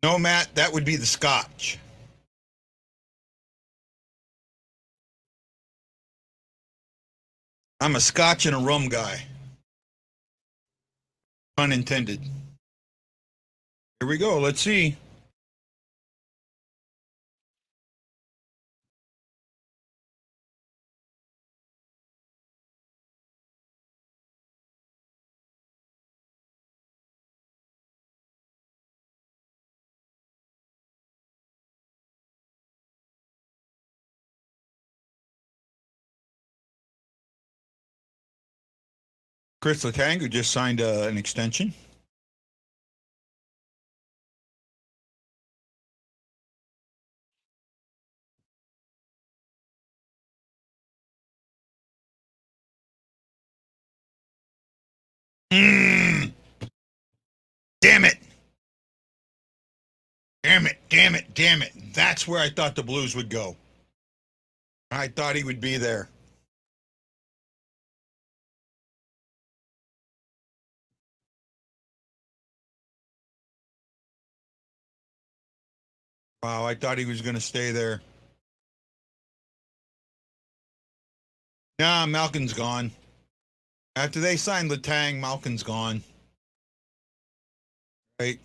No, Matt, that would be the Scotch. I'm a Scotch and a rum guy. Pun intended. Here we go. Let's see. Chris Letang, who just signed an extension. Mm, damn it. Damn it. Damn it. Damn it. That's where I thought the Blues would go. I thought he would be there. Wow, I thought he was going to stay there. Nah, Malkin's gone. After they signed Letang, Malkin's gone. Right?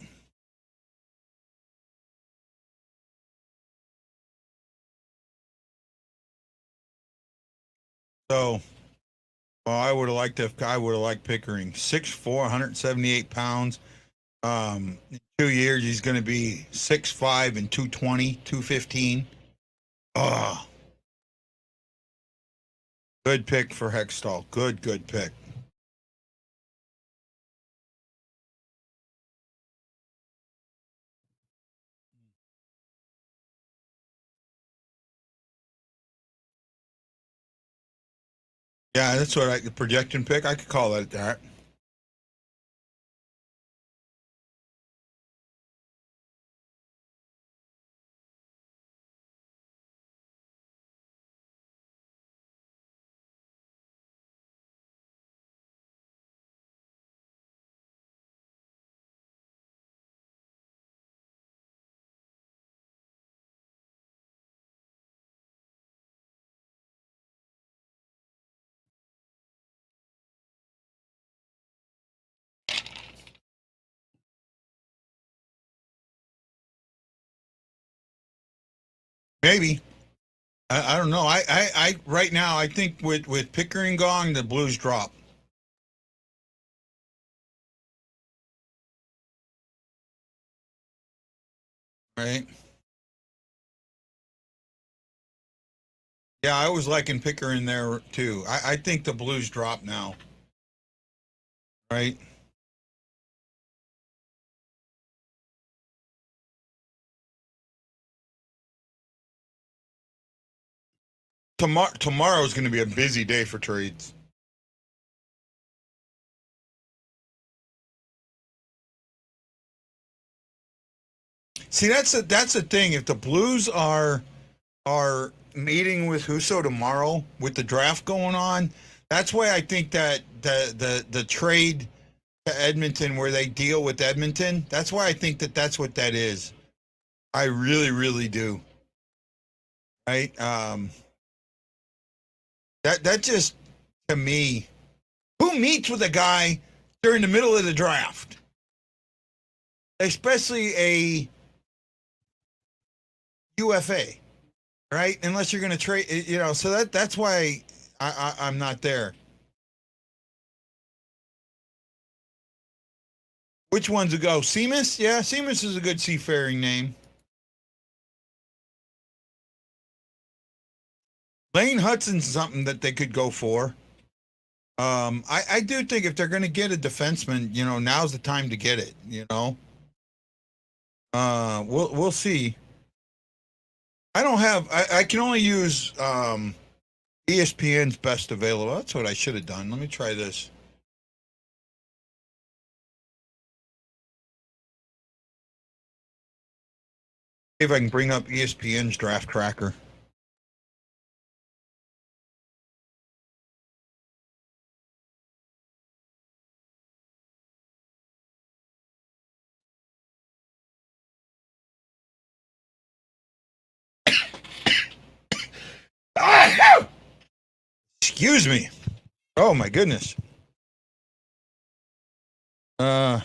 So, well, I would have liked Pickering. 6'4", 178 pounds. In 2 years, he's going to be 6'5" and 220, 215. Oh, good pick for Hextall. Good pick. Yeah, that's what the projection pick. I could call it that. Maybe. I don't know. I right now I think with Pickering gone, the Blues drop. Right? Yeah, I was liking Pickering there too. I think the Blues drop now. Right? Tomorrow is going to be a busy day for trades. See, that's the thing. If the Blues are meeting with Huso tomorrow with the draft going on, that's why I think that the trade to Edmonton where they deal with Edmonton, that's why I think that that's what that is. I really do. Right? That just to me, who meets with a guy during the middle of the draft, especially a UFA, right? Unless you're going to trade, So that's why I'm not there. Which ones to go? Seamus? Yeah, Seamus is a good seafaring name. Lane Hudson's something that they could go for. I do think if they're going to get a defenseman, now's the time to get it. We'll see. I don't have. I can only use ESPN's best available. That's what I should have done. Let me try this. See if I can bring up ESPN's draft tracker. Excuse me. Oh my goodness. Uh,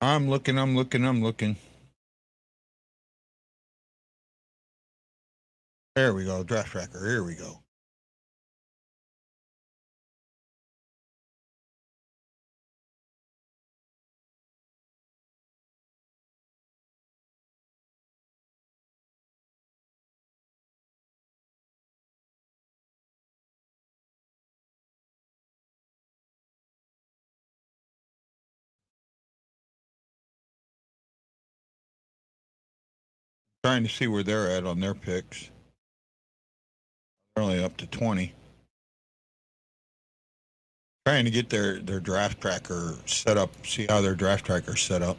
I'm looking. I'm looking. I'm looking. There we go. Draft tracker. Here we go. Trying to see where they're at on their picks. They're only up to 20. Trying to get their draft tracker set up. See how their draft tracker's set up.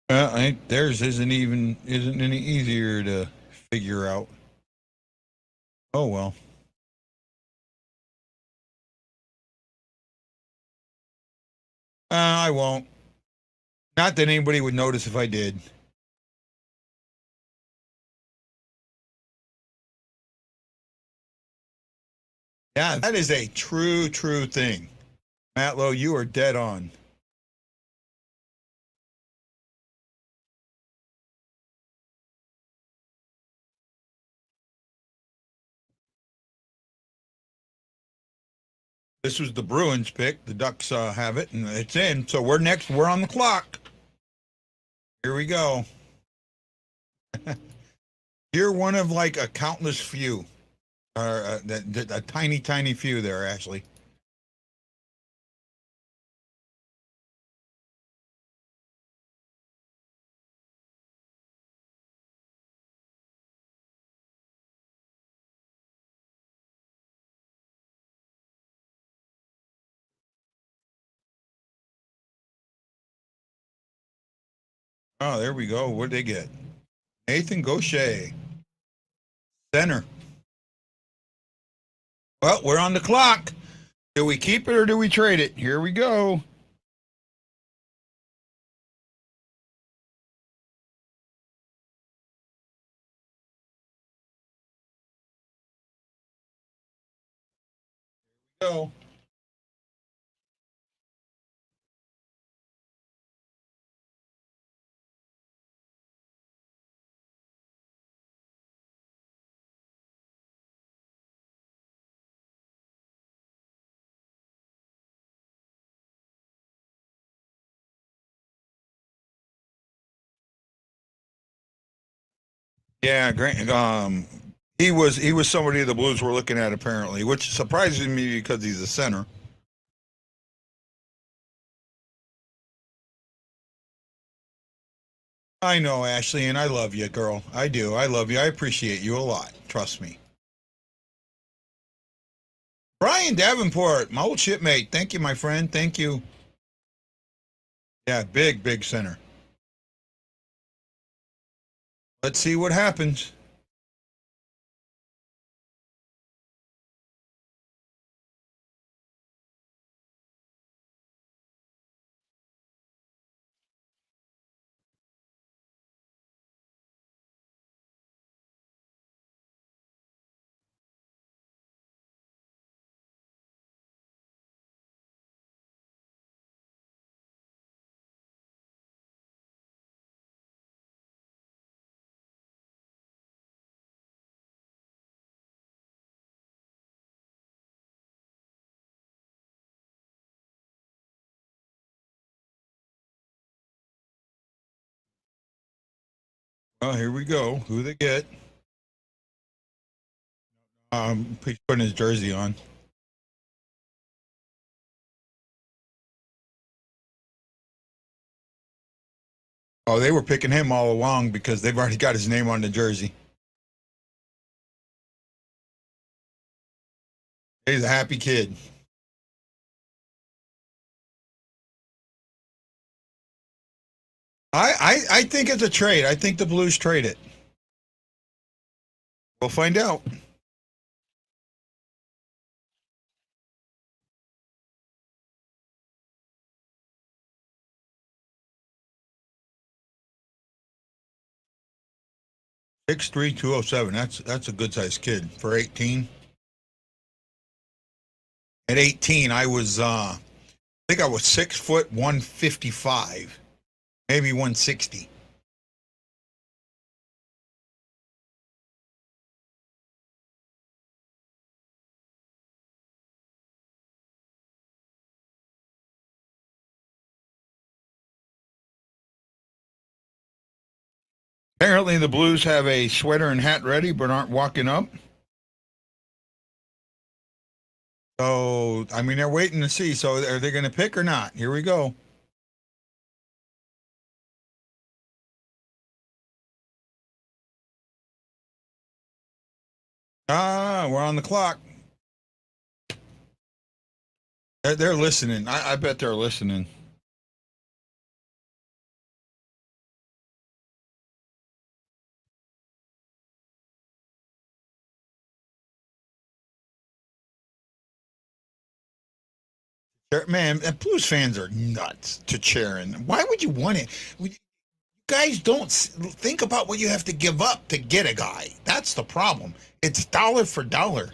I think theirs isn't any easier to figure out. Oh well. I won't. Not that anybody would notice if I did. Yeah, that is a true thing. Matlow, you are dead on. This was the Bruins pick. The Ducks have it, and it's in. So we're next. We're on the clock. Here we go. You're one of like a countless few, or a tiny few there, Ashley. Oh, there we go. What did they get? Nathan Gaucher, center. Well, we're on the clock. Do we keep it or do we trade it? Here we go. Go. Yeah, Grant. He was somebody the Blues were looking at apparently, which surprises me because he's a center. I know, Ashley, and I love you, girl. I do. I love you. I appreciate you a lot. Trust me. Brian Davenport, my old shipmate. Thank you, my friend. Thank you. Yeah, big center. Let's see what happens. Oh, here we go. Who they get? He's putting his jersey on. Oh, they were picking him all along because they've already got his name on the jersey. He's a happy kid. I think it's a trade. I think the Blues trade it. We'll find out. 6'3", 207. That's a good sized kid for 18. At 18, I was I think I was 6 foot 155, maybe 160. Apparently, the Blues have a sweater and hat ready, but aren't walking up. So, I mean, they're waiting to see. So, are they going to pick or not? Here we go. Ah, we're on the clock. They're listening. I bet they're listening. Man, Blues fans are nuts to cheering. Why would you want it? You guys don't think about what you have to give up to get a guy. That's the problem. It's dollar for dollar.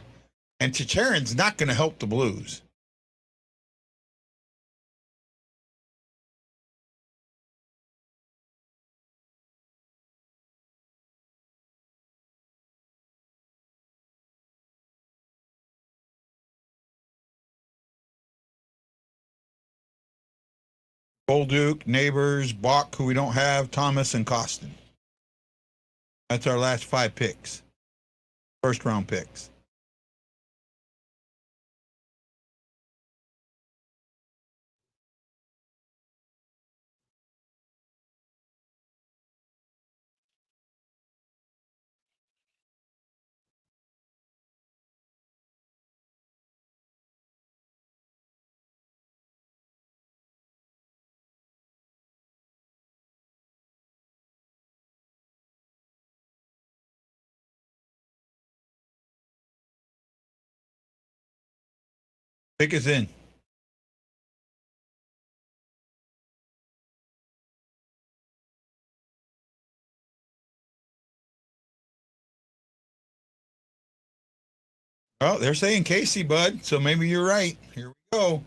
And Chicharin's not going to help the Blues. Bolduc, Neighbors, Bach, who we don't have, Thomas, and Costin. That's our last 5 picks. First round picks. Pick is in. Well, they're saying Casey, bud. So maybe you're right. Here we go.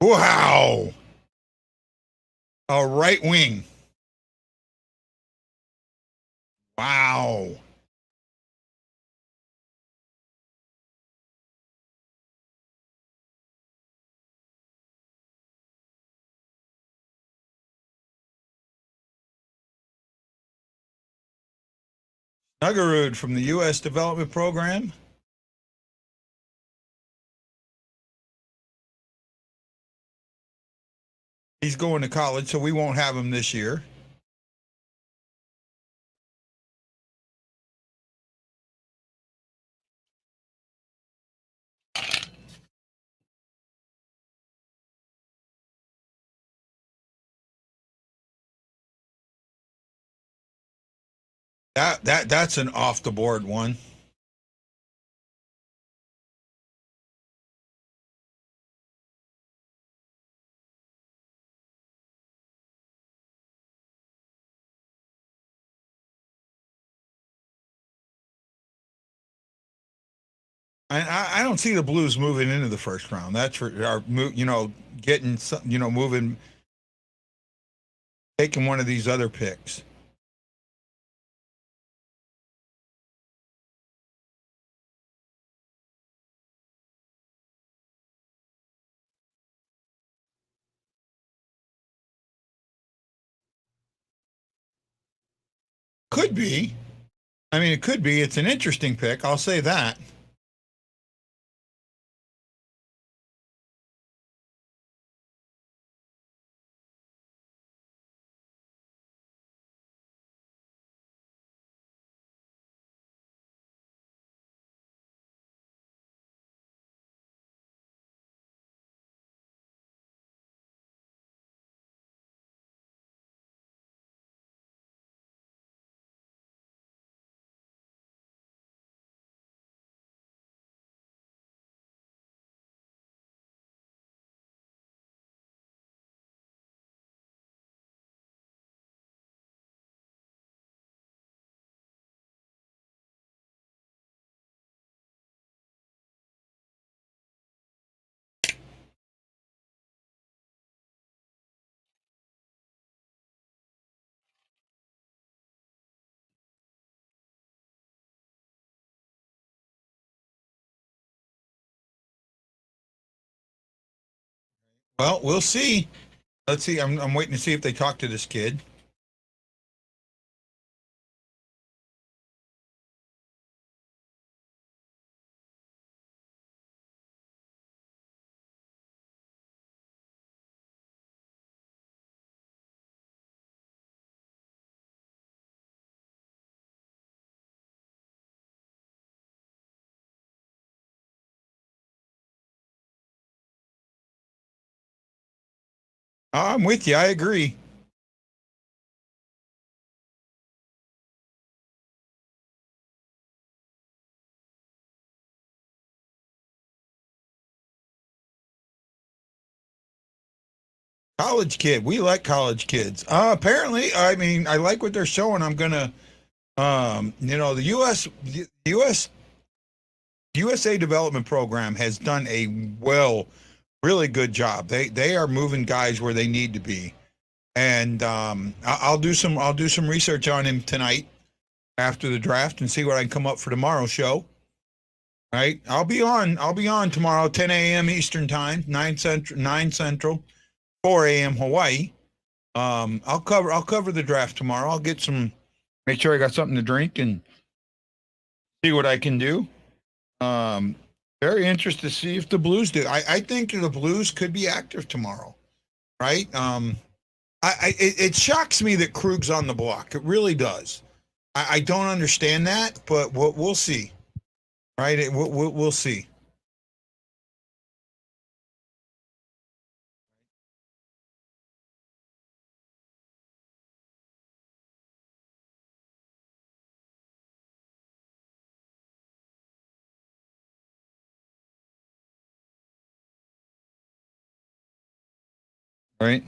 Wow. A right wing. Wow. Nuggerud from the U.S. Development Program. He's going to college, so we won't have him this year. That's an off the board one. I don't see the Blues moving into the first round. That's for our, getting some, moving, taking one of these other picks. Could be. I mean, it could be. It's an interesting pick. I'll say that. Well, we'll see. Let's see. I'm waiting to see if they talk to this kid. I'm with you. I agree. College kid. We like college kids. Apparently, I mean, I like what they're showing. I'm gonna, the USA Development Program has done a really good job. They are moving guys where they need to be, and I'll do some research on him tonight after the draft and see what I can come up for tomorrow's show. Right, I'll be on tomorrow, 10 a.m. Eastern time, 9 Central, 4 a.m. Hawaii. I'll cover the draft tomorrow. I'll get some, make sure I got something to drink and see what I can do. Um, Very interested to see if the Blues do. I think the Blues could be active tomorrow, right? It shocks me that Krug's on the block. It really does. I don't understand that, but we'll see, right? We'll see, right?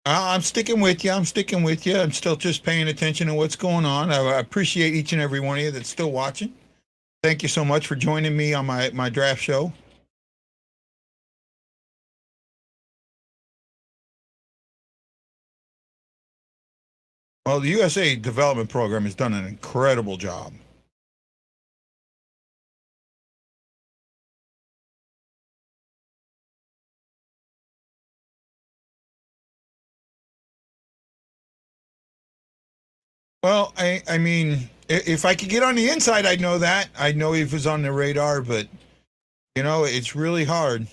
I'm sticking with you. I'm sticking with you. I'm still just paying attention to what's going on. I appreciate each and every one of you that's still watching. Thank you so much for joining me on my draft show. Well, the USA Development Program has done an incredible job. Well, I mean, if I could get on the inside, I'd know that. I'd know if it was on the radar, but it's really hard.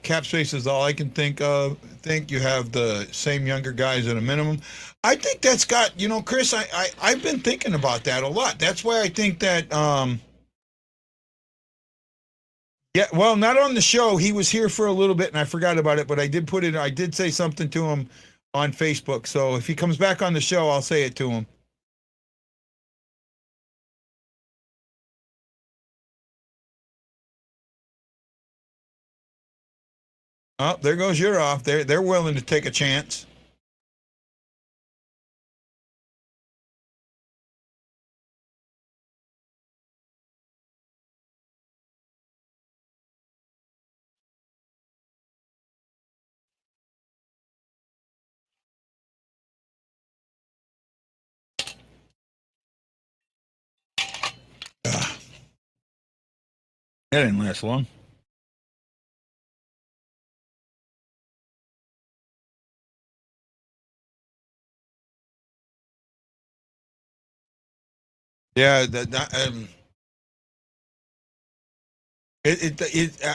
Cap space is all I can think of. Think you have the same younger guys at a minimum. I think that's got, Chris, I've been thinking about that a lot. That's why I think that, yeah, well, not on the show. He was here for a little bit and I forgot about it, but I did say something to him on Facebook. So if he comes back on the show, I'll say it to him. Oh, there goes your off. They're willing to take a chance. Ugh, that didn't last long. Yeah,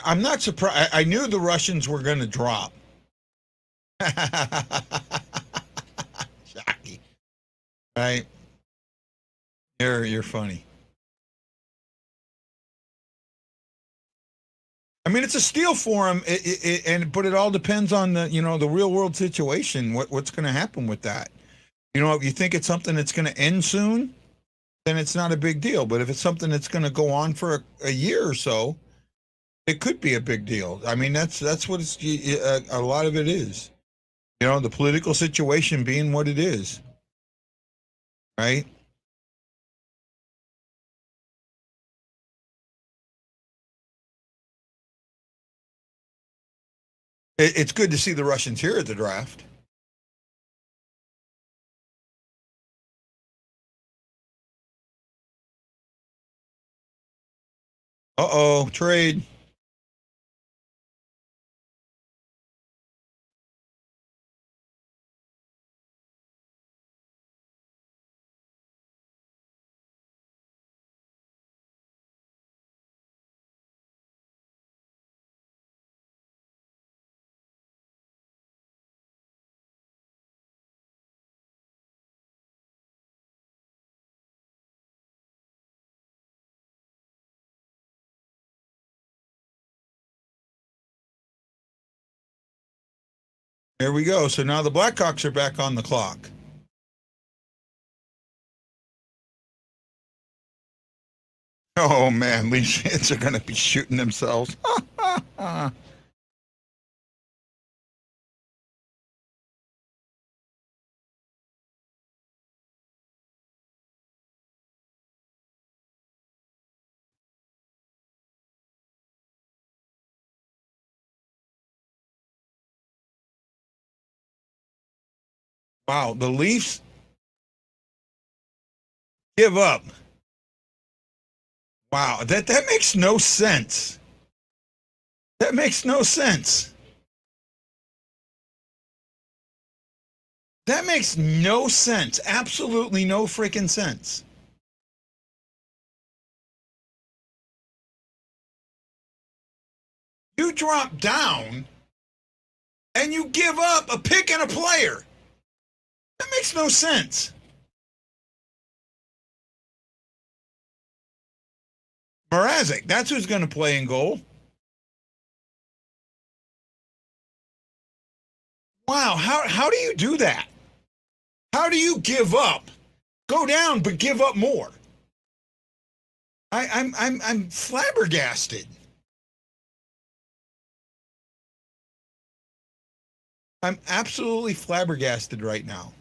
I'm not surprised. I knew the Russians were going to drop. Shocky, right? You're funny. I mean, it's a steal for him, but it all depends on the real world situation. What's going to happen with that? If you think it's something that's going to end soon, then it's not a big deal. But if it's something that's going to go on for a year or so, it could be a big deal. I mean, that's what a lot of it is. The political situation being what it is, right? It's good to see the Russians here at the draft. Uh-oh, trade. There we go. So now the Blackhawks are back on the clock. Oh man, these shits are going to be shooting themselves. Wow, the Leafs give up. Wow, that makes no sense. That makes no sense. That makes no sense. Absolutely no freaking sense. You drop down and you give up a pick and a player. That makes no sense. Mrazek, that's who's going to play in goal. Wow, how do you do that? How do you give up? Go down, but give up more. I'm flabbergasted. I'm absolutely flabbergasted right now.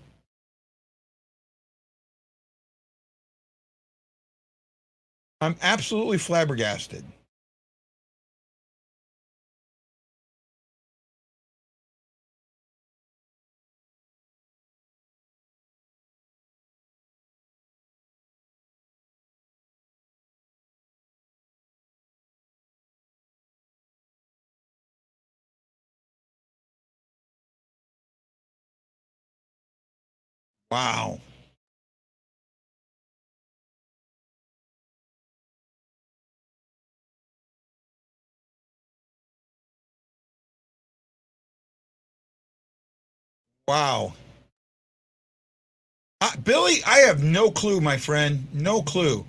I'm absolutely flabbergasted. Wow. Wow. Billy, I have no clue, my friend. No clue.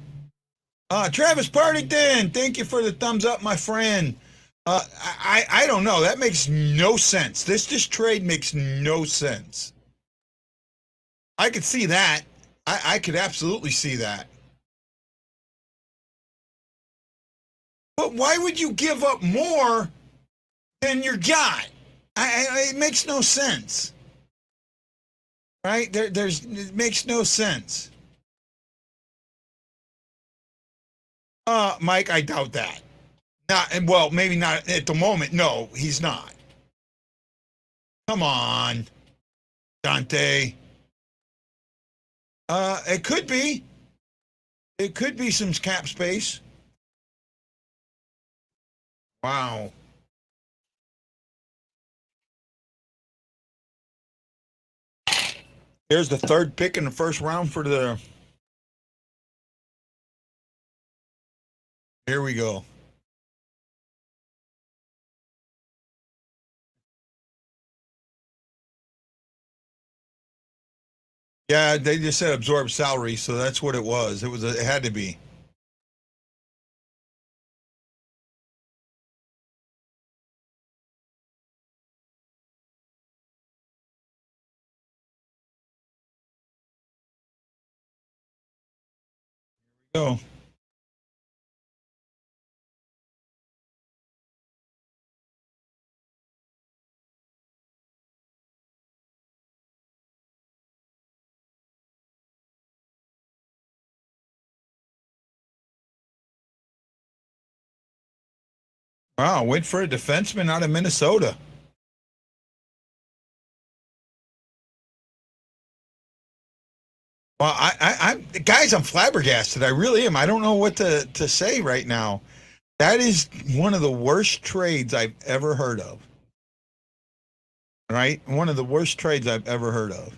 Travis Partington, thank you for the thumbs up, my friend. I don't know. That makes no sense. This trade makes no sense. I could see that. I could absolutely see that. But why would you give up more than you got? It makes no sense. Right? It makes no sense. Mike, I doubt that. Not, well, maybe not at the moment. No, he's not. Come on, Dante. It could be. It could be some cap space. Wow. There's the third pick in the first round for the. Here we go. Yeah, they just said absorb salary, so that's what it was. It had to be. Go. Wow, wait for a defenseman out of Minnesota. Well, I'm guys, I'm flabbergasted. I really am. I don't know what to say right now. That is one of the worst trades I've ever heard of. Right? One of the worst trades I've ever heard of.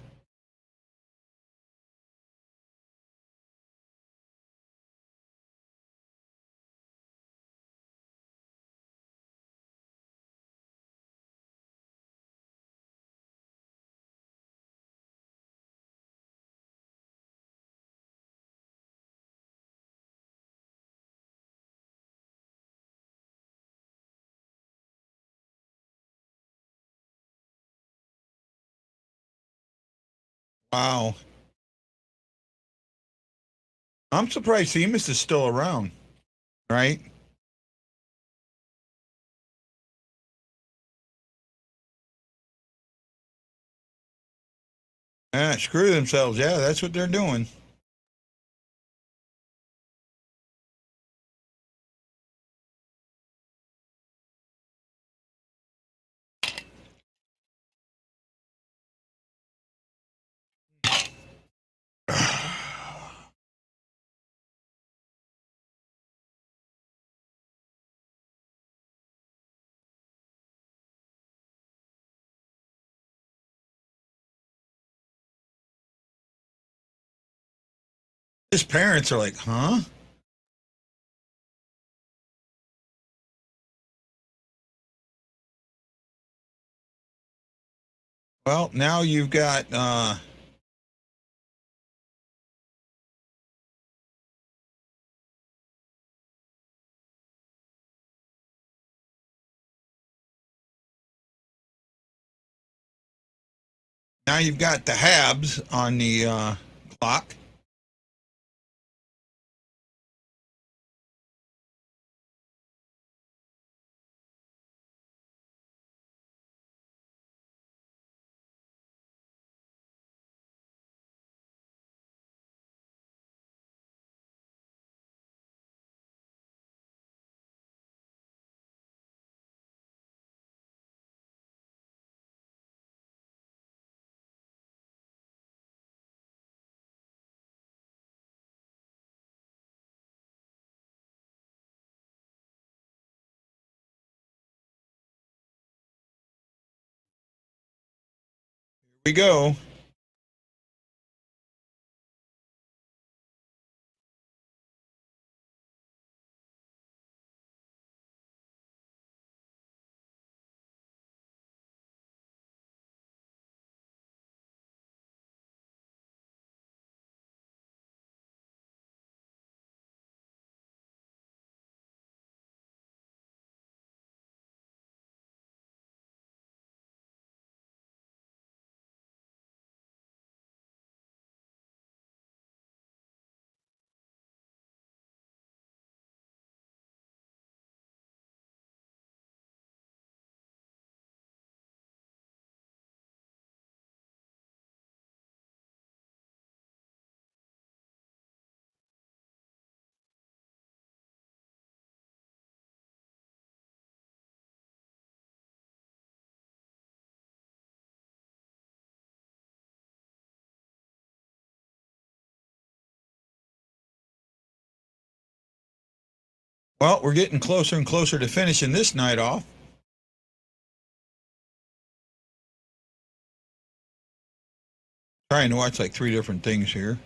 Wow. I'm surprised Seamus is still around, right? Ah, screw themselves. Yeah, that's what they're doing. His parents are like, huh? Well, now you've got the Habs on the clock. We go. Well, we're getting closer and closer to finishing this night off. Trying to watch like three different things here.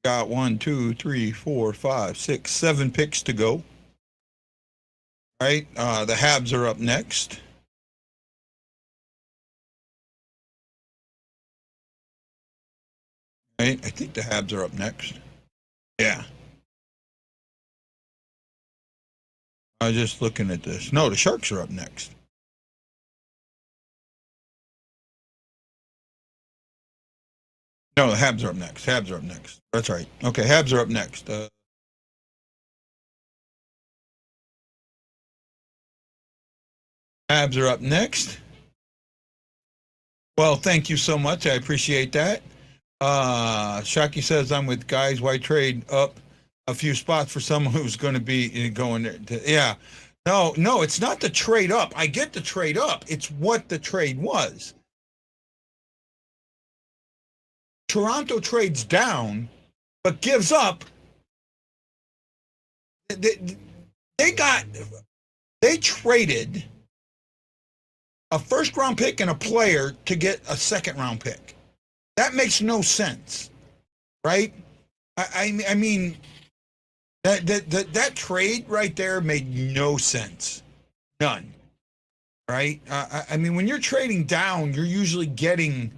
Got 1, 2, 3, 4, 5, 6, 7 picks to go. Right? The Habs are up next. Right? I think the Habs are up next. Yeah. I was just looking at this. No, the Sharks are up next. No, the Habs are up next. Habs are up next. That's right. Okay, Habs are up next. Habs are up next. Well, thank you so much. I appreciate that. Shockey says I'm with guys. Why trade up a few spots for someone who's going to be going there? Yeah. No, it's not the trade up. I get the trade up. It's what the trade was. Toronto trades down, but gives up. they traded a first round pick and a player to get a second round pick. That makes no sense, right? I mean that trade right there made no sense, none, right? I mean, when you're trading down, you're usually getting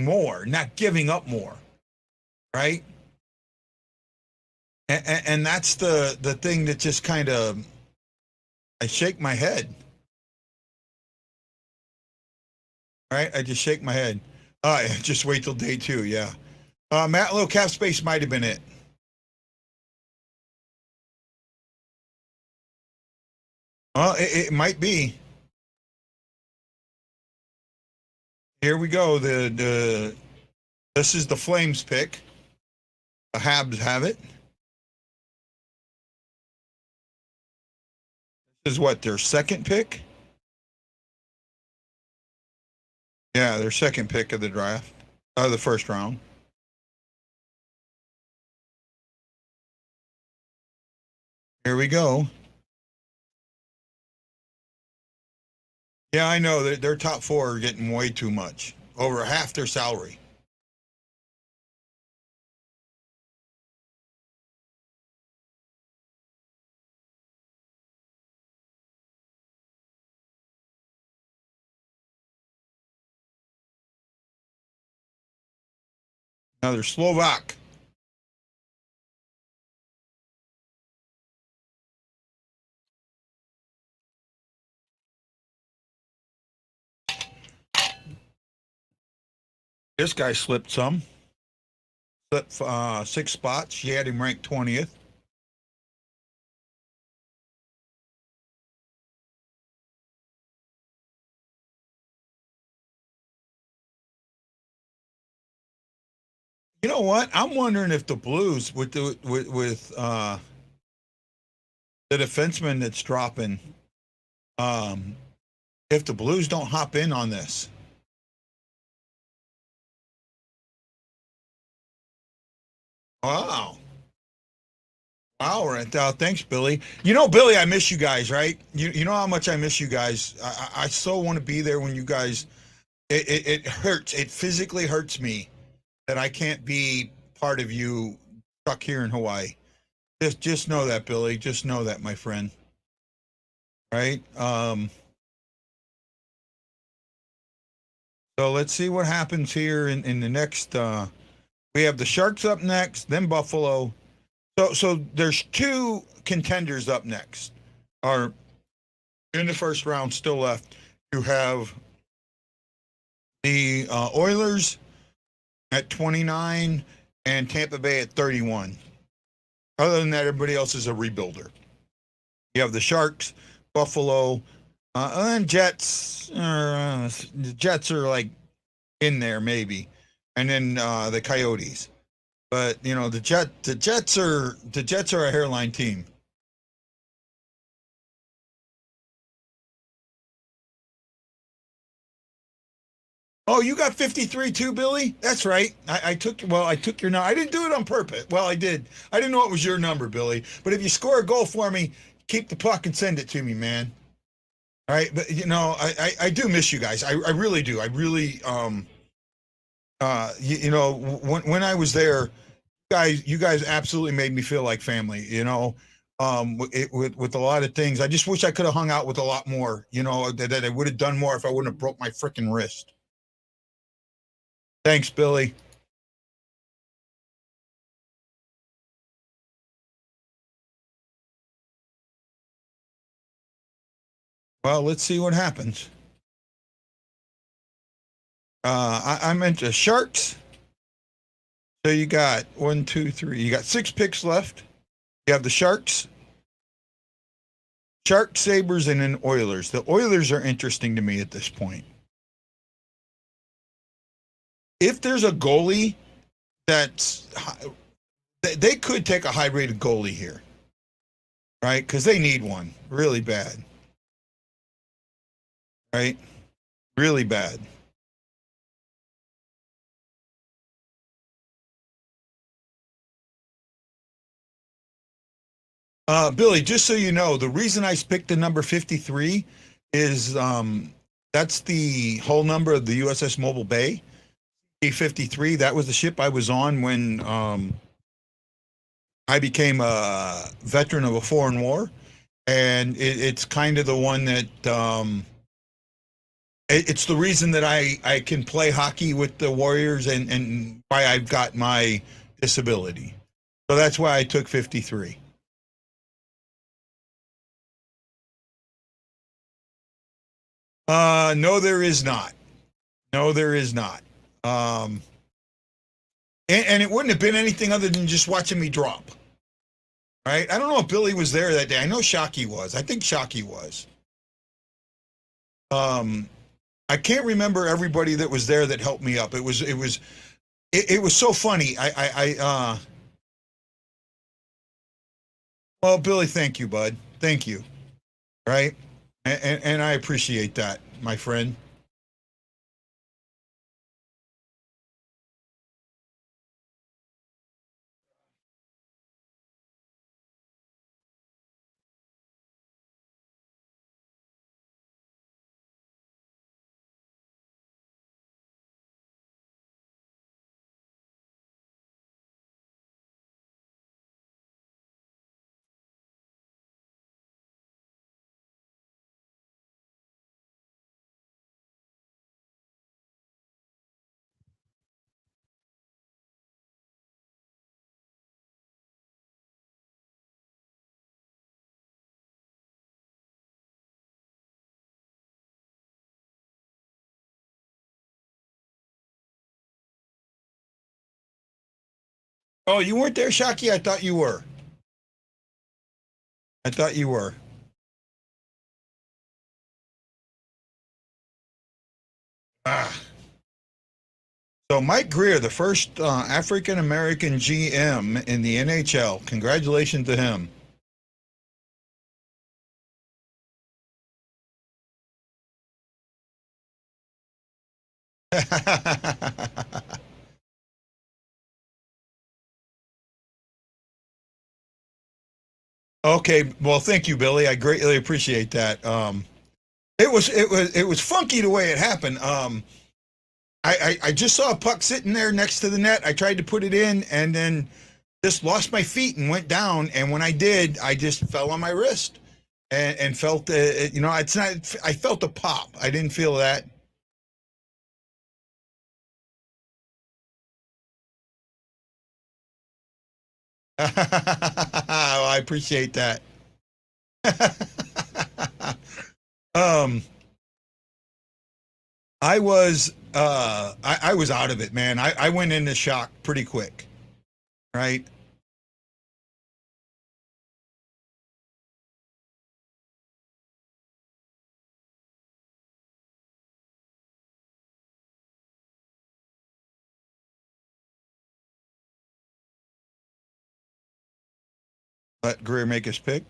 more, not giving up more, right? And that's the thing that just kind of I shake my head, right? I just shake my head. Just wait till day 2, yeah. Matt Low cap space might have been it. Well, it might be. Here we go. This is the Flames pick. The Habs have it. This is what, their second pick? Yeah, their second pick of the draft, the first round. Here we go. Yeah, I know their top 4 are getting way too much, over half their salary. Now they're Slovak. This guy slipped 6 spots. She had him ranked 20th. You know what? I'm wondering if the Blues with the defenseman that's dropping, if the Blues don't hop in on this. Wow. Wow, right. Thanks, Billy. You know, Billy, I miss you guys, right? You know how much I miss you guys. I so want to be there when you guys. It hurts. It physically hurts me that I can't be part of you stuck here in Hawaii. Just know that, Billy. Just know that, my friend. Right? So let's see what happens here in the next. We have the Sharks up next, then Buffalo. So there's 2 contenders up next. Are in the first round still left. You have the Oilers at 29 and Tampa Bay at 31. Other than that, everybody else is a rebuilder. You have the Sharks, Buffalo, and Jets. The Jets are like in there maybe, and then the Coyotes. But you know the Jets are a hairline team. Oh, you got 53 too, Billy? That's right. I took your number. I didn't do it on purpose. Well, I did. I didn't know it was your number, Billy. But if you score a goal for me, keep the puck and send it to me, man. All right. But you know, I do miss you guys. I really do. I really you know, when I was there, you guys absolutely made me feel like family, you know. With a lot of things. I just wish I could have hung out with a lot more, you know, that I would have done more if I wouldn't have broke my freaking wrist. Thanks, Billy. Well, let's see what happens. I'm into Sharks. So you got 1, 2, 3. You got 6 picks left. You have the Sharks, Sabres, and then Oilers. The Oilers are interesting to me at this point. If there's a goalie that's, they could take a high rated goalie here, right? Because they need one really bad, right? Really bad. Billy, just so you know, the reason I picked the number 53 is that's the whole number of the USS Mobile Bay. A-53, that was the ship I was on when I became a veteran of a foreign war. And it's kind of the one that it's the reason that I can play hockey with the Warriors and why I've got my disability. So that's why I took 53. No, there is not. No, there is not. Um, and it wouldn't have been anything other than just watching me drop. Right? I don't know if Billy was there that day. I know Shockey was. I think Shockey was. Um, I can't remember everybody that was there that helped me up. It was so funny. Well, Billy, thank you, bud. Thank you. Right? And I appreciate that, my friend. Oh, you weren't there, Shockey? I thought you were. I thought you were. Ah. So Mike Greer, the first African American GM in the NHL. Congratulations to him. Okay, well, thank you, Billy. I greatly appreciate that. It was funky the way it happened. I just saw a puck sitting there next to the net. I tried to put it in, and then just lost my feet and went down. And when I did, I just fell on my wrist and felt you know, it's not. I felt a pop. I didn't feel that. Well, I appreciate that. um, I was out of it, man. I went into shock pretty quick, right? Let Greer make his pick.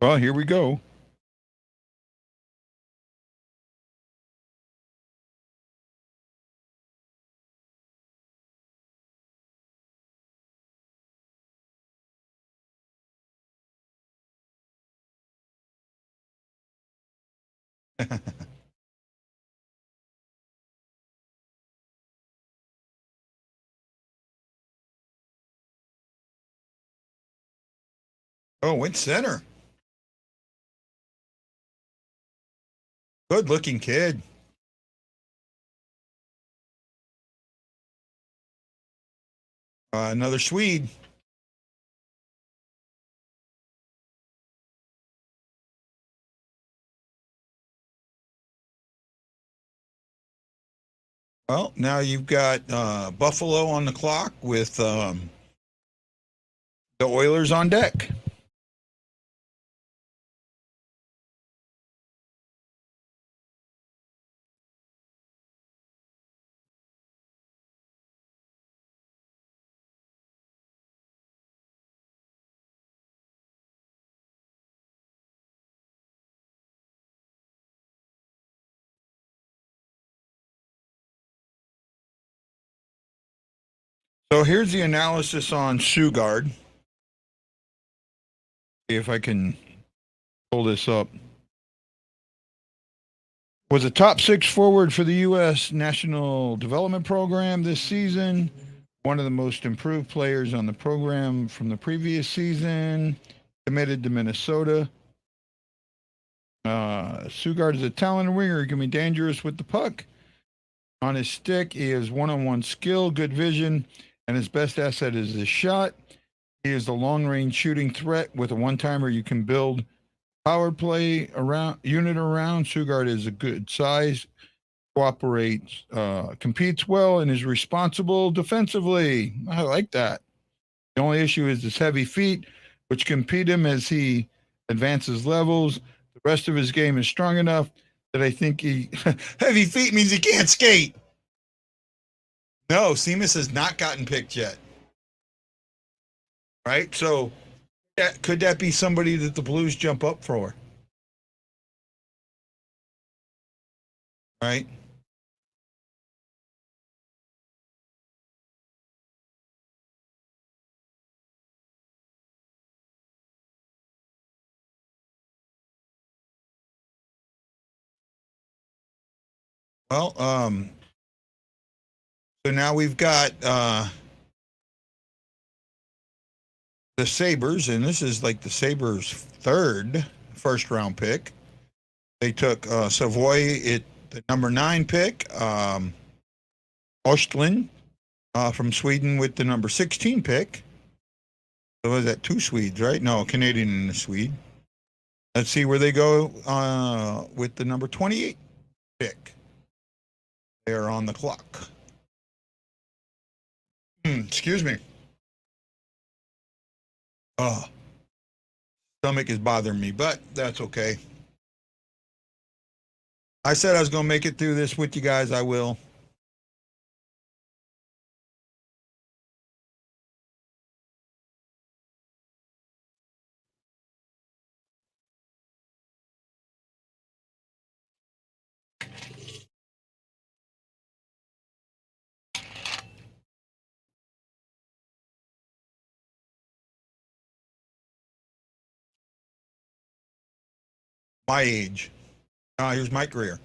Well, here we go. Oh, went center. Good looking kid. Another Swede. Well, now you've got Buffalo on the clock with the Oilers on deck. So here's the analysis on Sugard. See if I can pull this up. Was a top 6 forward for the U.S. National Development Program this season. One of the most improved players on the program from the previous season. Committed to Minnesota. Sugard is a talented winger. He can be dangerous with the puck. On his stick, he has one-on-one skill, good vision, and his best asset is his shot. He is the long-range shooting threat with a one-timer you can build power play unit around. Sugard is a good size, cooperates, competes well, and is responsible defensively. I like that. The only issue is his heavy feet, which can impede him as he advances levels. The rest of his game is strong enough that I think he heavy feet means he can't skate. No, Seamus has not gotten picked yet. Right? So could that be somebody that the Blues jump up for? Right? Well, so now we've got the Sabres, and this is like the Sabres' third first round pick. They took Savoy at the number 9 pick, Ostlund from Sweden with the number 16 pick. So was that 2 Swedes, right? No, Canadian and a Swede. Let's see where they go with the number 28 pick. They're on the clock. Excuse me. Oh, stomach is bothering me, but that's okay. I said I was going to make it through this with you guys. I will. My age. Here's my career.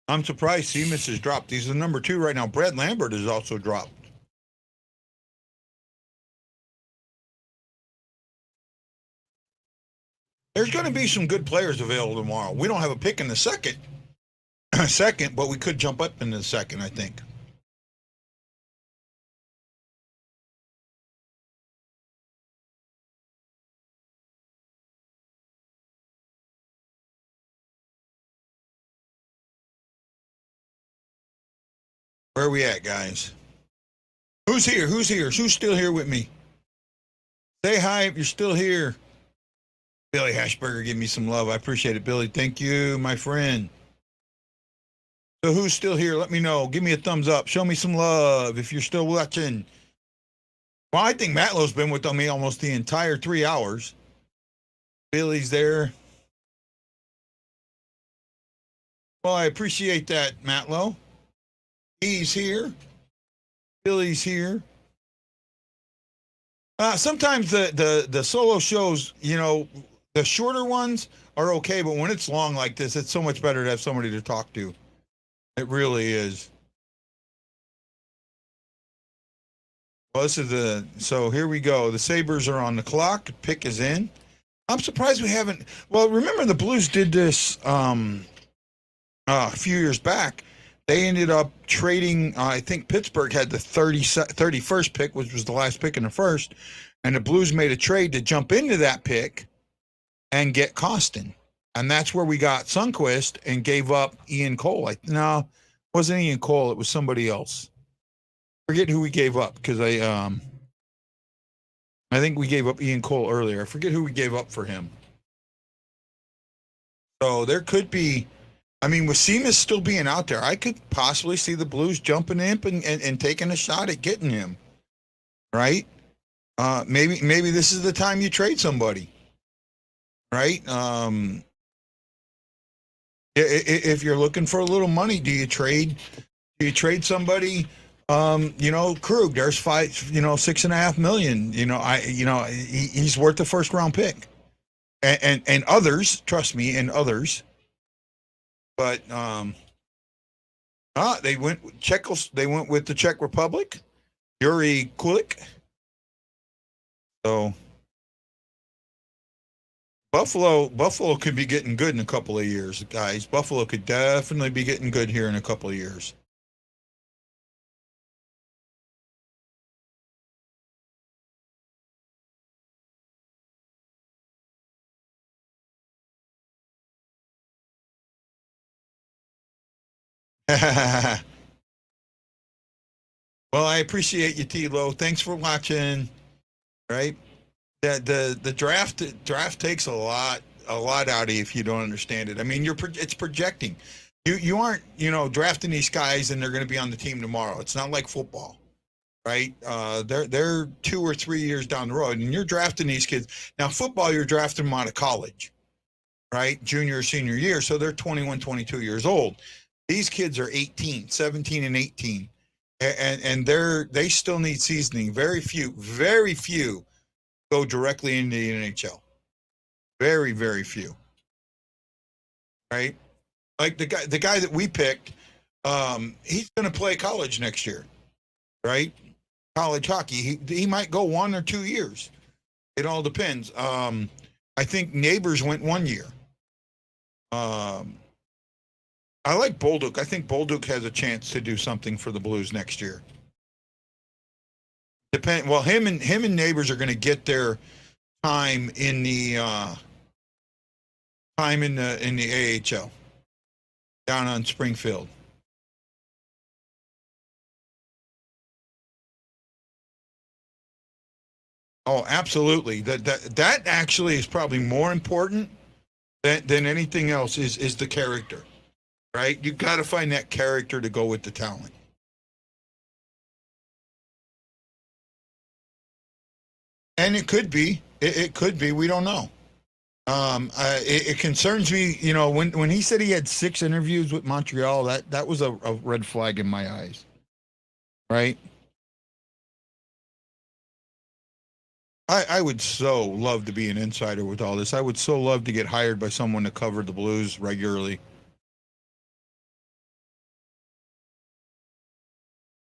I'm surprised Seamus has dropped. He's the number 2 right now. Brad Lambert has also dropped. There's going to be some good players available tomorrow. We don't have a pick in the second, but we could jump up in the second, I think. Where are we at, guys? Who's here? Who's here? Who's still here with me? Say hi if you're still here. Billy Hashberger, give me some love. I appreciate it, Billy. Thank you, my friend. So who's still here? Let me know. Give me a thumbs up. Show me some love if you're still watching. Well, I think Matlow's been with me almost the entire 3 hours. Billy's there. Well, I appreciate that, Matlow. He's here. Billy's here. Sometimes the solo shows, the shorter ones are okay, but when it's long like this, it's so much better to have somebody to talk to. It really is. Well, so here we go. The Sabres are on the clock. Pick is in. I'm surprised we haven't. Well, remember the Blues did this a few years back. They ended up trading. I think Pittsburgh had the 31st pick, which was the last pick in the first, and the Blues made a trade to jump into that pick and get Costin, and that's where we got Sundqvist and gave up Ian Cole. No, it wasn't Ian Cole. It was somebody else. Forget who we gave up because I think we gave up Ian Cole earlier. I forget who we gave up for him. So there could be. I mean, with Seamus still being out there, I could possibly see the Blues jumping in and taking a shot at getting him. Right? Maybe this is the time you trade somebody. Right? If you're looking for a little money, do you trade somebody? Krug, there's $6.5 million. He's worth the first round pick, and others, trust me, and others. But they went with the Czech Republic, Yuri Kulik. So Buffalo could be getting good in a couple of years, guys. Buffalo could definitely be getting good here in a couple of years. Well, I appreciate you, T-Lo. Thanks for watching. Right? The draft takes a lot out of you if you don't understand it. I mean, it's projecting. You aren't drafting these guys and they're going to be on the team tomorrow. It's not like football, right? They're 2 or 3 years down the road, and you're drafting these kids. Now, football, you're drafting them out of college, right? Junior or senior year, so they're 21, 22 years old. These kids are 18, 17, and 18, and they still need seasoning. Very few go directly into the NHL. Very, very few. Right? Like the guy that we picked, he's going to play college next year, right? College hockey. He might go 1 or 2 years. It all depends. I think Neighbors went 1 year. I like Bolduc. I think Bolduc has a chance to do something for the Blues next year. Him and Neighbors are going to get their time in the AHL down on Springfield. Oh, absolutely. That actually is probably more important than anything else is the character, right? You got to find that character to go with the talent. And it could be. It could be. We don't know. It concerns me. When he said he had 6 interviews with Montreal, that was a red flag in my eyes. Right? I would so love to be an insider with all this. I would so love to get hired by someone to cover the Blues regularly.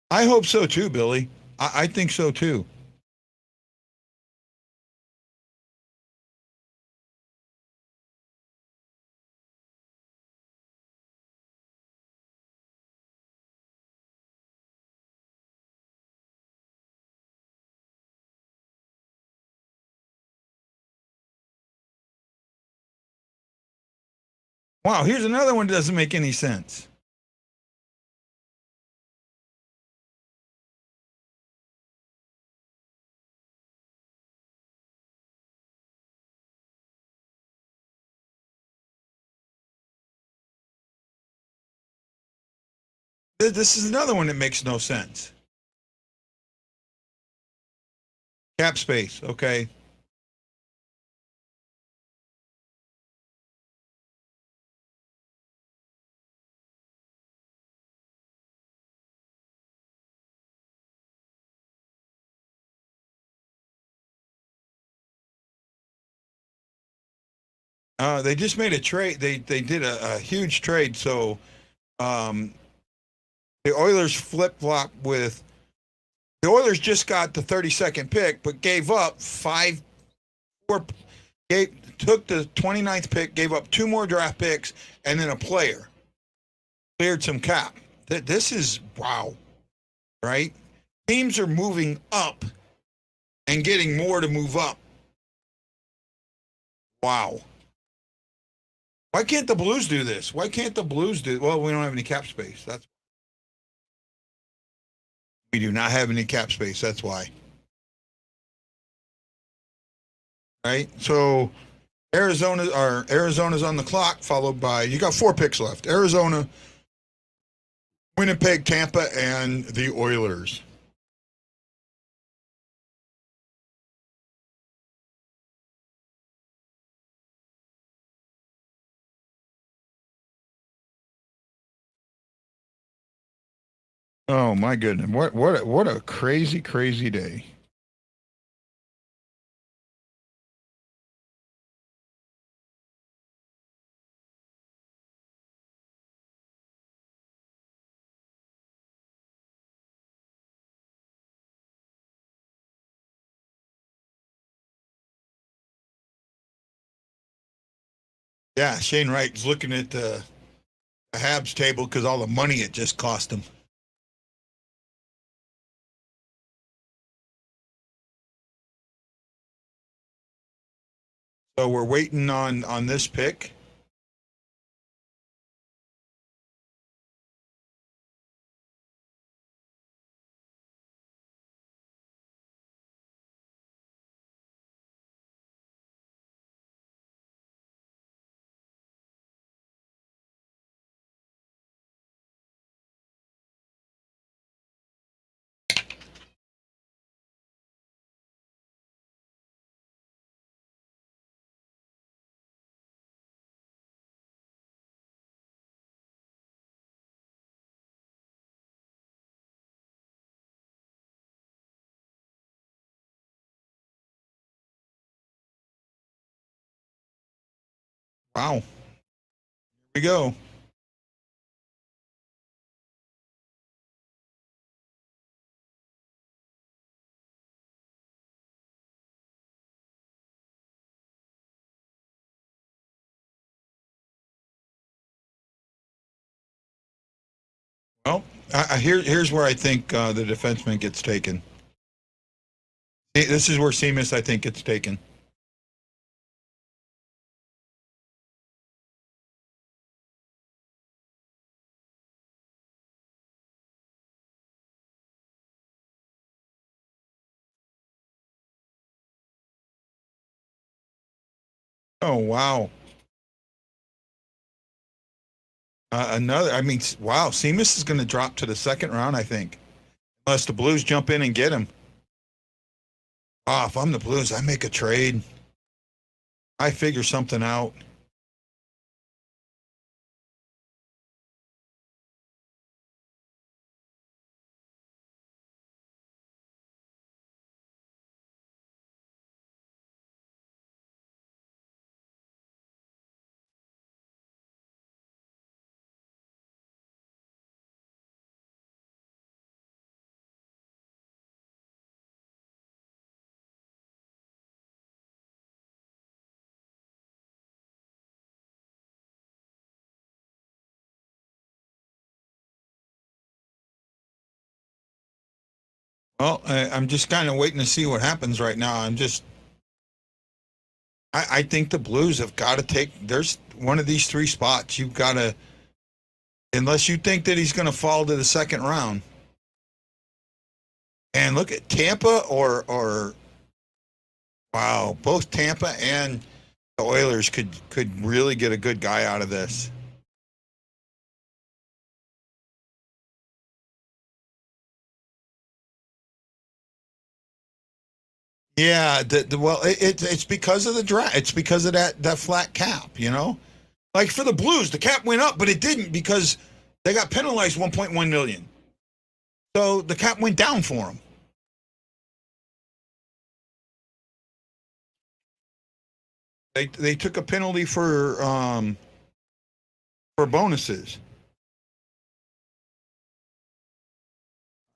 I hope so too, Billy. I think so too. Wow, here's another one that doesn't make any sense. This is another one that makes no sense. Cap space, okay. They just made a trade. They did a huge trade. So um, the Oilers flip flop with the Oilers just got the 32nd pick, but gave up took the 29th pick, gave up 2 more draft picks, and then a player. Cleared some cap. This is wow, right? Teams are moving up and getting more to move up. Wow. Why can't the Blues do this? Why can't the Blues do? Well, we don't have any cap space. We do not have any cap space. That's why. Right. So Arizona's on the clock, followed by you got 4 picks left. Arizona, Winnipeg, Tampa, and the Oilers. Oh my goodness! What a crazy day. Yeah, Shane Wright's looking at the Habs table because all the money it just cost him. So we're waiting on this pick. Wow. Here we go. Well, here's where I think the defenseman gets taken. This is where Seamus, I think, gets taken. Oh wow. Wow. Seamus is going to drop to the 2nd round, I think, unless the Blues jump in and get him. If I'm the Blues, I make a trade. I figure something out. Well, I'm just kind of waiting to see what happens right now. I think the Blues have got to take. There's one of these 3 spots. You've got to, unless you think that he's going to fall to the 2nd round. And look at Tampa or wow, both Tampa and the Oilers could really get a good guy out of this. Yeah, it's because of the draft. It's because of that flat cap. Like for the Blues, the cap went up, but it didn't because they got penalized 1.1 million. So the cap went down for them. They took a penalty for bonuses.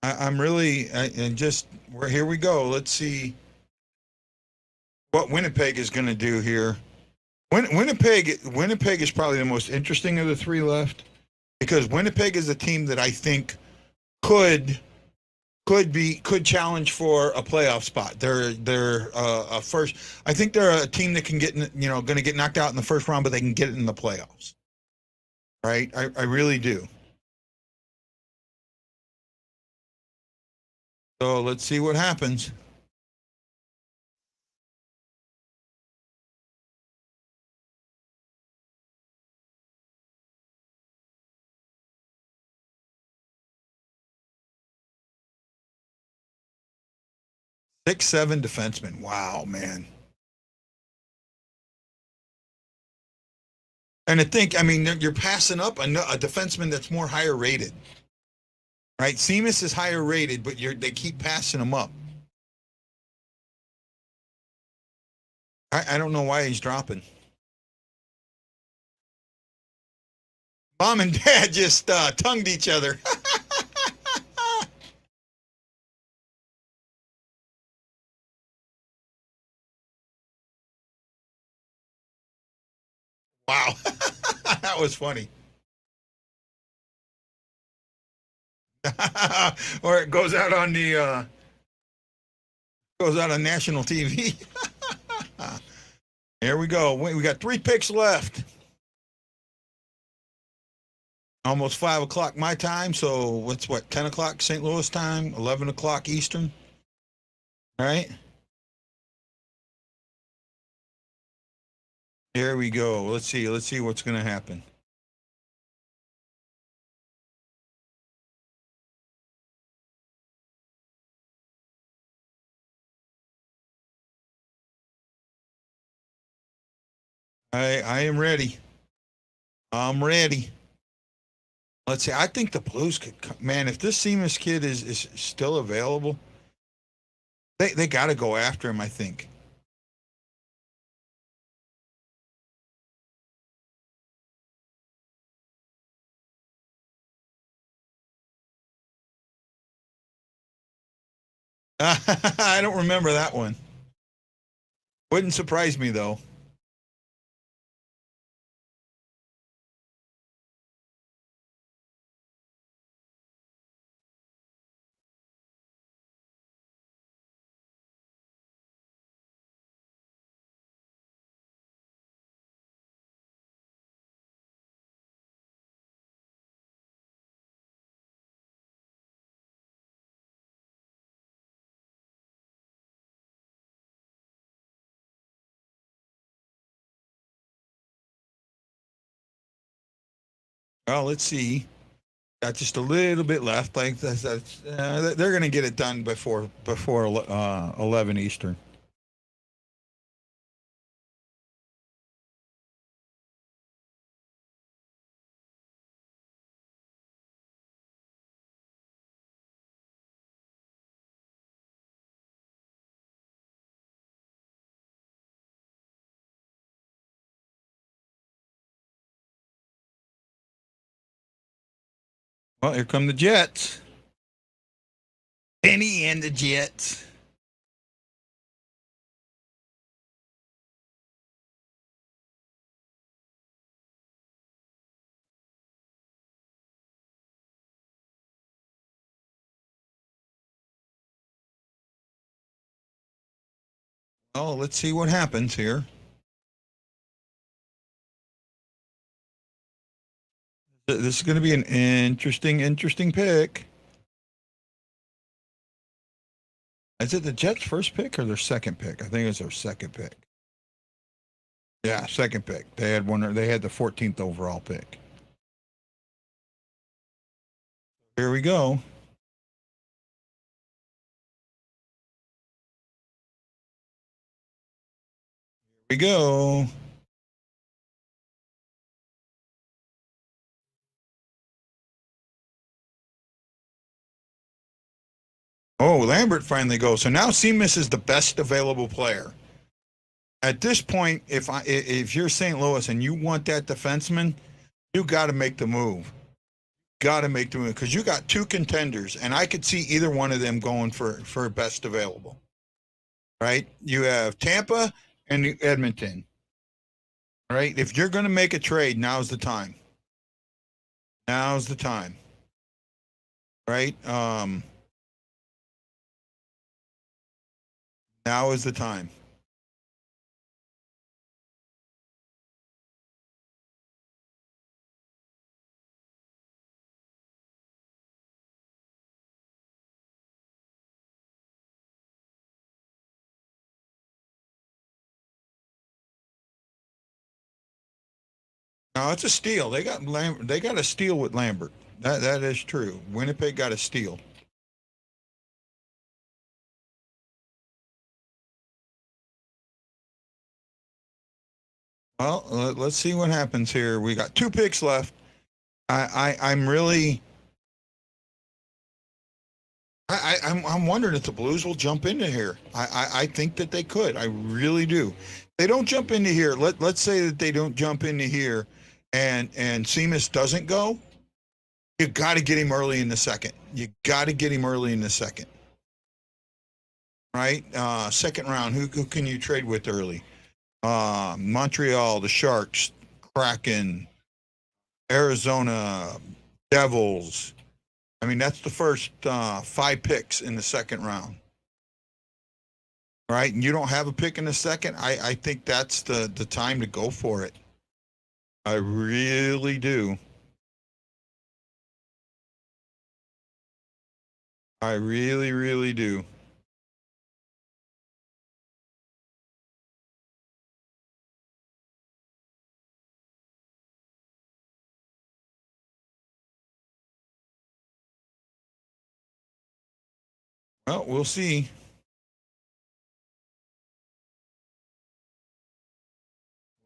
I'm really and just here we go. Let's see what Winnipeg is going to do here. Winnipeg is probably the most interesting of the three left because Winnipeg is a team that I think could could challenge for a playoff spot. They're a first. I think they're a team that can get going to get knocked out in the first round, but they can get it in the playoffs. Right? I really do. So let's see what happens. Six, seven defensemen. Wow, man. And to think, I mean, you're passing up a defenseman that's more higher rated, right? Seamus is higher rated, but they keep passing him up. I don't know why he's dropping. Mom and Dad just tongued each other. Wow, that was funny. Or it goes out on the goes out on national TV. Here we go. We got 3 picks left. Almost 5 o'clock my time. So what's 10 o'clock St. Louis time, 11 o'clock Eastern. All right. Here we go. Let's see. Let's see what's going to happen. I am ready. I'm ready. Let's see. I think the Blues could, man, if this Seamus kid is still available, they got to go after him, I think. I don't remember that one. Wouldn't surprise me, though. Well, let's see. Got just a little bit left. Like they're going to get it done before 11 Eastern. Well, here come the Jets. Penny and the Jets. Oh, let's see what happens here. This is going to be an interesting pick. Is it the Jets' first pick or their second pick? I think it's their second pick. Yeah, second pick. They had one. They had the 14th overall pick. Here we go. we go. Oh, Lambert finally goes. So now Seamus is the best available player. At this point, if you're St. Louis and you want that defenseman, you got to make the move. Got to make the move because you got two contenders, and I could see either one of them going for best available. Right? You have Tampa and Edmonton. Right? If you're going to make a trade, now's the time. Now's the time. Right? Now is the time. No, it's a steal. They got a steal with Lambert. That is true. Winnipeg got a steal. Well, let's see what happens here. We got 2 picks left. I'm really. I'm wondering if the Blues will jump into here. I think that they could. I really do. They don't jump into here. Let's say that they don't jump into here, and Seamus doesn't go. You got to get him early in the second. You got to get him early in the second. Right? Second round. Who can you trade with early? Montreal, the Sharks, Kraken, Arizona, Devils. I mean, that's the first 5 picks in the second round. Right? And you don't have a pick in the second. I think that's the time to go for it. I really do. I really, really do. Well, we'll see.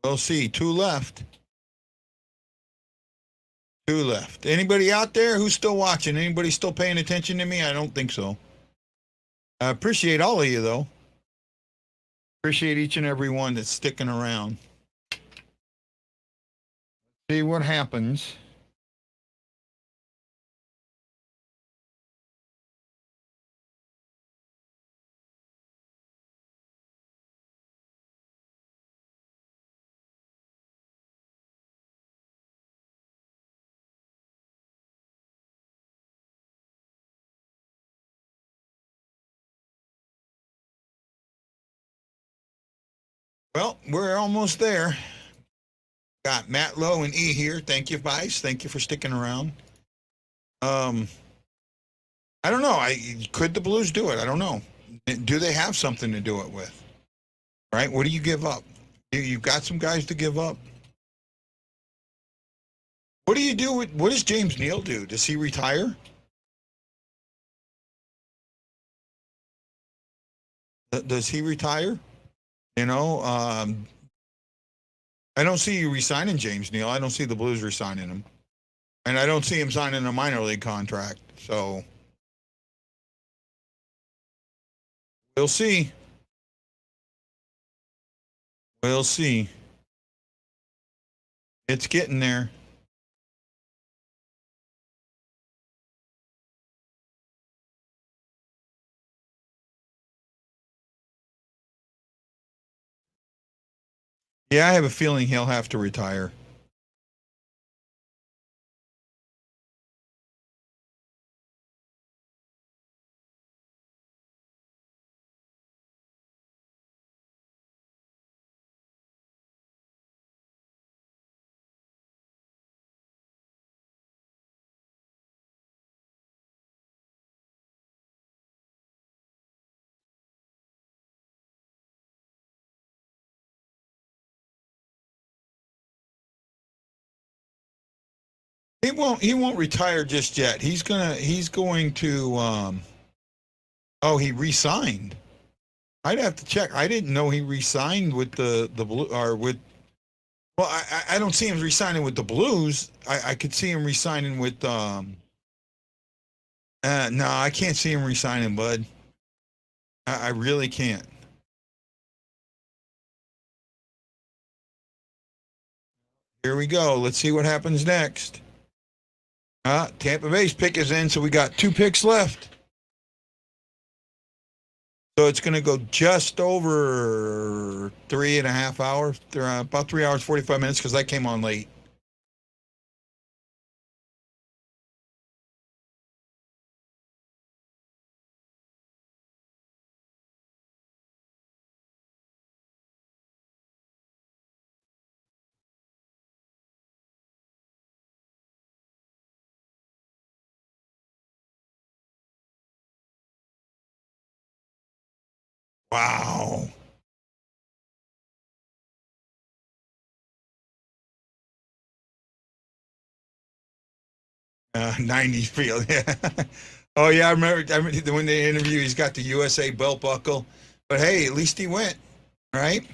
We'll see. 2 left. 2 left. Anybody out there who's still watching? Anybody still paying attention to me? I don't think so. I appreciate all of you, though. Appreciate each and every one that's sticking around. See what happens. Well, we're almost there. Got Matt Lowe and E here. Thank you, guys. Thank you for sticking around. I don't know. Could the Blues do it? I don't know. Do they have something to do it with? Right? What do you give up? You've got some guys to give up. What do you do with? What does James Neal do? Does he retire? Does he retire? You know, I don't see you resigning James Neal. I don't see the Blues resigning him, and I don't see him signing a minor league contract. So we'll see. We'll see. It's getting there. Yeah, I have a feeling he'll have to retire. He won't retire just yet. He's going to oh, he re-signed. I'd have to check. I didn't know he re-signed with the blue or with. Well, I don't see him re-signing with the Blues. I could see him re-signing with. No, I can't see him re-signing, bud. I really can't. Here we go. Let's see what happens next. Tampa Bay's pick is in, so we got 2 picks left. So it's going to go just over 3.5 hours, about 3 hours, 45 minutes, because I came on late. Wow. 90s feel. Yeah. Oh, yeah. I remember when they interview, he's got the USA belt buckle. But hey, at least he went, right?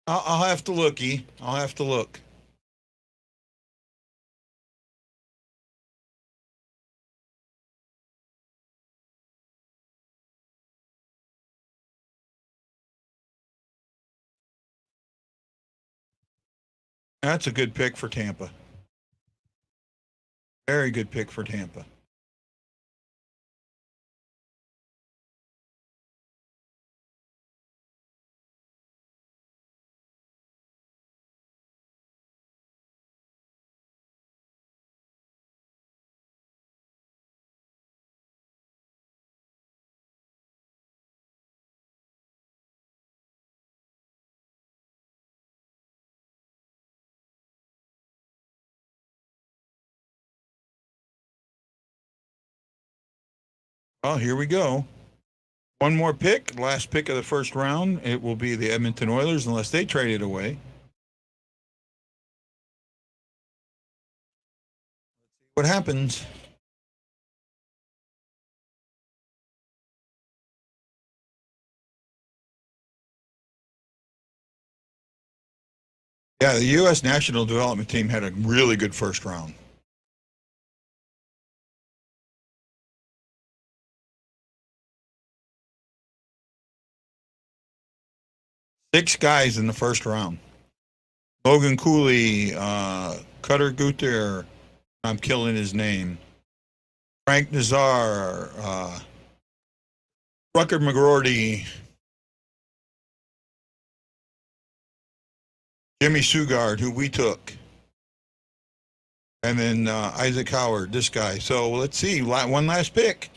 I'll have to look, E. I'll have to look. That's a good pick for Tampa. Very good pick for Tampa. Well, here we go. One more pick, last pick of the first round. It will be the Edmonton Oilers unless they trade it away. What happens? Yeah, the U.S. national development team had a really good first round. 6 guys in the first round. Logan Cooley, Cutter Guter, I'm killing his name. Frank Nazar, Rucker McGroarty, Jimmy Sugard, who we took, and then Isaac Howard, this guy. So let's see, one last pick.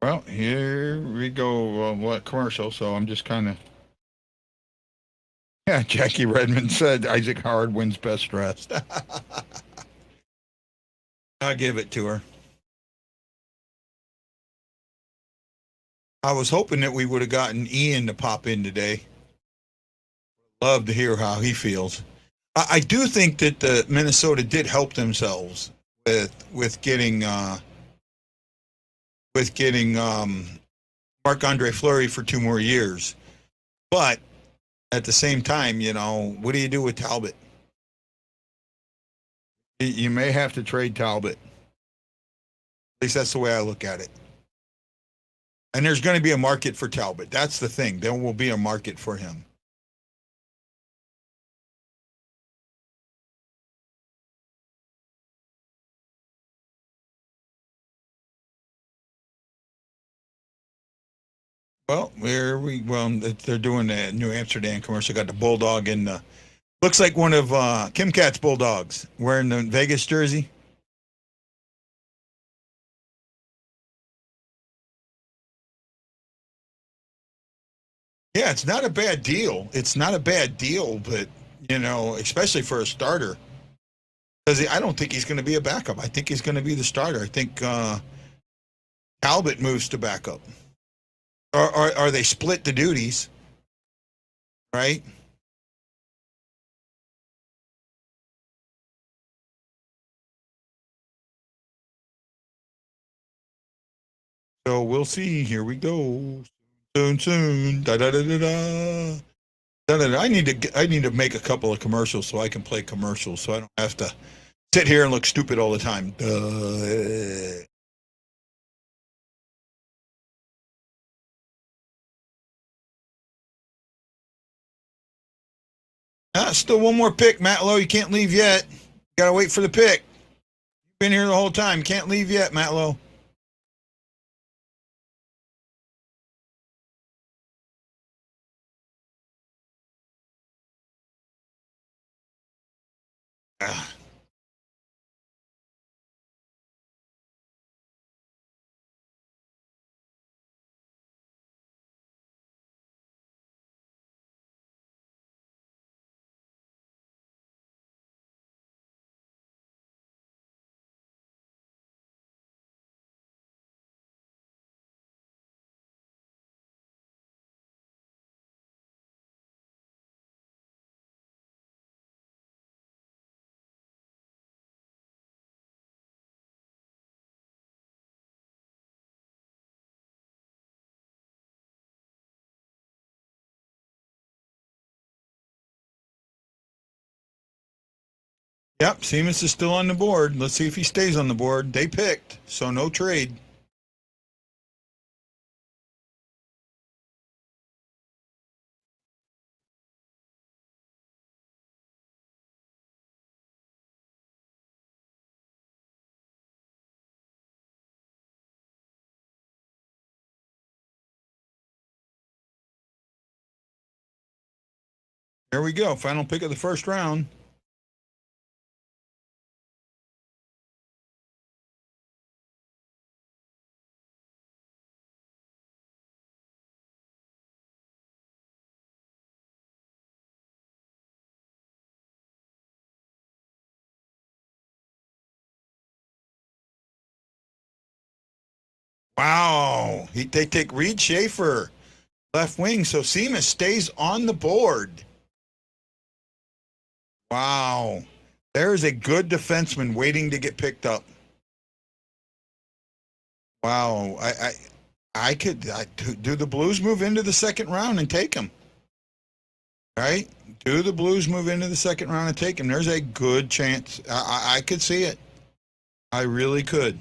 Well, here we go. What commercial? So I'm just kind of. Yeah, Jackie Redmond said Isaac Howard wins best dressed. I'll give it to her. I was hoping that we would have gotten Ian to pop in today. Love to hear how he feels. I do think that the Minnesota did help themselves with getting Marc-Andre Fleury for 2 more years. But at the same time, what do you do with Talbot? You may have to trade Talbot. At least that's the way I look at it. And there's going to be a market for Talbot. That's the thing. There will be a market for him. Well, they're doing a New Amsterdam commercial. Got the bulldog in the. Looks like one of Kim Cat's bulldogs wearing the Vegas jersey. Yeah, it's not a bad deal. It's not a bad deal, but especially for a starter. Because I don't think he's going to be a backup. I think he's going to be the starter. I think Talbot moves to backup. Or they split the duties, right? So we'll see. Here we go. Soon. Da da da da da. I need to make a couple of commercials so I can play commercials, so I don't have to sit here and look stupid all the time. Still one more pick, Matt Lowe. You can't leave yet. You gotta wait for the pick. You've been here the whole time. Can't leave yet, Matt Lowe. Yep, Seamus is still on the board. Let's see if he stays on the board. They picked, so no trade. Here we go. Final pick of the first round. Wow. They take Reed Schaefer, left wing, so Seamus stays on the board. Wow. There's a good defenseman waiting to get picked up. Wow. I could do the Blues move into the second round and take him? Right? Do the Blues move into the second round and take him? There's a good chance. I could see it. I really could.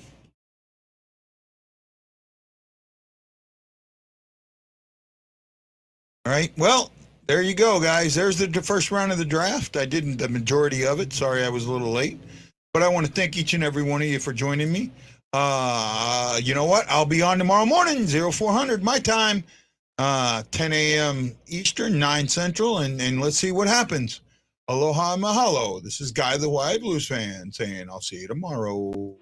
All right. Well, there you go, guys. There's the first round of the draft. I didn't the majority of it. Sorry I was a little late. But I want to thank each and every one of you for joining me. You know what? I'll be on tomorrow morning, 0400 my time, 10 a.m. Eastern, 9 Central, and let's see what happens. Aloha mahalo. This is Guy the Wild Blues fan saying I'll see you tomorrow.